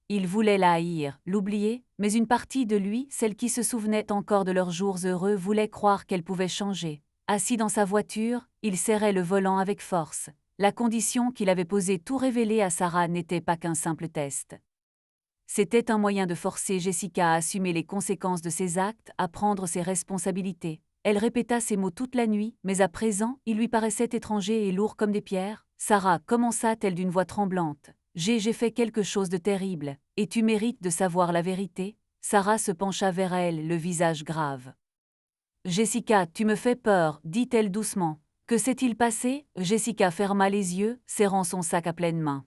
Il voulait la haïr, l'oublier, mais une partie de lui, celle qui se souvenait encore de leurs jours heureux, voulait croire qu'elle pouvait changer. Assis dans sa voiture, il serrait le volant avec force. La condition qu'il avait posée tout révélé à Sarah n'était pas qu'un simple test. C'était un moyen de forcer Jessica à assumer les conséquences de ses actes, à prendre ses responsabilités. Elle répéta ces mots toute la nuit, mais à présent, il lui paraissait étranger et lourd comme des pierres. Sarah, commença-t-elle d'une voix tremblante. J'ai fait quelque chose de terrible, et tu mérites de savoir la vérité. Sarah se pencha vers elle, le visage grave. Jessica, tu me fais peur, dit-elle doucement. Que s'est-il passé? Jessica ferma les yeux, serrant son sac à pleines mains.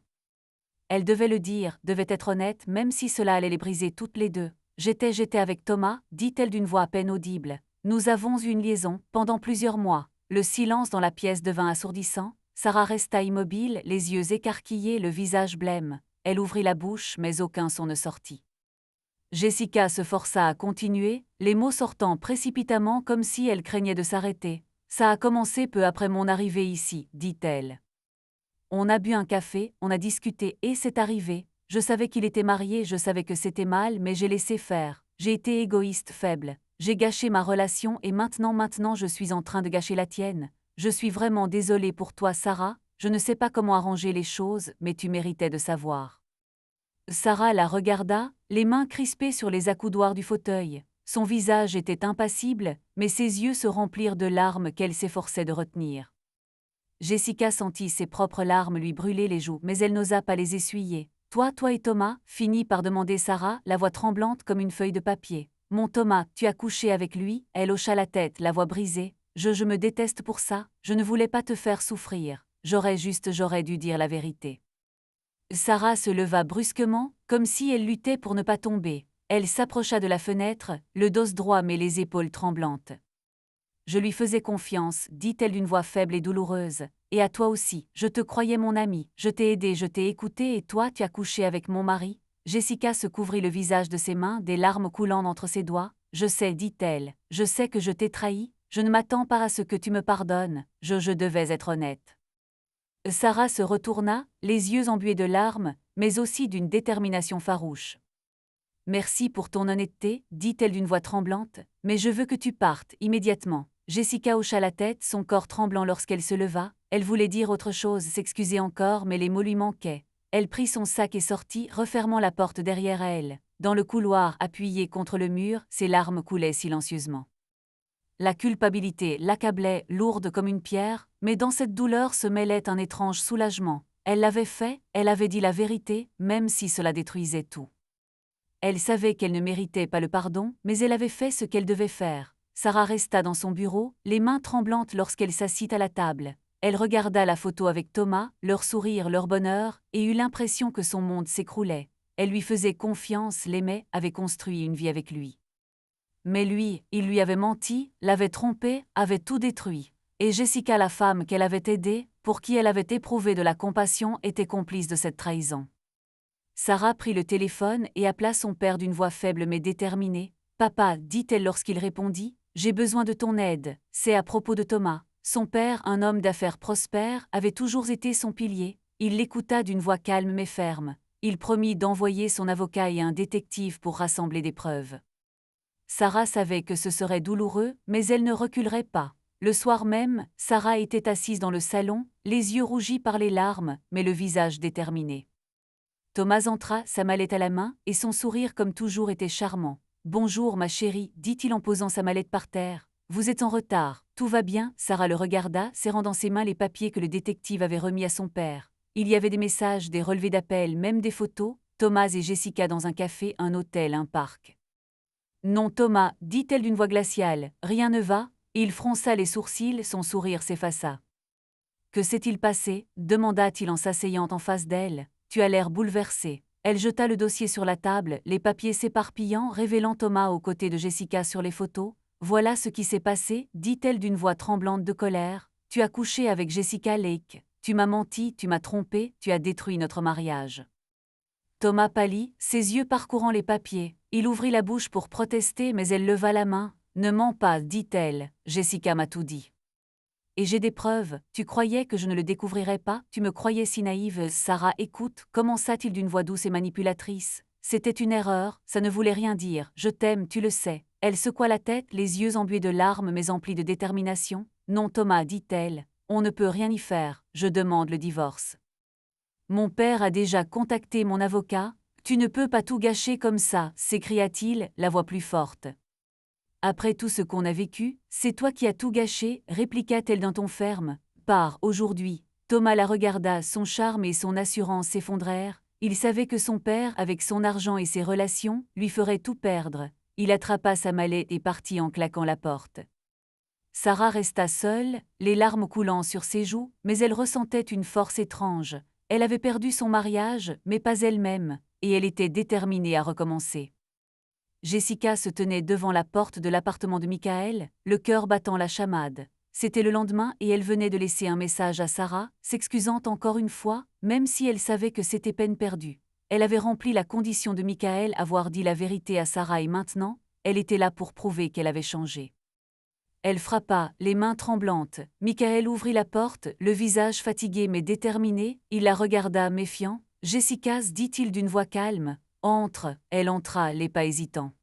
Elle devait le dire, devait être honnête, même si cela allait les briser toutes les deux. J'étais avec Thomas, dit-elle d'une voix à peine audible. Nous avons eu une liaison, pendant plusieurs mois. Le silence dans la pièce devint assourdissant. Sarah resta immobile, les yeux écarquillés, le visage blême. Elle ouvrit la bouche, mais aucun son ne sortit. Jessica se força à continuer, les mots sortant précipitamment comme si elle craignait de s'arrêter. Ça a commencé peu après mon arrivée ici, dit-elle. On a bu un café, on a discuté et c'est arrivé. Je savais qu'il était marié, je savais que c'était mal, mais j'ai laissé faire. J'ai été égoïste, faible. J'ai gâché ma relation et maintenant je suis en train de gâcher la tienne. Je suis vraiment désolée pour toi, Sarah. Je ne sais pas comment arranger les choses, mais tu méritais de savoir. Sarah la regarda, les mains crispées sur les accoudoirs du fauteuil. Son visage était impassible, mais ses yeux se remplirent de larmes qu'elle s'efforçait de retenir. Jessica sentit ses propres larmes lui brûler les joues, mais elle n'osa pas les essuyer. « Toi et Thomas ?» finit par demander Sarah, la voix tremblante comme une feuille de papier. « Mon Thomas, tu as couché avec lui ?» Elle hocha la tête, la voix brisée. « Je me déteste pour ça, je ne voulais pas te faire souffrir. J'aurais dû dire la vérité. » Sarah se leva brusquement, comme si elle luttait pour ne pas tomber. Elle s'approcha de la fenêtre, le dos droit mais les épaules tremblantes. Je lui faisais confiance, dit-elle d'une voix faible et douloureuse. Et à toi aussi, je te croyais mon ami, je t'ai aidé, je t'ai écouté et toi tu as couché avec mon mari. Jessica se couvrit le visage de ses mains, des larmes coulant entre ses doigts. Je sais, dit-elle, je sais que je t'ai trahi, je ne m'attends pas à ce que tu me pardonnes, je devais être honnête. Sarah se retourna, les yeux embués de larmes, mais aussi d'une détermination farouche. Merci pour ton honnêteté, dit-elle d'une voix tremblante, mais je veux que tu partes, immédiatement. Jessica hocha la tête, son corps tremblant lorsqu'elle se leva. Elle voulait dire autre chose, s'excuser encore, mais les mots lui manquaient. Elle prit son sac et sortit, refermant la porte derrière elle. Dans le couloir, appuyée contre le mur, ses larmes coulaient silencieusement. La culpabilité l'accablait, lourde comme une pierre, mais dans cette douleur se mêlait un étrange soulagement. Elle l'avait fait, elle avait dit la vérité, même si cela détruisait tout. Elle savait qu'elle ne méritait pas le pardon, mais elle avait fait ce qu'elle devait faire. Sarah resta dans son bureau, les mains tremblantes lorsqu'elle s'assit à la table. Elle regarda la photo avec Thomas, leur sourire, leur bonheur, et eut l'impression que son monde s'écroulait. Elle lui faisait confiance, l'aimait, avait construit une vie avec lui. Mais lui, il lui avait menti, l'avait trompé, avait tout détruit. Et Jessica, la femme qu'elle avait aidée, pour qui elle avait éprouvé de la compassion, était complice de cette trahison. Sarah prit le téléphone et appela son père d'une voix faible mais déterminée. « Papa, dit-elle lorsqu'il répondit, j'ai besoin de ton aide, c'est à propos de Thomas. » Son père, un homme d'affaires prospère, avait toujours été son pilier. Il l'écouta d'une voix calme mais ferme. Il promit d'envoyer son avocat et un détective pour rassembler des preuves. Sarah savait que ce serait douloureux, mais elle ne reculerait pas. Le soir même, Sarah était assise dans le salon, les yeux rougis par les larmes, mais le visage déterminé. Thomas entra, sa mallette à la main, et son sourire comme toujours était charmant. « Bonjour ma chérie, dit-il en posant sa mallette par terre. Vous êtes en retard, tout va bien ?» Sarah le regarda, serrant dans ses mains les papiers que le détective avait remis à son père. Il y avait des messages, des relevés d'appels, même des photos. Thomas et Jessica dans un café, un hôtel, un parc. « Non Thomas, dit-elle d'une voix glaciale, rien ne va ?» Il fronça les sourcils, son sourire s'effaça. « Que s'est-il passé ?» demanda-t-il en s'asseyant en face d'elle. « Tu as l'air bouleversée. » Elle jeta le dossier sur la table, les papiers s'éparpillant, révélant Thomas aux côtés de Jessica sur les photos. « Voilà ce qui s'est passé, dit-elle d'une voix tremblante de colère. Tu as couché avec Jessica Lake. Tu m'as menti, tu m'as trompé, tu as détruit notre mariage. » Thomas pâlit, ses yeux parcourant les papiers. Il ouvrit la bouche pour protester, mais elle leva la main. « Ne mens pas, dit-elle, Jessica m'a tout dit. Et j'ai des preuves, tu croyais que je ne le découvrirais pas, tu me croyais si naïve. » Sarah, écoute, commença-t-il d'une voix douce et manipulatrice. C'était une erreur, ça ne voulait rien dire, je t'aime, tu le sais. Elle secoua la tête, les yeux embués de larmes mais emplis de détermination. Non Thomas, dit-elle, on ne peut rien y faire, je demande le divorce. Mon père a déjà contacté mon avocat, tu ne peux pas tout gâcher comme ça, s'écria-t-il, la voix plus forte. Après tout ce qu'on a vécu, c'est toi qui as tout gâché, répliqua-t-elle d'un ton ferme. Pars, aujourd'hui. Thomas la regarda, son charme et son assurance s'effondrèrent. Il savait que son père, avec son argent et ses relations, lui ferait tout perdre. Il attrapa sa mallette et partit en claquant la porte. Sarah resta seule, les larmes coulant sur ses joues, mais elle ressentait une force étrange. Elle avait perdu son mariage, mais pas elle-même, et elle était déterminée à recommencer. Jessica se tenait devant la porte de l'appartement de Michael, le cœur battant la chamade. C'était le lendemain et elle venait de laisser un message à Sarah, s'excusant encore une fois, même si elle savait que c'était peine perdue. Elle avait rempli la condition de Michael, avoir dit la vérité à Sarah et maintenant, elle était là pour prouver qu'elle avait changé. Elle frappa, les mains tremblantes. Michael ouvrit la porte, le visage fatigué mais déterminé, il la regarda méfiant. « Jessica, dit-il d'une voix calme. Entre. » Elle entra, les pas hésitants.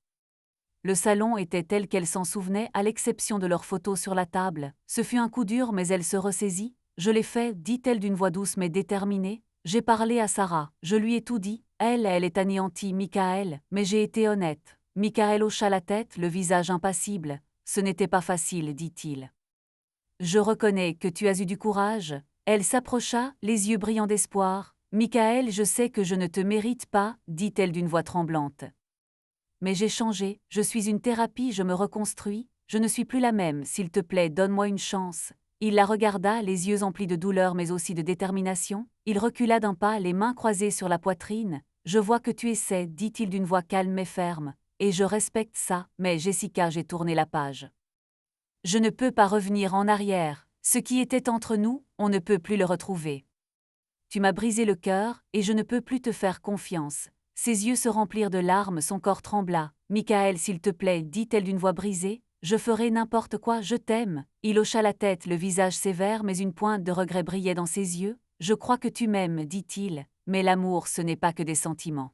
Le salon était tel qu'elle s'en souvenait, à l'exception de leurs photos sur la table. Ce fut un coup dur, mais elle se ressaisit. « Je l'ai fait, dit-elle d'une voix douce mais déterminée. J'ai parlé à Sarah, je lui ai tout dit. Elle est anéantie, Michael, mais j'ai été honnête. » Michael hocha la tête, le visage impassible. « Ce n'était pas facile, dit-il. Je reconnais que tu as eu du courage. » Elle s'approcha, les yeux brillants d'espoir. « Michael, je sais que je ne te mérite pas, dit-elle d'une voix tremblante. Mais j'ai changé, je suis une thérapie, je me reconstruis, je ne suis plus la même, s'il te plaît, donne-moi une chance. » Il la regarda, les yeux emplis de douleur mais aussi de détermination. Il recula d'un pas, les mains croisées sur la poitrine. « Je vois que tu essaies, dit-il d'une voix calme mais ferme. Et je respecte ça, mais Jessica, j'ai tourné la page. Je ne peux pas revenir en arrière. Ce qui était entre nous, on ne peut plus le retrouver. Tu m'as brisé le cœur, et je ne peux plus te faire confiance. » Ses yeux se remplirent de larmes, son corps trembla. « Michael, s'il te plaît, dit-elle d'une voix brisée, je ferai n'importe quoi, je t'aime. » Il hocha la tête, le visage sévère, mais une pointe de regret brillait dans ses yeux. « Je crois que tu m'aimes, dit-il, mais l'amour ce n'est pas que des sentiments.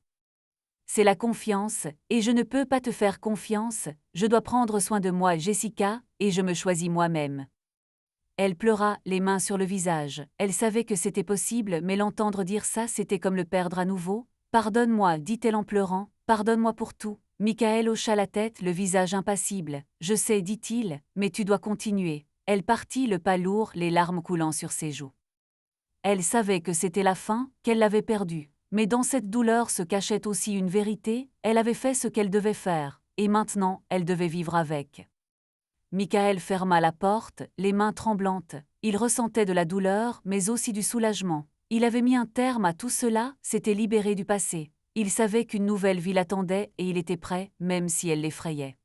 C'est la confiance, et je ne peux pas te faire confiance, je dois prendre soin de moi, Jessica, et je me choisis moi-même. » Elle pleura, les mains sur le visage. Elle savait que c'était possible, mais l'entendre dire ça, c'était comme le perdre à nouveau. « Pardonne-moi, dit-elle en pleurant, pardonne-moi pour tout. » Michael hocha la tête, le visage impassible. « Je sais, dit-il, mais tu dois continuer. » Elle partit, le pas lourd, les larmes coulant sur ses joues. Elle savait que c'était la fin, qu'elle l'avait perdue. Mais dans cette douleur se cachait aussi une vérité, elle avait fait ce qu'elle devait faire, et maintenant, elle devait vivre avec. Michael ferma la porte, les mains tremblantes. Il ressentait de la douleur, mais aussi du soulagement. Il avait mis un terme à tout cela, s'était libéré du passé. Il savait qu'une nouvelle vie l'attendait et il était prêt, même si elle l'effrayait.